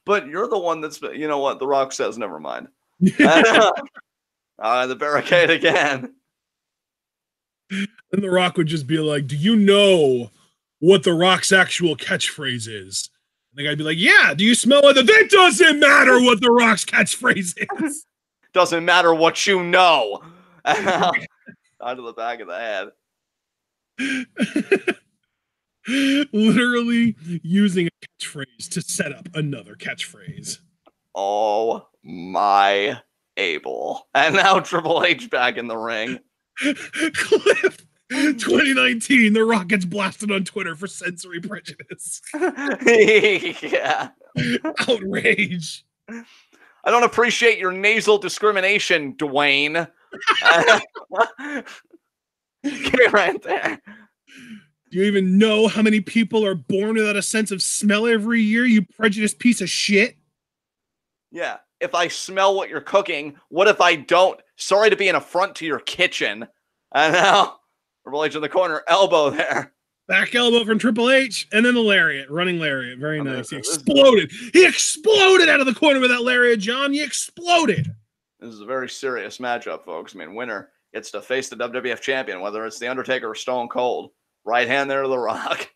But you're the one that's, you know what? The Rock says, never mind. The barricade again.
And The Rock would just be like, do you know what The Rock's actual catchphrase is? And the guy'd be like, yeah, do you smell it? That doesn't matter what The Rock's catchphrase is.
Doesn't matter what you know. Out of the back of the
head. Literally using a catchphrase to set up another catchphrase.
Oh my Abel. And now Triple H back in the ring.
Cliff, 2019, The Rock gets blasted on Twitter for sensory prejudice.
Yeah.
Outrage.
I don't appreciate your nasal discrimination, Dwayne. Get right there.
Do you even know how many people are born without a sense of smell every year, you prejudiced piece of shit?
Yeah. If I smell what you're cooking, what if I don't? Sorry to be an affront to your kitchen. And now, Triple H in the corner, elbow there.
Back elbow from Triple H, and then the lariat, running lariat. Very nice. He exploded. He exploded out of the corner with that lariat, John. He exploded.
This is a very serious matchup, folks. I mean, winner gets to face the WWF champion, whether it's the Undertaker or Stone Cold. Right hand there to The Rock.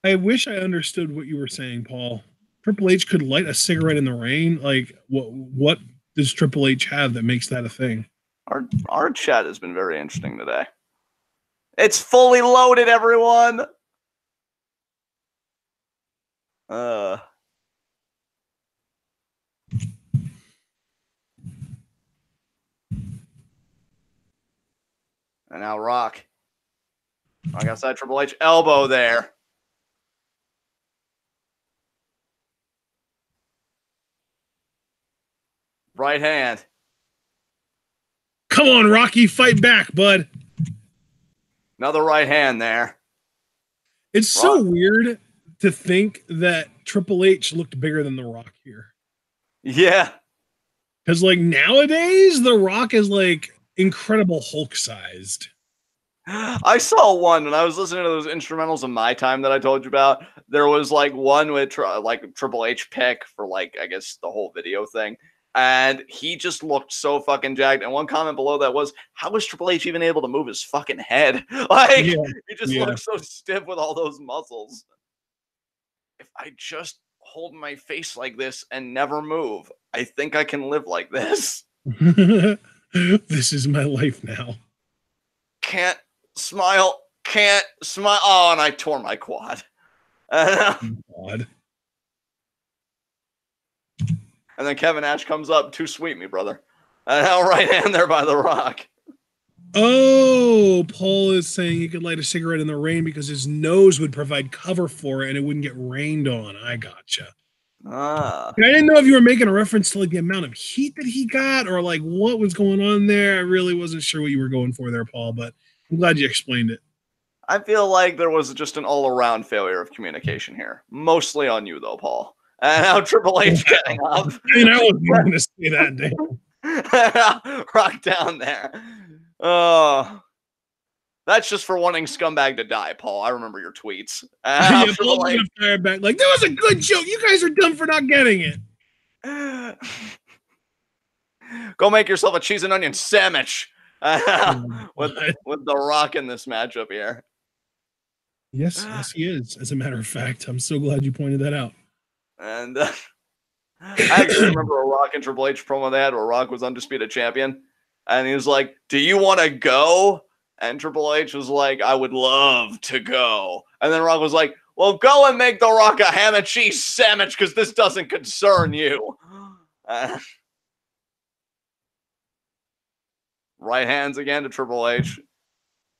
I wish I understood what you were saying, Paul. Triple H could light a cigarette in the rain. Like, what does Triple H have that makes that a thing?
Our chat has been very interesting today. It's fully loaded, everyone. And now Rock. Like outside Triple H, elbow there. Right hand.
Come on, Rocky, fight back, bud.
Another right hand there.
It's so weird to think that Triple H looked bigger than The Rock here.
Yeah.
Because, like, nowadays, The Rock is, like, incredible Hulk-sized.
I saw one when I was listening to those instrumentals of My Time that I told you about. There was, like, one with, like, Triple H pick for, like, I guess the whole video thing. And he just looked so fucking jacked. And one comment below that was, how was Triple H even able to move his fucking head? Like, he just looked so stiff with all those muscles. If I just hold my face like this and never move, I think I can live like this.
This is my life now.
Can't smile. Can't smile. Oh, and I tore my quad.
God.
And then Kevin Nash comes up. Too sweet, me brother. And now right hand there by The Rock.
Oh, Paul is saying he could light a cigarette in the rain because his nose would provide cover for it and it wouldn't get rained on. I gotcha.
Ah.
I didn't know if you were making a reference to like the amount of heat that he got or like what was going on there. I really wasn't sure what you were going for there, Paul, but I'm glad you explained it.
I feel like there was just an all-around failure of communication here. Mostly on you, though, Paul. And now Triple H getting up.
I mean, I wasn't going to say that, damn.
Rock down there. Oh. That's just for wanting Scumbag to die, Paul. I remember your tweets.
Yeah, Paul's gonna fire back like, that was a good joke. You guys are dumb for not getting it.
Go make yourself a cheese and onion sandwich with The Rock in this matchup here.
Yes, he is. As a matter of fact, I'm so glad you pointed that out.
And I actually remember a Rock and Triple H promo they had where Rock was undisputed champion. And he was like, do you want to go? And Triple H was like, I would love to go. And then Rock was like, well, go and make The Rock a ham and cheese sandwich because this doesn't concern you. Right hands again to Triple H.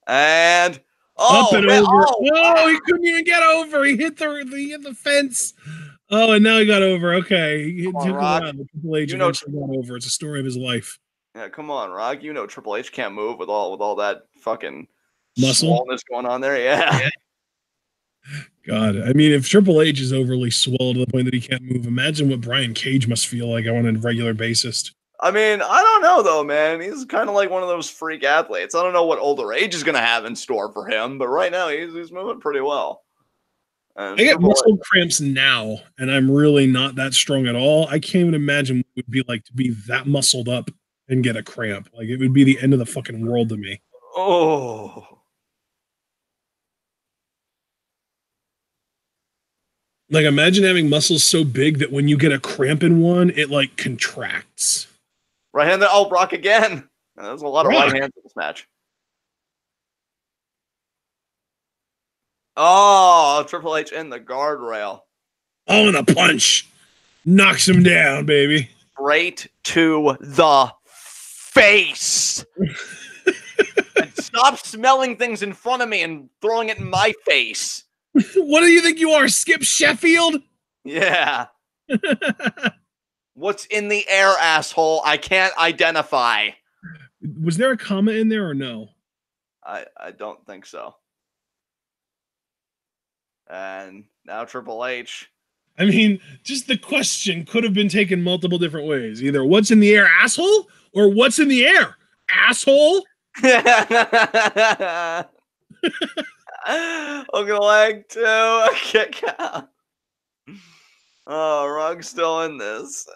And
up and over. Oh, he couldn't even get over. He hit the fence. Oh, and now he got over. Okay. He took a while. Triple H eventually got over. It's a story of his life.
Yeah, come on, Rock. You know Triple H can't move with all that fucking
muscle
swollenness going on there. Yeah.
God, I mean, if Triple H is overly swole to the point that he can't move, imagine what Brian Cage must feel like on a regular basis.
I mean, I don't know though, man. He's kind of like one of those freak athletes. I don't know what older age is going to have in store for him, but right now he's moving pretty well. And
I get muscle cramps now, and I'm really not that strong at all. I can't even imagine what it would be like to be that muscled up and get a cramp. Like, it would be the end of the fucking world to me.
Oh.
Like, imagine having muscles so big that when you get a cramp in one, it, like, contracts.
Right hand. Oh, Brock again. There's a lot of right hands in this match. Oh, Triple H in the guardrail.
Oh, and a punch. Knocks him down, baby.
Straight to the face. And stop smelling things in front of me and throwing it in my face.
What do you think you are, Skip Sheffield?
Yeah. What's in the air, asshole? I can't identify.
Was there a comma in there or no?
I don't think so. And now Triple H.
I mean, just the question could have been taken multiple different ways. Either what's in the air, asshole, or what's in the air, asshole?
Hook a leg to a kick out. Oh, Rug's still in this.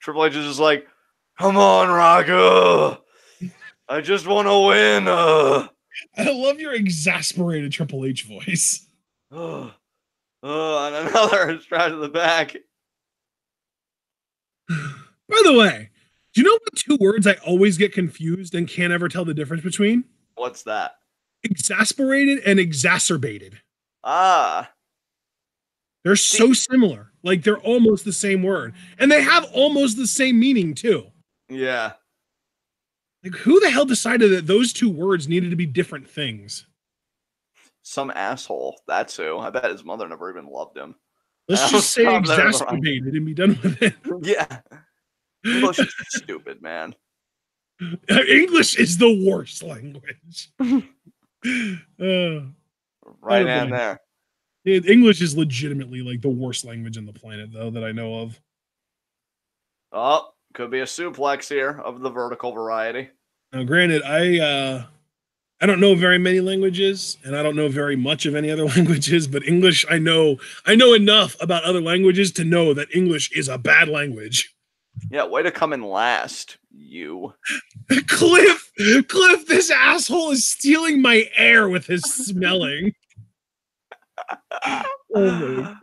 Triple H is just like, come on, Rugg. I just want to win.
I love your exasperated Triple H voice.
And another straight to the back.
By the way, do you know what two words I always get confused and can't ever tell the difference between?
What's that?
Exasperated and exacerbated.
Ah.
They're so similar. Like, they're almost the same word. And they have almost the same meaning, too.
Yeah.
Like, who the hell decided that those two words needed to be different things?
Some asshole. That's who. I bet his mother never even loved him.
Let's just say exacerbated and be done with it.
Yeah. English is stupid, man.
English is the worst language.
Right hand there.
English is legitimately like the worst language on the planet, though, that I know of.
Oh, could be a suplex here of the vertical variety.
Now, granted, I don't know very many languages, and I don't know very much of any other languages, but English, I know enough about other languages to know that English is a bad language.
Yeah, way to come in last, you.
Cliff, this asshole is stealing my air with his smelling. Oh my God.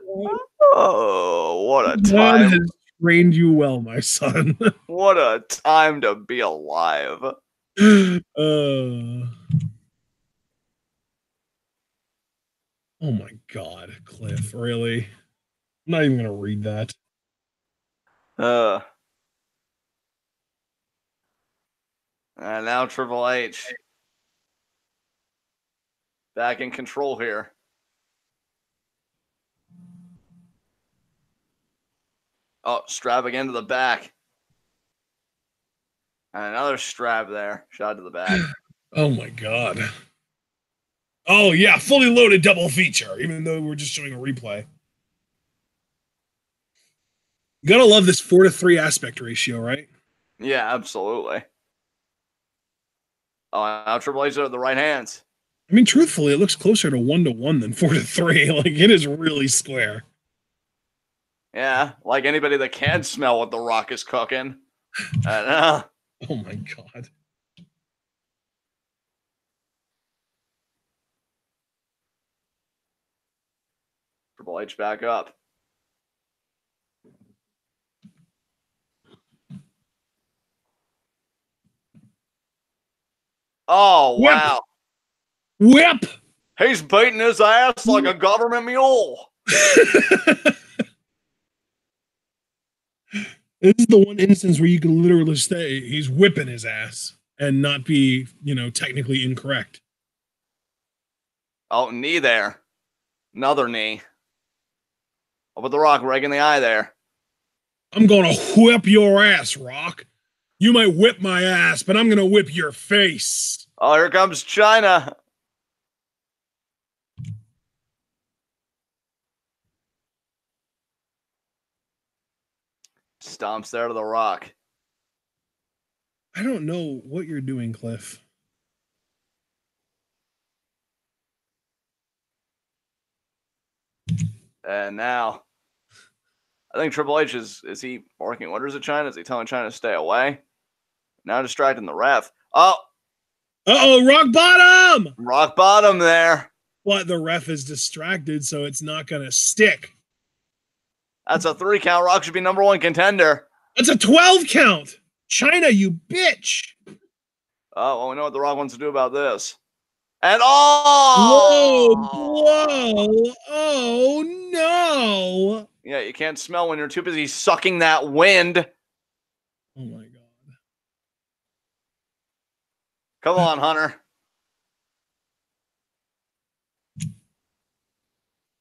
Oh, what a time.
God has trained you well, my son.
What a time to be alive.
Oh my God, Cliff, really? I'm not even gonna read that.
And now Triple H. Back in control here. Oh, strap again to the back. And another strap there. Shot to the back.
Oh, my God. Oh, yeah. Fully loaded double feature, even though we're just showing a replay. You gotta love this 4-to-3 aspect ratio, right?
Yeah, absolutely. Oh, now Triple H are the right hands.
I mean, truthfully, it looks closer to 1-to-1 than 4-to-3. Like, it is really square.
Yeah, like anybody that can smell what The Rock is cooking. Oh,
my God.
Triple H back up. Oh, wow.
Whip!
He's beating his ass like a government mule.
This is the one instance where you can literally say he's whipping his ass and not be, technically incorrect.
Oh, knee there. Another knee. Oh, but The Rock right in the eye there.
I'm going to whip your ass, Rock. You might whip my ass, but I'm going to whip your face.
Oh, here comes Chyna. Stomps there to The Rock.
I don't know what you're doing, Cliff.
And now, I think Triple H is he barking orders at Chyna? Is he telling Chyna to stay away? Now distracting the ref. Oh!
Uh-oh, rock bottom!
Rock bottom there.
But the ref is distracted, so it's not going to stick.
That's a 3 count. Rock should be #1 contender.
That's a 12 count. Chyna, you bitch.
Oh, well, we know what The Rock wants to do about this. And oh!
Whoa! Oh, no!
Yeah, you can't smell when you're too busy sucking that wind.
Oh, my God.
Come on, Hunter.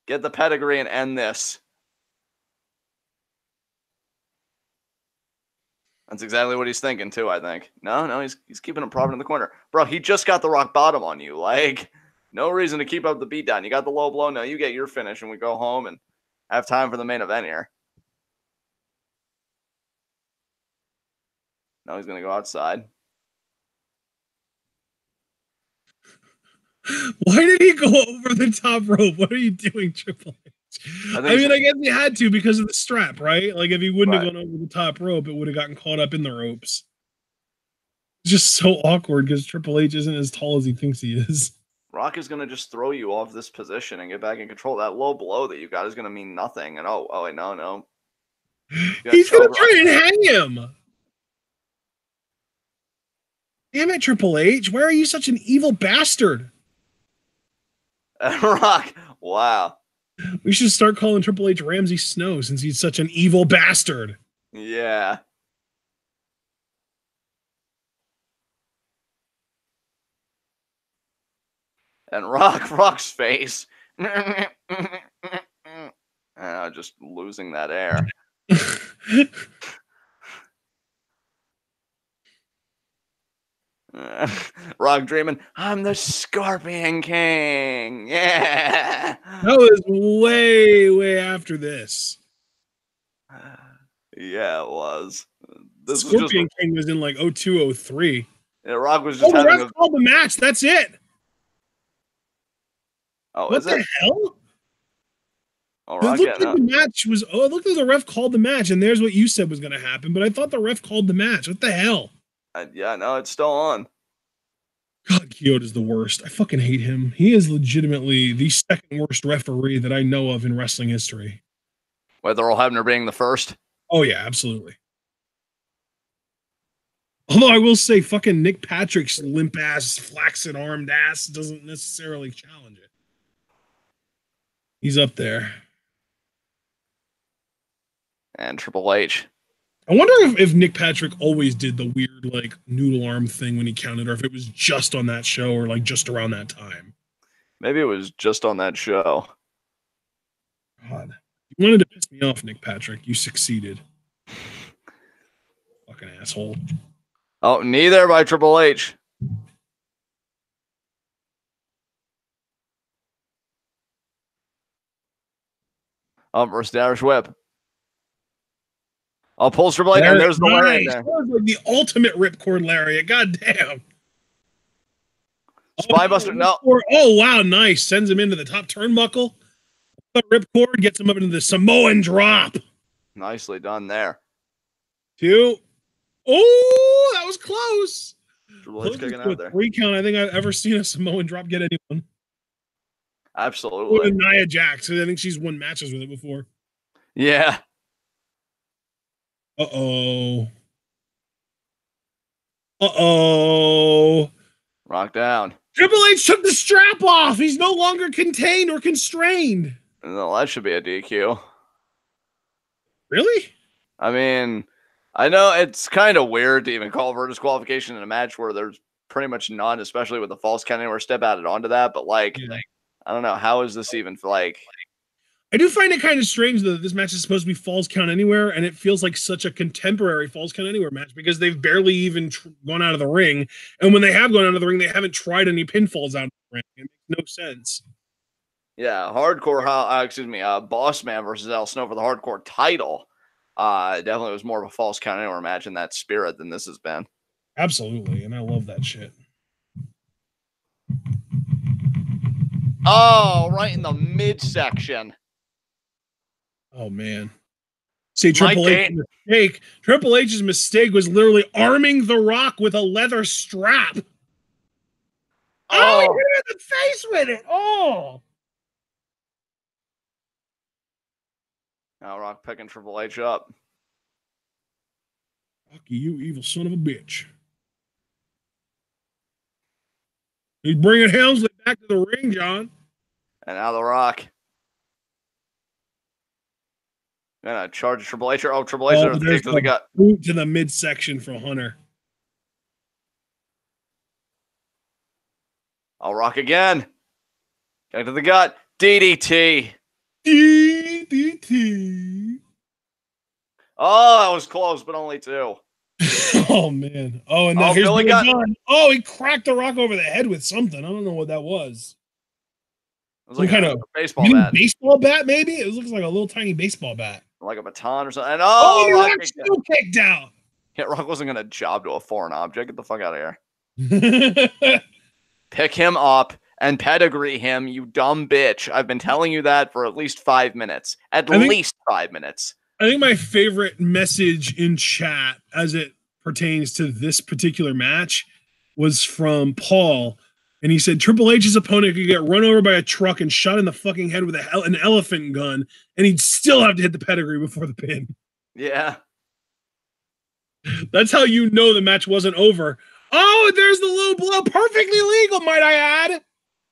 Get the pedigree and end this. That's exactly what he's thinking, too, I think. No, he's keeping him propping in the corner. Bro, he just got the rock bottom on you. Like, no reason to keep up the beatdown. You got the low blow. No, you get your finish, and we go home and have time for the main event here. Now he's going to go outside.
Why did he go over the top rope? What are you doing, Triple H? I guess he had to because of the strap, right? Like, if he wouldn't have gone over the top rope, it would have gotten caught up in the ropes. It's just so awkward because Triple H isn't as tall as he thinks he is.
Rock is going to just throw you off this position and get back in control. That low blow that you got is going to mean nothing. And oh, wait, no.
He's going to try and hang him. Damn it, Triple H. Why are you such an evil bastard?
Rock, wow.
We should start calling Triple H Ramsay Snow since he's such an evil bastard.
Yeah. And Rock's face. Just losing that air. Rock dreaming, I'm the Scorpion King. Yeah.
That was way after this.
Yeah, it was.
This Scorpion King was in like 02, 03.
Yeah, Rock was just
having the called the match. That's it.
Oh,
what
is it?
The hell?
Oh,
it looked like the match was. Oh, it looked like the ref called the match, and there's what you said was going to happen. But I thought the ref called the match. What the hell?
Yeah, no, it's still on.
God, Kyoto's the worst. I fucking hate him. He is legitimately the second worst referee that I know of in wrestling history.
With Earl Hebner being the first?
Oh, yeah, absolutely. Although I will say fucking Nick Patrick's limp ass, flaccid armed ass doesn't necessarily challenge it. He's up there.
And Triple H.
I wonder if Nick Patrick always did the weird, like, noodle arm thing when he counted, or if it was just on that show or, like, just around that time.
Maybe it was just on that show.
God. You wanted to piss me off, Nick Patrick. You succeeded. Fucking asshole.
Oh, knee there by Triple H. Versus the Irish Whip. Oh, pulls Triple H, and there's the lariat there.
That was like the ultimate ripcord lariat. God damn.
Spinebuster, no.
Oh, wow, nice. Sends him into the top turnbuckle. The ripcord gets him up into the Samoan drop.
Nicely done there.
2. Oh, that was close.
Triple H kicking out there.
3 count. I think I've ever seen a Samoan drop get anyone.
Absolutely.
With Nia Jax. I think she's won matches with it before.
Yeah.
Uh-oh. Uh-oh.
Rock down.
Triple H took the strap off. He's no longer contained or constrained.
No, that should be a DQ.
Really?
I mean, I know it's kind of weird to even call for disqualification in a match where there's pretty much none, especially with the false count anywhere step added onto that. But like, I don't know. How is this even like?
I do find it kind of strange that this match is supposed to be Falls Count Anywhere, and it feels like such a contemporary Falls Count Anywhere match because they've barely even gone out of the ring. And when they have gone out of the ring, they haven't tried any pinfalls out of the ring. It makes no sense.
Yeah, hardcore. Bossman versus Al Snow for the hardcore title. Definitely was more of a Falls Count Anywhere match in that spirit than this has been.
Absolutely, and I love that shit.
Oh, right in the midsection.
Oh, man. See, Triple H's mistake was literally arming The Rock with a leather strap. Oh, he hit him in the face with it. Oh.
Now Rock picking Triple H up.
Rocky, you evil son of a bitch. He's bringing Helmsley back to the ring, John.
And now The Rock. Gonna charge Triple H. Oh, Triple H to the gut.
Boot to the midsection for Hunter.
I'll Rock again. Back to the gut. DDT.
DDT.
Oh, that was close, but only 2.
Oh, man. Oh, and now here's Billy Gunn. Oh, he cracked The Rock over the head with something. I don't know what that was.
It was like
kind of
baseball bat.
Baseball bat, maybe? It looks like a little tiny baseball bat.
Like a baton or something. And
Rock still kicked out.
Yeah, Rock wasn't going to job to a foreign object. Get the fuck out of here. Pick him up and pedigree him, you dumb bitch. I've been telling you that for at least 5 minutes. At least 5 minutes.
I think my favorite message in chat as it pertains to this particular match was from Paul. And he said Triple H's opponent could get run over by a truck and shot in the fucking head with an elephant gun, and he'd still have to hit the pedigree before the pin.
Yeah.
That's how you know the match wasn't over. Oh, there's the low blow. Perfectly legal, might I add.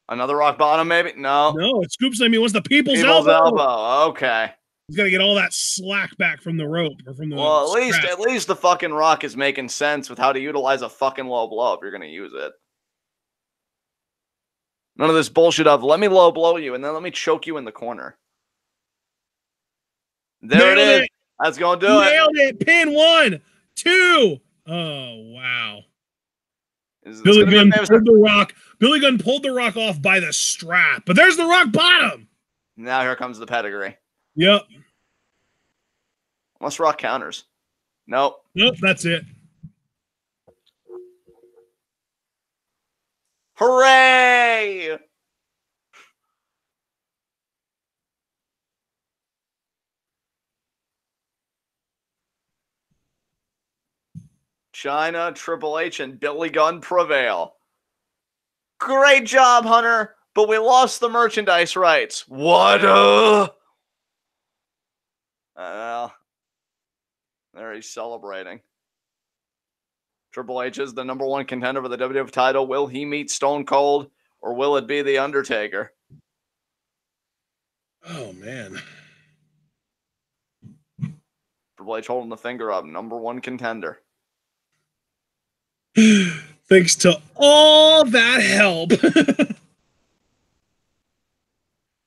Another rock bottom, maybe? No.
No, it scoops him. He wants the people's elbow.
Okay.
He's got to get all that slack back from the rope or from the
Well, at least the fucking Rock is making sense with how to utilize a fucking low blow if you're going to use it. None of this bullshit of let me low blow you and then let me choke you in the corner. There it is. That's going to do it.
Nailed it. Pin 1, 2. Oh, wow. Billy Gunn pulled the Rock. Billy Gunn pulled the Rock off by the strap. But there's the Rock bottom.
Now here comes the pedigree.
Yep.
Unless Rock counters. Nope.
Nope, that's it.
Hooray! Chyna, Triple H, and Billy Gunn prevail. Great job, Hunter, but we lost the merchandise rights. What? Well, there he's celebrating. Triple H is the #1 contender for the WWF title. Will he meet Stone Cold, or will it be The Undertaker?
Oh, man.
Triple H holding the finger up. #1 contender.
Thanks to all that help.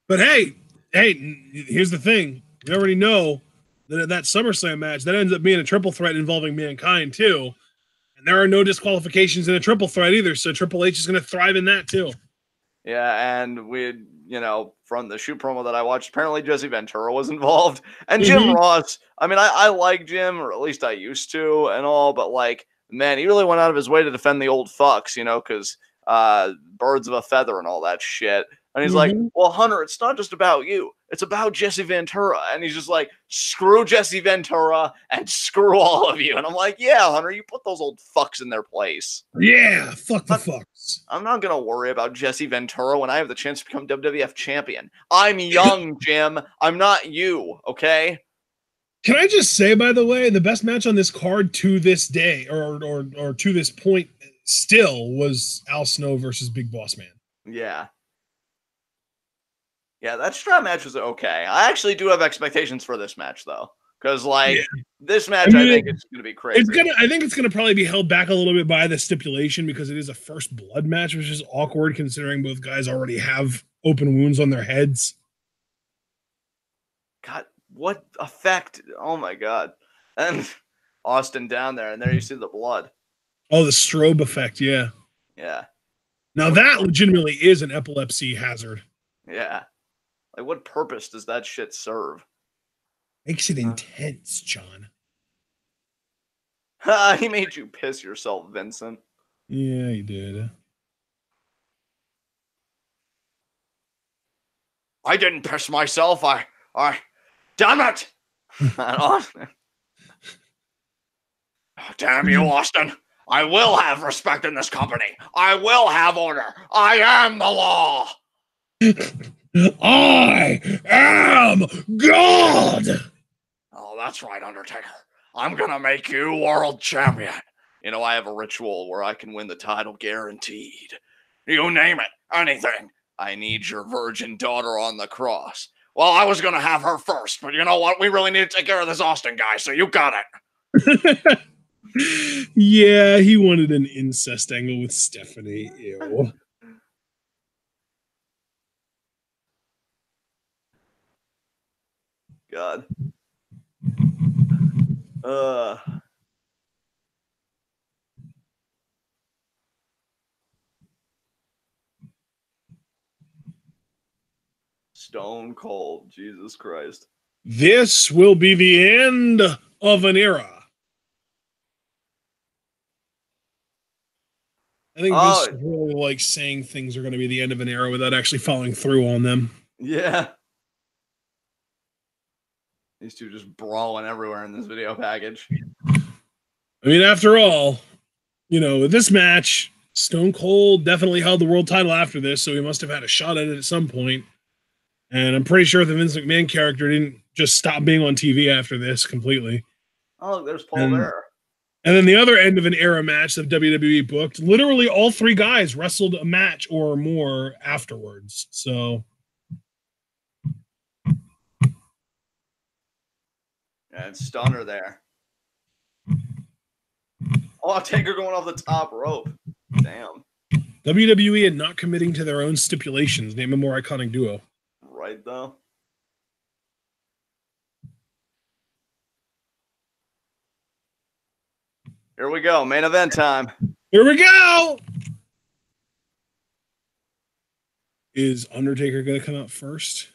But hey, here's the thing. We already know that that SummerSlam match, that ends up being a triple threat involving Mankind, too. And there are no disqualifications in a triple threat either, so Triple H is going to thrive in that, too.
Yeah, and we, from the shoot promo that I watched, apparently Jesse Ventura was involved. And Jim Ross, I mean, I like Jim, or at least I used to and all, but like, man, he really went out of his way to defend the old fucks, because birds of a feather and all that shit. And he's like, well, Hunter, it's not just about you. It's about Jesse Ventura. And he's just like, screw Jesse Ventura and screw all of you. And I'm like, yeah, Hunter, you put those old fucks in their place.
Yeah, fuck the fucks.
I'm not going to worry about Jesse Ventura when I have the chance to become WWF champion. I'm young, Jim. I'm not you, okay?
Can I just say, by the way, the best match on this card to this day, or to this point still, was Al Snow versus Big Boss Man.
Yeah. Yeah, that strap match was okay. I actually do have expectations for this match, though. Because, this match, I think it's going to be crazy.
I think it's going to probably be held back a little bit by the stipulation because it is a first blood match, which is awkward considering both guys already have open wounds on their heads.
God, what effect? Oh, my God. And Austin down there, and there you see the blood.
Oh, the strobe effect, yeah.
Yeah.
Now, that legitimately is an epilepsy hazard.
Yeah. Like, what purpose does that shit serve?
Makes it intense, John.
He made you piss yourself, Vincent.
Yeah, he did.
I didn't piss myself. I damn it! Damn you, Austin. I will have respect in this company. I will have order. I am the law.
I am God!
Oh, that's right, Undertaker. I'm gonna make you world champion. I have a ritual where I can win the title guaranteed. You name it, anything. I need your virgin daughter on the cross. Well, I was gonna have her first, but you know what? We really need to take care of this Austin guy, so you got it.
Yeah, he wanted an incest angle with Stephanie. Ew.
God. Stone Cold, Jesus Christ.
This will be the end of an era. I think this is really like saying things are going to be the end of an era without actually following through on them.
Yeah. These two just brawling everywhere in this video package.
I mean, after all, with this match, Stone Cold definitely held the world title after this, so he must have had a shot at it at some point. And I'm pretty sure the Vince McMahon character didn't just stop being on TV after this completely.
Oh, look, there's Paul there.
And then the other end of an era match that WWE booked, literally all three guys wrestled a match or more afterwards. So...
and Stunner there. Oh, Taker going off the top rope. Damn.
WWE and not committing to their own stipulations. Name a more iconic duo.
Right, though. Here we go. Main event time.
Here we go. Is Undertaker going to come out first?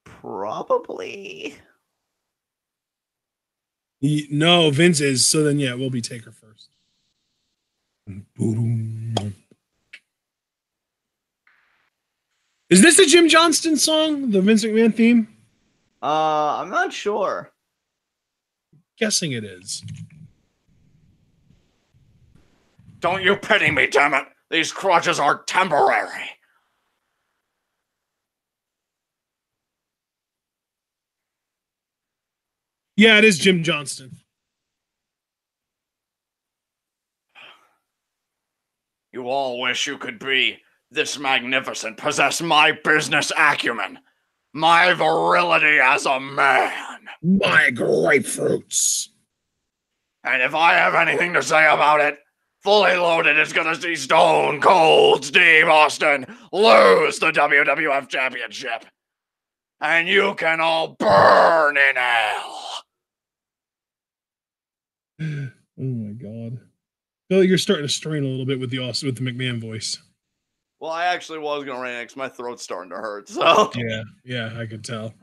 Probably.
No, Vince is. So then, yeah, it will be Taker first. Is this a Jim Johnston song? The Vince McMahon theme?
I'm not sure.
Guessing it is.
Don't you pity me, damn it. These crutches are temporary.
Yeah, it is Jim Johnston.
You all wish you could be this magnificent, possess my business acumen, my virility as a man.
My grapefruits.
And if I have anything to say about it, Fully Loaded is going to see Stone Cold Steve Austin lose the WWF Championship. And you can all burn in hell.
Oh my God. Well, you're starting to strain a little bit with the McMahon voice.
Well, I actually was going to read it because my throat's starting to hurt. So
yeah, I could tell.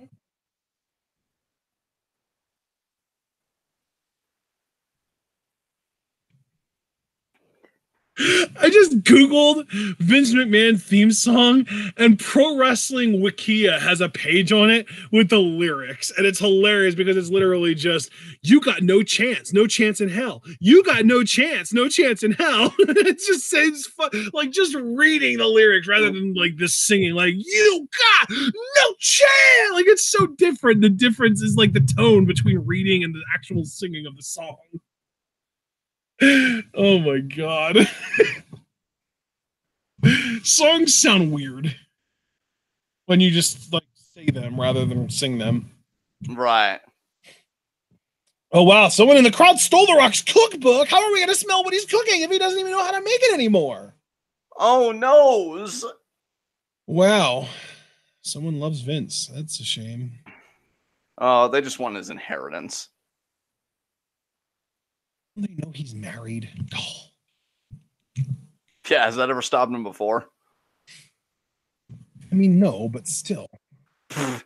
I just Googled Vince McMahon theme song, and Pro Wrestling Wikia has a page on it with the lyrics, and it's hilarious because it's literally just, you got no chance in hell. You got no chance in hell. It just says, like, just reading the lyrics rather than like this singing, like, you got no chance. Like, it's so different. The difference is like the tone between reading and the actual singing of the song. Oh my God. Songs sound weird when you just like say them rather than sing them.
Right.
Oh wow, someone in the crowd stole The Rock's cookbook. How are we going to smell what he's cooking if he doesn't even know how to make it anymore?
Oh no.
Wow. Someone loves Vince. That's a shame.
Oh, they just want his inheritance.
They know he's married. Oh.
Yeah, has that ever stopped him before?
I mean, no, but still.
That's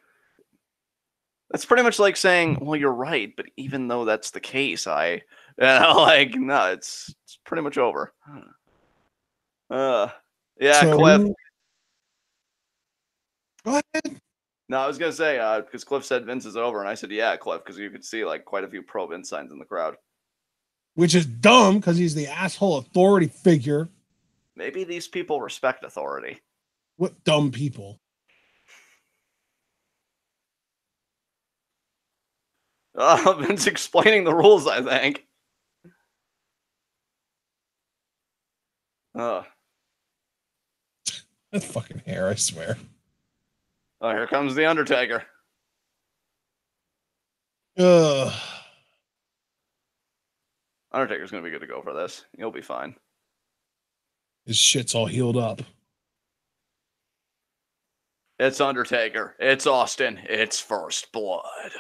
pretty much like saying, well, you're right, but even though that's the case, like, no, it's pretty much over. Yeah, so, Cliff.
Go ahead.
No, I was going to say, because Cliff said Vince is over, and I said, yeah, Cliff, because you could see, like, quite a few pro-Vince signs in the crowd.
Which is dumb, because he's the asshole authority figure.
Maybe these people respect authority.
What dumb people?
Vince explaining the rules, I think.
That fucking hair, I swear.
Oh, here comes the Undertaker. Undertaker's going to be good to go for this. He'll be fine.
His shit's all healed up.
It's Undertaker. It's Austin. It's First Blood.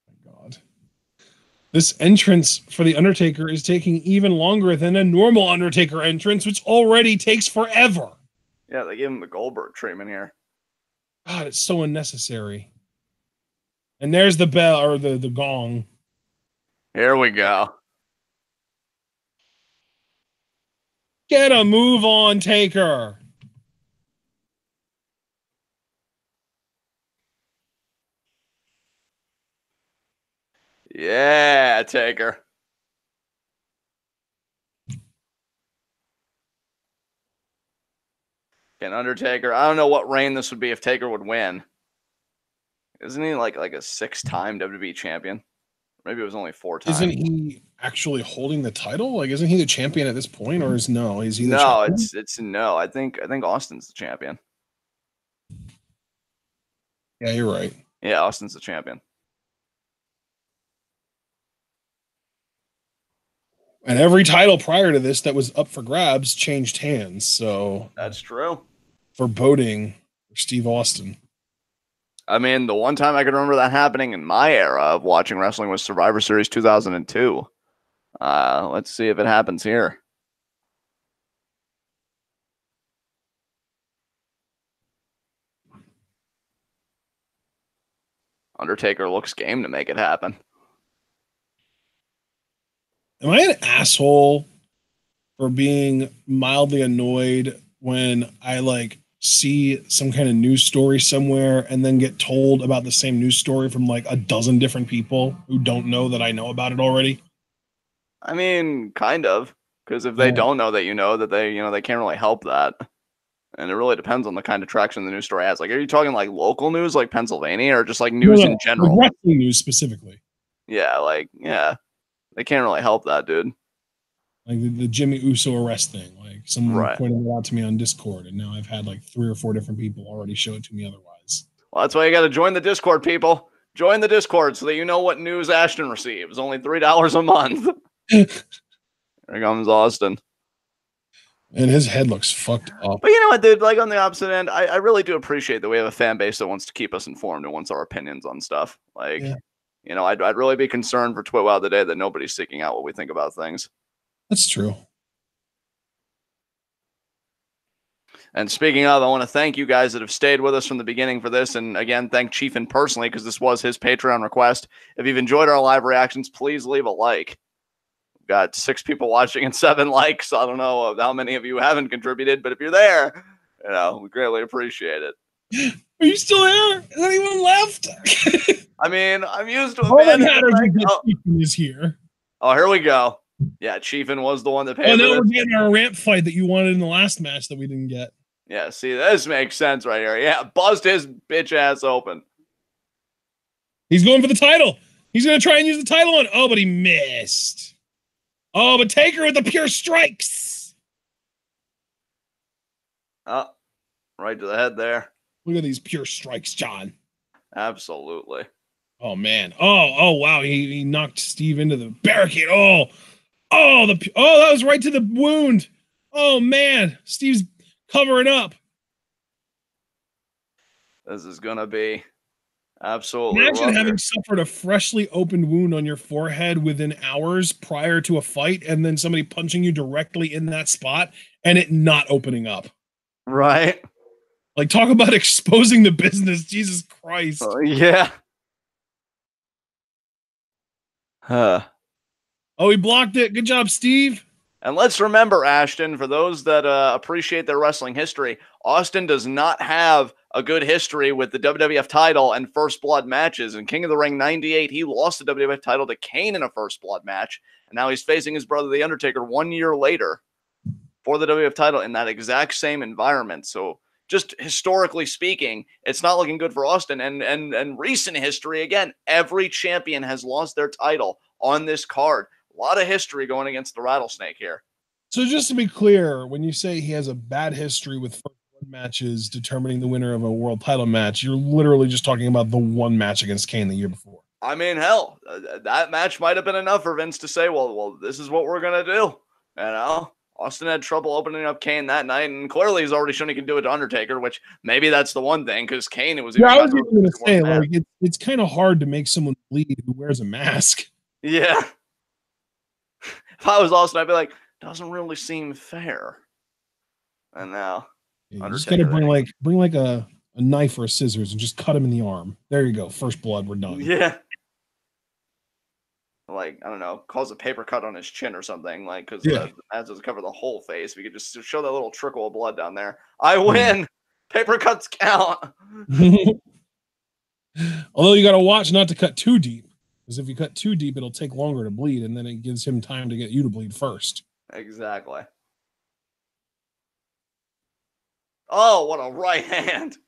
Oh my God. This entrance for the Undertaker is taking even longer than a normal Undertaker entrance, which already takes forever.
Yeah, they gave him the Goldberg treatment here.
God, it's so unnecessary. And there's the bell, or the gong.
Here we go.
Get a move on, Taker.
Yeah, Taker. An Undertaker. I don't know what reign this would be if Taker would win. Isn't he like a 6-time WWE champion? Maybe it was only 4 times.
Isn't he actually holding the title? Like, isn't he the champion at this point, or is no? Is he the
no?
champion?
It's no. I think Austin's the champion.
Yeah, you're right.
Yeah, Austin's the champion.
And every title prior to this that was up for grabs changed hands. So
that's true.
Foreboding for Steve Austin.
I mean, the one time I can remember that happening in my era of watching wrestling was Survivor Series 2002. Let's see if it happens here. Undertaker looks game to make it happen.
Am I an asshole for being mildly annoyed when I like see some kind of news story somewhere and then get told about the same news story from like a dozen different people who don't know that I know about it already?
I mean, kind of, because if they don't know that they can't really help that. And it really depends on the kind of traction the news story has. Like, are you talking like local news, like Pennsylvania, or just like news in general?
Like wrestling news specifically.
Yeah, they can't really help that, dude.
Like the Jimmy Uso arrest thing. Like someone pointed it out to me on Discord, and now I've had like 3 or 4 different people already show it to me otherwise.
Well, that's why you got to join the Discord, people. Join the Discord so that you know what news Ashton receives. Only $3 a month. Here comes Austin.
And his head looks fucked up.
But you know what, dude? Like, on the opposite end, I really do appreciate that we have a fan base that wants to keep us informed and wants our opinions on stuff. Like, you know, I'd really be concerned for TWitWoW today that nobody's seeking out what we think about things.
That's true.
And speaking of, I want to thank you guys that have stayed with us from the beginning for this. And again, thank Chiefin personally, because this was his Patreon request. If you've enjoyed our live reactions, please leave a like. We've got 6 people watching and 7 likes. I don't know how many of you haven't contributed, but if you're there, you know, we greatly appreciate it.
Are you still there? Is anyone left?
I mean, I'm used to it.
All that matters is that Chiefin is here.
Oh, here we go. Yeah, Chiefin was the one that paid.
Oh, now we're getting our ramp fight that you wanted in the last match that we didn't get.
Yeah, see, this makes sense right here. Yeah, buzzed his bitch ass open.
He's going for the title. He's going to try and use the title on. Oh, but he missed. Oh, but Taker with the pure strikes.
Oh, right to the head there.
Look at these pure strikes, John.
Absolutely.
Oh, man. Oh, wow. He knocked Steve into the barricade. Oh, that was right to the wound. Oh, man. Steve's covering up.
This is going to be absolutely
Imagine having suffered a freshly opened wound on your forehead within hours prior to a fight, and then somebody punching you directly in that spot and it not opening up.
Right.
Like, talk about exposing the business. Jesus Christ.
Yeah.
Oh, he blocked it. Good job, Steve.
And let's remember, Ashton, for those that appreciate their wrestling history, Austin does not have a good history with the WWF title and First Blood matches. In King of the Ring 98, he lost the WWF title to Kane in a First Blood match. And now he's facing his brother, The Undertaker, 1 year later for the WWF title in that exact same environment. So just historically speaking, it's not looking good for Austin. And recent history, again, every champion has lost their title on this card. A lot of history going against the Rattlesnake here.
So just to be clear, when you say he has a bad history with first blood matches determining the winner of a world title match, you're literally just talking about the one match against Kane the year before.
I mean, hell, that match might have been enough for Vince to say, well, this is what we're going to do. You know, Austin had trouble opening up Kane that night, and clearly he's already shown he can do it to Undertaker, which maybe that's the one thing, because Kane, it was...
Yeah, I was even going to say, like, it's kind of hard to make someone bleed who wears a mask.
Yeah. If I was Austin, I'd be like, doesn't really seem fair. And now,
you just got to bring like a knife or a scissors and just cut him in the arm. There you go. First blood, we're done.
Yeah. Like, I don't know, cause a paper cut on his chin or something, like, because the mask doesn't cover the whole face. We could just show that little trickle of blood down there. I win. Paper cuts count.
Although you got to watch not to cut too deep. Because if you cut too deep, it'll take longer to bleed, and then it gives him time to get you to bleed first.
Exactly. Oh, what a right hand.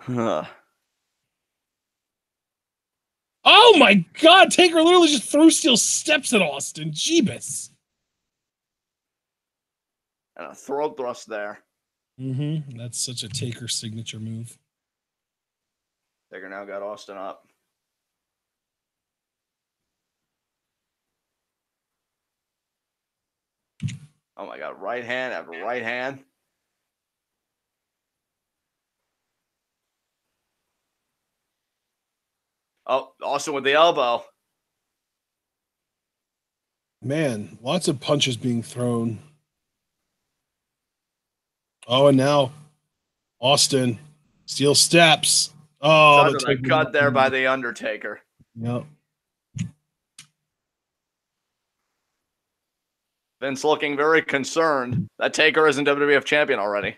Oh my God, Taker literally just threw steel steps at Austin. Jeebus.
And a throat thrust there.
That's such a Taker signature move.
Taker now got Austin up. Oh my God, right hand after right hand. Oh, Austin with the elbow.
Man, lots of punches being thrown. Oh, and now Austin, steel steps. Oh,
the cut there by the Undertaker.
Yep.
Vince looking very concerned that Taker isn't WWF champion already.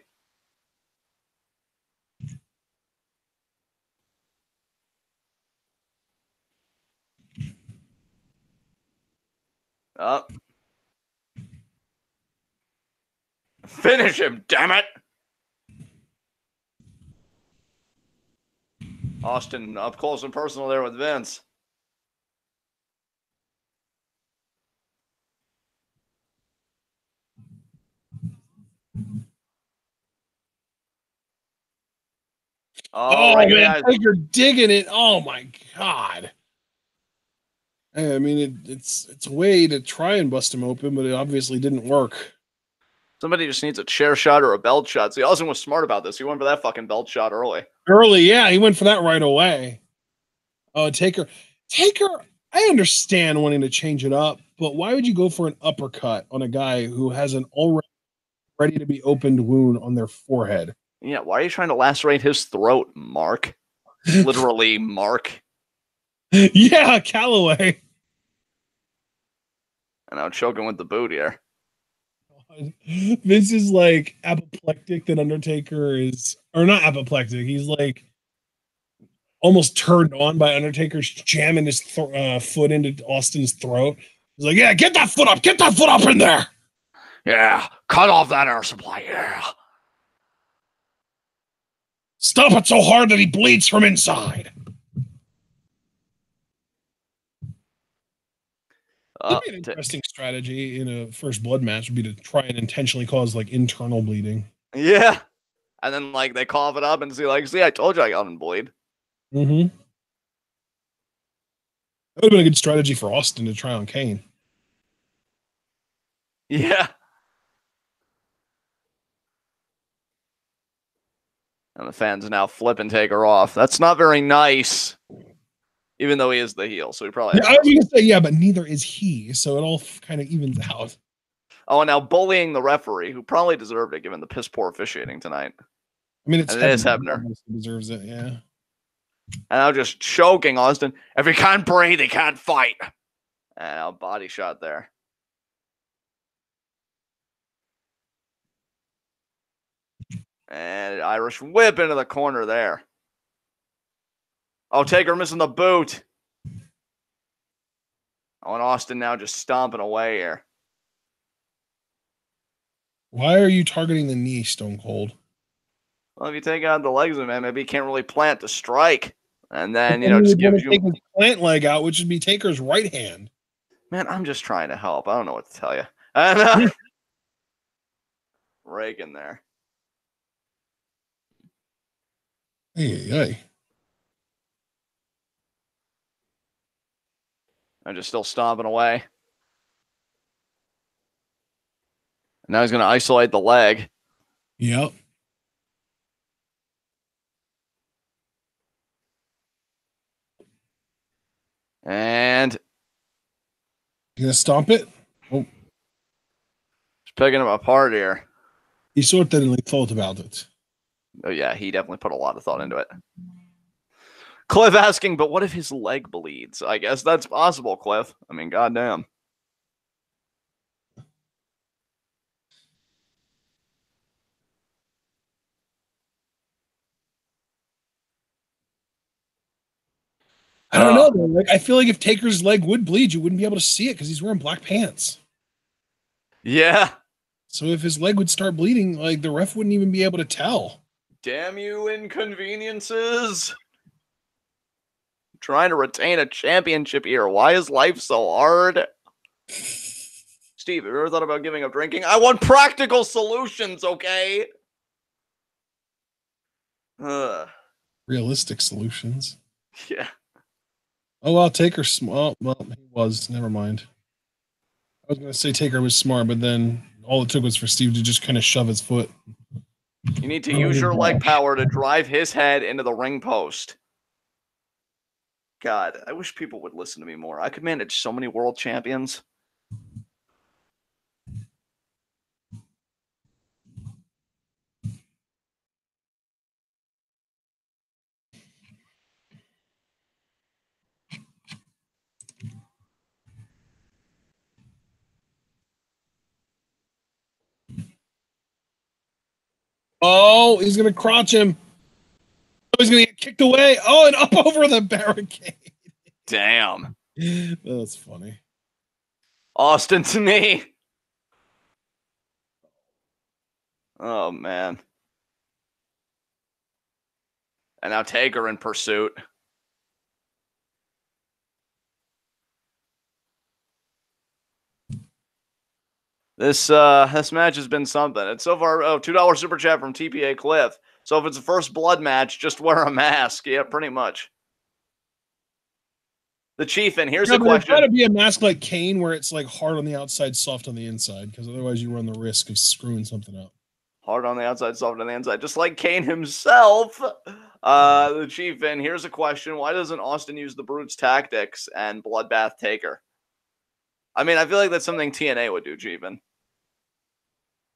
Up. Finish him, damn it. Austin up close and personal there with Vince. Oh, right,
man, Taker digging it. Oh my God. I mean, it's a way to try and bust him open, but it obviously didn't work.
Somebody just needs a chair shot or a belt shot. See, Austin was smart about this. He went for that fucking belt shot early.
Yeah, he went for that right away. Oh, Taker, I understand wanting to change it up, but why would you go for an uppercut on a guy who has an already ready to be opened wound on their forehead?
Yeah, why are you trying to lacerate his throat, Mark? Literally, Mark.
Yeah, Calloway.
And now choking with the boot here.
This is like apoplectic that Undertaker is, or not apoplectic. He's like almost turned on by Undertaker's jamming his foot into Austin's throat. He's like, yeah, get that foot up in there.
Yeah, cut off that air supply. Yeah.
Stop it so hard that he bleeds from inside. That'd be an interesting strategy in a first blood match would be to try and intentionally cause like internal bleeding.
Yeah. And then like they cough it up and see, I told you I got him bleed.
Mm-hmm. That would have been a good strategy for Austin to try on Kane.
Yeah. And the fans are now flipping Taker off. That's not very nice. Even though he is the heel, so he probably.
Yeah, I was gonna say, yeah, but neither is he, so it all kind of evens out.
Oh, and now bullying the referee, who probably deserved it given the piss poor officiating tonight.
I mean, it
is Hebner.
Deserves it, yeah.
And now just choking Austin. If he can't breathe, he can't fight. And now body shot there. And Irish whip into the corner there. Oh, Taker missing the boot. Oh, and Austin now just stomping away here.
Why are you targeting the knee, Stone Cold?
Well, if you take out the legs of him, maybe he can't really plant to strike. And then, just gives you...
take his plant leg out, which would be Taker's right hand.
Man, I'm just trying to help. I don't know what to tell you. And raking there.
Hey.
I'm just still stomping away. Now he's going to isolate the leg.
Yep.
And
you gonna stomp it? Oh,
just picking him apart here.
He certainly thought about it.
Oh yeah, he definitely put a lot of thought into it. Cliff asking, but what if his leg bleeds? I guess that's possible, Cliff. I mean, goddamn.
I don't know, though. Like, I feel like if Taker's leg would bleed, you wouldn't be able to see it because he's wearing black pants.
Yeah.
So if his leg would start bleeding, like the ref wouldn't even be able to tell.
Damn you, inconveniences. I'm trying to retain a championship here. Why is life so hard? Steve, have you ever thought about giving up drinking? I want practical solutions, okay?
Realistic solutions.
Yeah.
Oh, well, Taker smart. Well, he was. Never mind. I was going to say Taker was smart, but then all it took was for Steve to just kind of shove his foot.
You need to use your leg power to drive his head into the ring post. God, I wish people would listen to me more. I could manage so many world champions.
Oh, he's going to crotch him. Oh, he's going to get kicked away. Oh, and up over the barricade.
Damn.
That's funny.
Austin to me. Oh, man. And now Taker in pursuit. This match has been something. It's so far. Oh, $2 super chat from TPA Cliff So if it's a first blood match, just wear a mask. Yeah, pretty much. The Chief, and here's a question.
It's got to be a mask like Kane, where it's like hard on the outside, soft on the inside, because otherwise you run the risk of screwing something up.
Hard on the outside, soft on the inside, just like Kane himself. The Chief, and here's a question. Why doesn't Austin use the Brute's tactics and Bloodbath Taker? I mean, I feel like that's something TNA would do, Chiefin.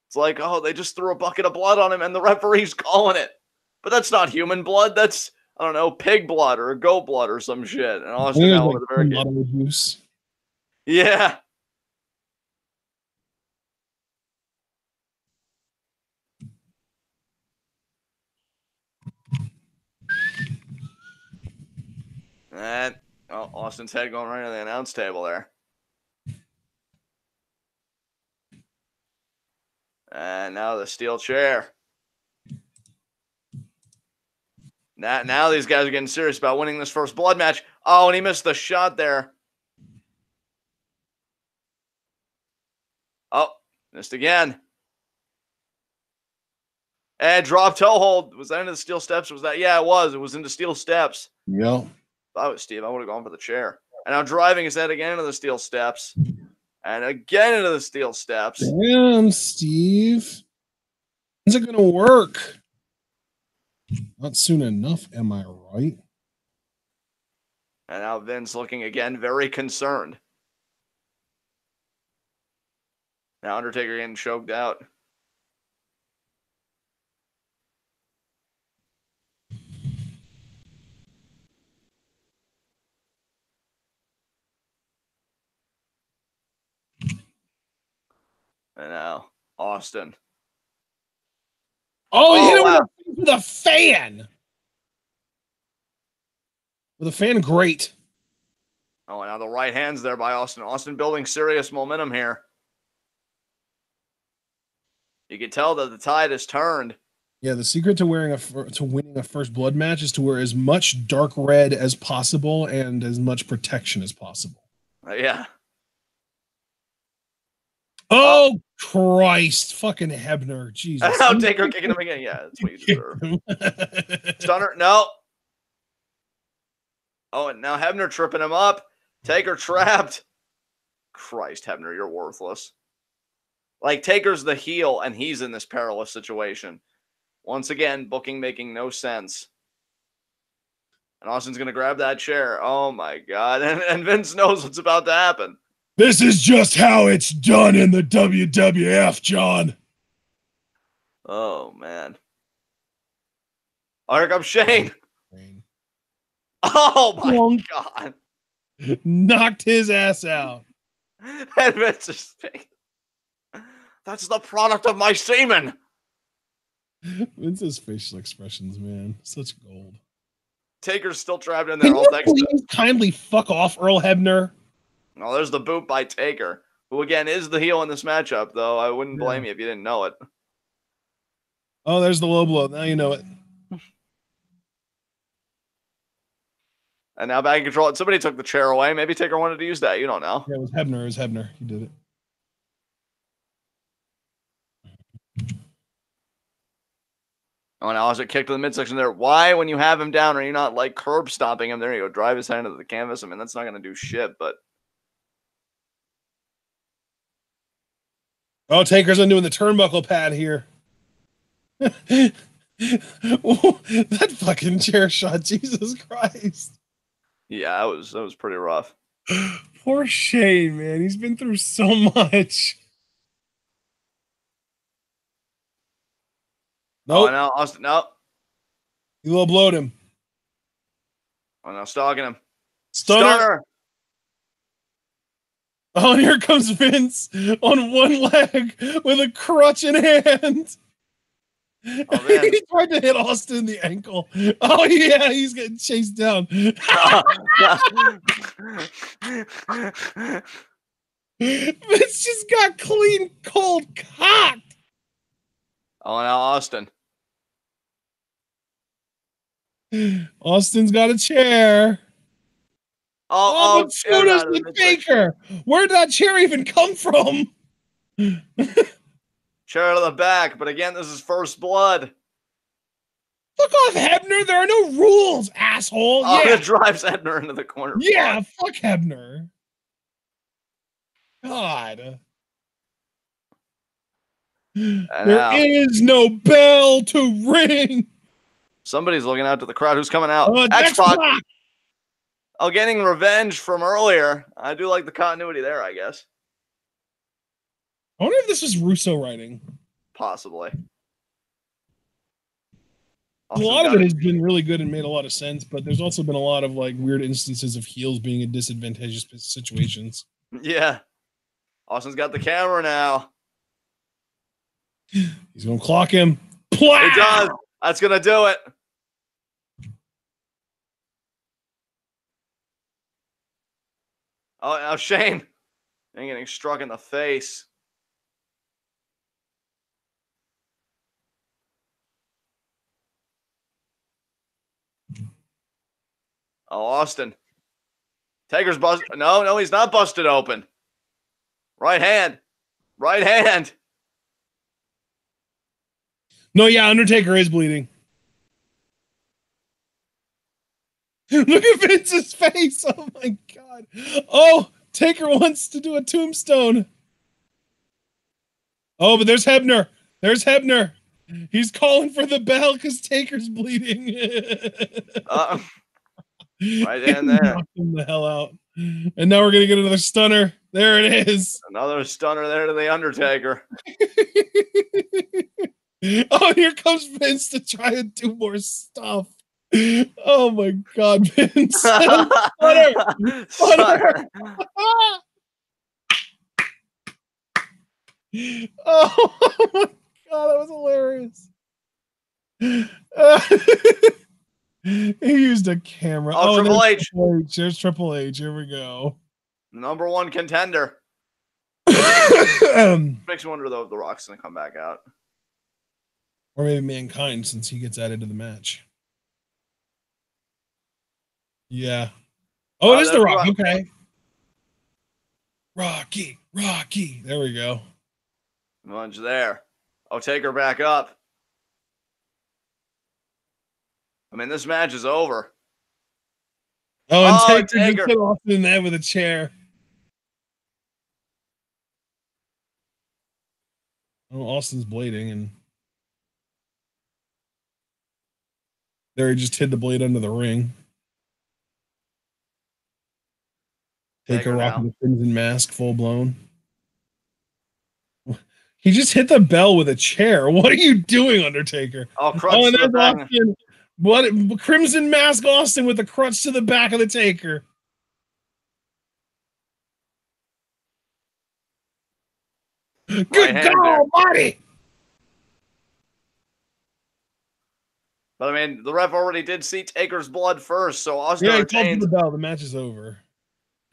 It's like, oh, they just threw a bucket of blood on him and the referee's calling it. But that's not human blood. That's, I don't know, pig blood or goat blood or some shit. And Austin now with a very good. Yeah. And Austin's head going right to the announce table there. And now the steel chair. Now these guys are getting serious about winning this first blood match. Oh, and he missed the shot there. Oh, missed again. And drop toe hold. Was that into the steel steps? Was that? Yeah, it was. It was into steel steps.
Yeah.
If I was Steve, I would have gone for the chair. And now driving his head again into the steel steps. And again into the steel steps.
Damn, Steve. When's it going to work? Not soon enough, am I right?
And now Vince looking again very concerned. Now Undertaker getting choked out. And now Austin.
Oh, he hit him with a fan. With a fan, great.
Oh, and now the right hand's there by Austin. Austin building serious momentum here. You can tell that the tide has turned.
Yeah, the secret to winning a first blood match is to wear as much dark red as possible and as much protection as possible.
Yeah.
Oh, Christ. Fucking Hebner. Jesus.
Now Taker kicking him again. Yeah, that's what you deserve. Stunner. No. Oh, and now Hebner tripping him up. Taker trapped. Christ, Hebner, you're worthless. Like, Taker's the heel, and he's in this perilous situation. Once again, booking making no sense. And Austin's going to grab that chair. Oh, my God. And Vince knows what's about to happen.
This is just how it's done in the WWF, John.
Oh, man. Oh, here comes Shane. Oh, my God.
Knocked his ass out.
And Vince is thinking, that's the product of my semen.
Vince's facial expressions, man. Such gold.
Taker's still trapped in there.
Can you please kindly fuck off, Earl Hebner?
Oh, there's the boot by Taker, who again is the heel in this matchup, though. I wouldn't blame you if you didn't know it.
Oh, there's the low blow. Now you know it.
And now back in control. Somebody took the chair away. Maybe Taker wanted to use that. You don't know.
Yeah, it was Hebner. It was Hebner. He did it.
Oh, now Ozzy kicked to the midsection there. Why, when you have him down, are you not like curb stomping him? There you go. Drive his hand into the canvas. I mean, that's not going to do shit, but.
Oh, Taker's undoing the turnbuckle pad here. That fucking chair shot. Jesus Christ.
Yeah, that was pretty rough.
Poor Shane, man. He's been through so much.
Nope. Oh, no, Austin, no.
He low blowed him.
Oh, no, stalking him.
Stunner. Oh, and here comes Vince on one leg with a crutch in hand. Oh, he tried to hit Austin in the ankle. Oh, yeah, he's getting chased down. Vince just got clean, cold cocked.
Oh, now Austin.
Austin's got a chair.
Oh,
so does the Taker. Where did that chair even come from?
Chair to the back, but again, this is first blood.
Fuck off, Hebner. There are no rules, asshole.
Oh,
yeah.
it drives Hebner into the corner.
Yeah, fuck Hebner. God. There is no bell to ring.
Somebody's looking out to the crowd. Who's coming out?
X-Pac.
Oh, getting revenge from earlier. I do like the continuity there, I guess.
I wonder if this was Russo writing.
Possibly.
A lot of it has been really good and made a lot of sense, but there's also been a lot of like weird instances of heels being in disadvantageous situations.
Yeah. Austin's got the camera now.
He's gonna clock him.
Plow! He does. That's gonna do it. Oh, now Shane. And getting struck in the face. Oh, Austin. Taker's busted. No, he's not busted open. Right hand. Right hand.
No, yeah, Undertaker is bleeding. Look at Vince's face. Oh, my God. Oh, Taker wants to do a tombstone. Oh, but there's Hebner. There's Hebner. He's calling for the bell because Taker's bleeding.
Right in there.
Knocked him the hell out. And now we're going to get another stunner. There it is.
Another stunner there to the Undertaker.
Oh, here comes Vince to try and do more stuff. Oh my God, Vince. Stunner. Stunner. Oh my God, that was hilarious. He used a camera.
Oh, Triple H.
There's Triple H. Here we go.
Number one contender. Makes me wonder though if The Rock's gonna come back out.
Or maybe Mankind, since he gets added to the match. Yeah. Oh, it is The Rock. Okay. Rocky. There we go.
Lunge there. Oh, Taker back up. I mean, this match is over.
Oh, and Taker hit Austin in the head with a chair. Oh, Austin's bleeding, and there he just hid the blade under the ring. Taker rocking the crimson mask, full blown. He just hit the bell with a chair. What are you doing, Undertaker?
Oh, and there's
Austin. What crimson mask Austin with the crutch to the back of the Taker. Good God Almighty!
But I mean, the ref already did see Taker's blood first, so Austin
retains. The bell. The match is over.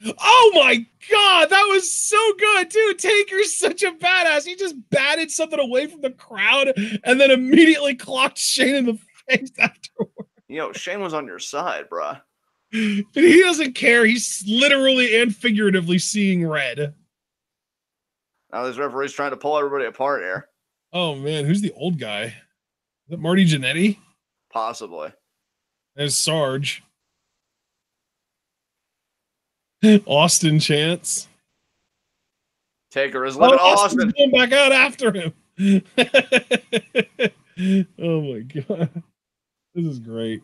Oh my God, that was so good, dude. Taker's such a badass. He just batted something away from the crowd and then immediately clocked Shane in the face afterwards.
Yo, Shane was on your side, bruh.
He doesn't care. He's literally and figuratively seeing red.
Now this referee's trying to pull everybody apart here.
Oh man, who's the old guy? Is it Marty Jannetty?
Possibly.
There's Sarge. Austin chance.
Taker is living. Austin
going back out after him. Oh my God. This is great.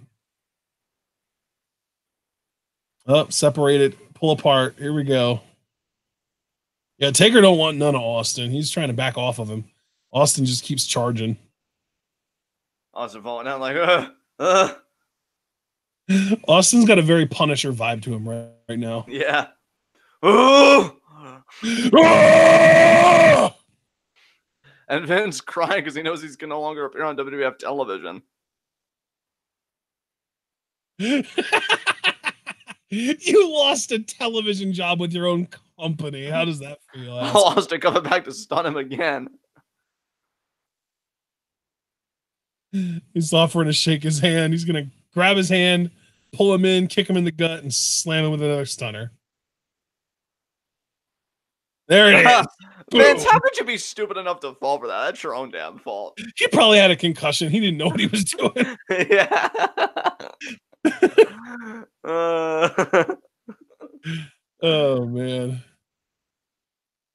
Up, separated, pull apart. Here we go. Yeah, Taker don't want none of Austin. He's trying to back off of him. Austin just keeps charging.
Austin falling down like,
Austin's got a very Punisher vibe to him right now.
Yeah. And Vince crying because he knows he's no longer appear on WWF television.
You lost a television job with your own company. How does that feel?
Austin coming back to stun him again.
He's offering to shake his hand. He's going to grab his hand, pull him in, kick him in the gut, and slam him with another stunner. There it is.
Vince, how could you be stupid enough to fall for that? That's your own damn fault.
He probably had a concussion. He didn't know what he was doing.
Yeah.
Oh, man.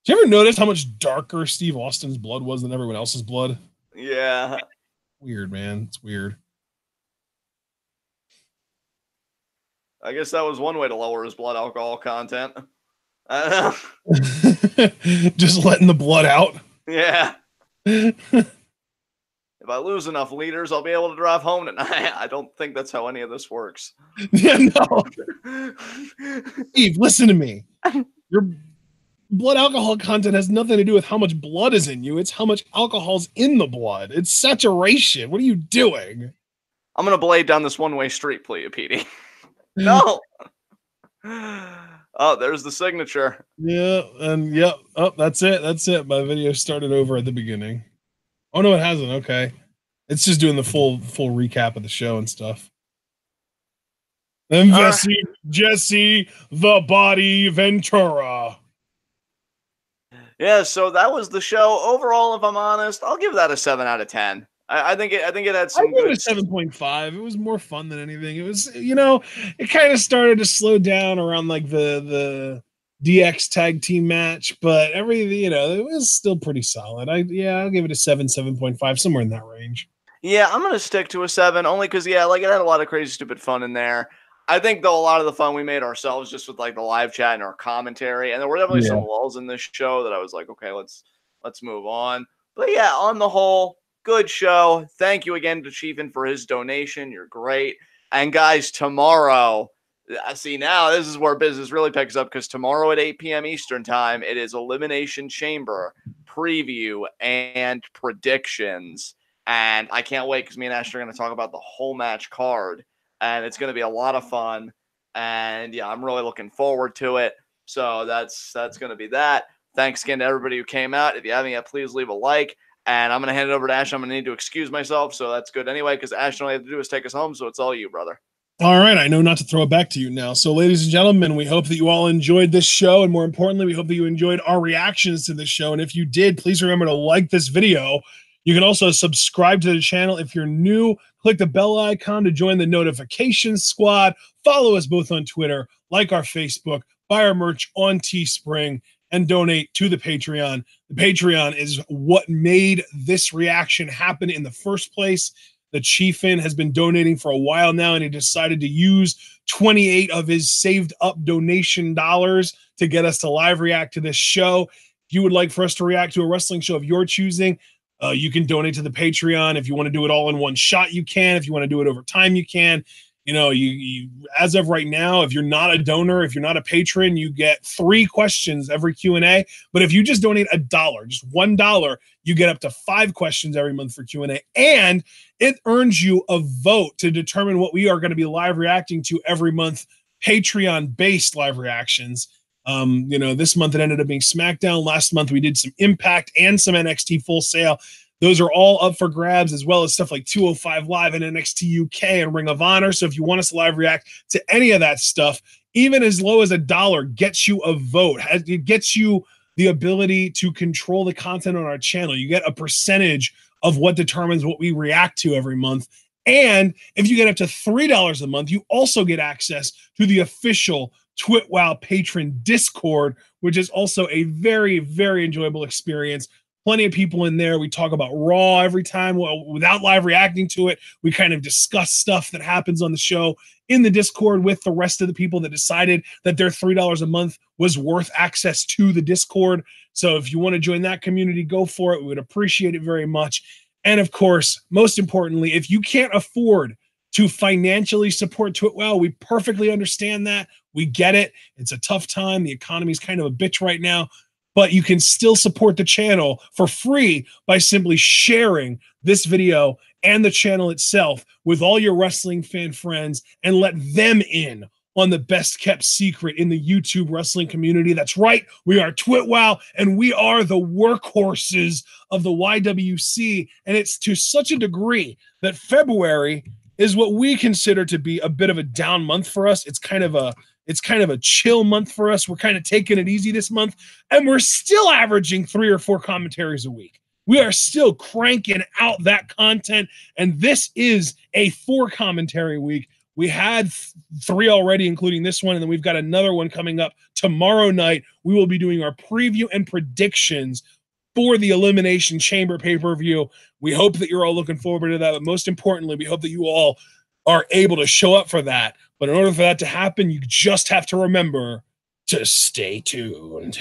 Did you ever notice how much darker Steve Austin's blood was than everyone else's blood?
Yeah.
Weird, man. It's weird.
I guess that was one way to lower his blood alcohol content. I don't know.
Just letting the blood out.
Yeah. If I lose enough liters, I'll be able to drive home tonight. I don't think that's how any of this works.
Yeah, no. Steve, listen to me. Your blood alcohol content has nothing to do with how much blood is in you. It's how much alcohol's in the blood. It's saturation. What are you doing?
I'm going to blade down this one-way street, please, Petey. No. Oh, there's the signature.
Yeah, and yep. Oh, that's it. That's it. My video started over at the beginning. Oh no, it hasn't. Okay. It's just doing the full recap of the show and stuff. And Jesse the Body Ventura.
Yeah, so that was the show. Overall, if I'm honest, I'll give that a 7 out of 10. I think it had some good.
I give it a 7.5. It was more fun than anything. It was, it kind of started to slow down around like the DX tag team match, but everything, it was still pretty solid. I'll give it a 7.5, somewhere in that range.
Yeah, I'm gonna stick to a 7 only because it had a lot of crazy stupid fun in there. I think though a lot of the fun we made ourselves just with like the live chat and our commentary, and there were definitely some lulls in this show that I was like, okay, let's move on. But yeah, on the whole, good show. Thank you again to Chiefin for his donation. You're great. And guys, tomorrow, see now this is where business really picks up because tomorrow at 8 p.m. Eastern time, it is Elimination Chamber preview and predictions. And I can't wait because me and Ash are going to talk about the whole match card. And it's going to be a lot of fun. And yeah, I'm really looking forward to it. So that's going to be that. Thanks again to everybody who came out. If you haven't yet, please leave a like. And I'm going to hand it over to Ash. I'm going to need to excuse myself. So that's good anyway, because Ash, all you have to do is take us home. So it's all you, brother.
All right. I know not to throw it back to you now. So ladies and gentlemen, we hope that you all enjoyed this show. And more importantly, we hope that you enjoyed our reactions to this show. And if you did, please remember to like this video. You can also subscribe to the channel. If you're new, click the bell icon to join the notification squad. Follow us both on Twitter, like our Facebook, buy our merch on Teespring, and donate to the Patreon. The Patreon is what made this reaction happen in the first place. The Chiefin has been donating for a while now, and he decided to use 28 of his saved up donation dollars to get us to live react to this show. If you would like for us to react to a wrestling show of your choosing, you can donate to the Patreon. If you want to do it all in one shot, you can. If you want to do it over time, you can. You as of right now, if you're not a donor, if you're not a patron, you get 3 questions every Q&A. But if you just donate $1, just $1, you get up to 5 questions every month for Q&A. And it earns you a vote to determine what we are going to be live reacting to every month, Patreon-based live reactions. This month it ended up being SmackDown. Last month we did some Impact and some NXT Full Sail. Those are all up for grabs, as well as stuff like 205 Live and NXT UK and Ring of Honor. So if you want us to live react to any of that stuff, even as low as $1 gets you a vote. It gets you the ability to control the content on our channel. You get a percentage of what determines what we react to every month. And if you get up to $3 a month, you also get access to the official TWitWoW patron Discord, which is also a very, very enjoyable experience. Plenty of people in there. We talk about Raw every time without live reacting to it. We kind of discuss stuff that happens on the show in the Discord with the rest of the people that decided that their $3 a month was worth access to the Discord. So if you want to join that community, go for it. We would appreciate it very much. And of course, most importantly, if you can't afford to financially support TWitWoW, we perfectly understand that. We get it. It's a tough time. The economy is kind of a bitch right now. But you can still support the channel for free by simply sharing this video and the channel itself with all your wrestling fan friends and let them in on the best kept secret in the YouTube wrestling community. That's right. We are TWitWoW, and we are the workhorses of the YWC. And it's to such a degree that February is what we consider to be a bit of a down month for us. It's kind of It's kind of a chill month for us. We're kind of taking it easy this month, and we're still averaging 3 or 4 commentaries a week. We are still cranking out that content, and this is a 4 commentary week. We had 3 already, including this one, and then we've got another one coming up tomorrow night. We will be doing our preview and predictions for the Elimination Chamber pay-per-view. We hope that you're all looking forward to that, but most importantly, we hope that you all are able to show up for that. But in order for that to happen, you just have to remember to stay tuned.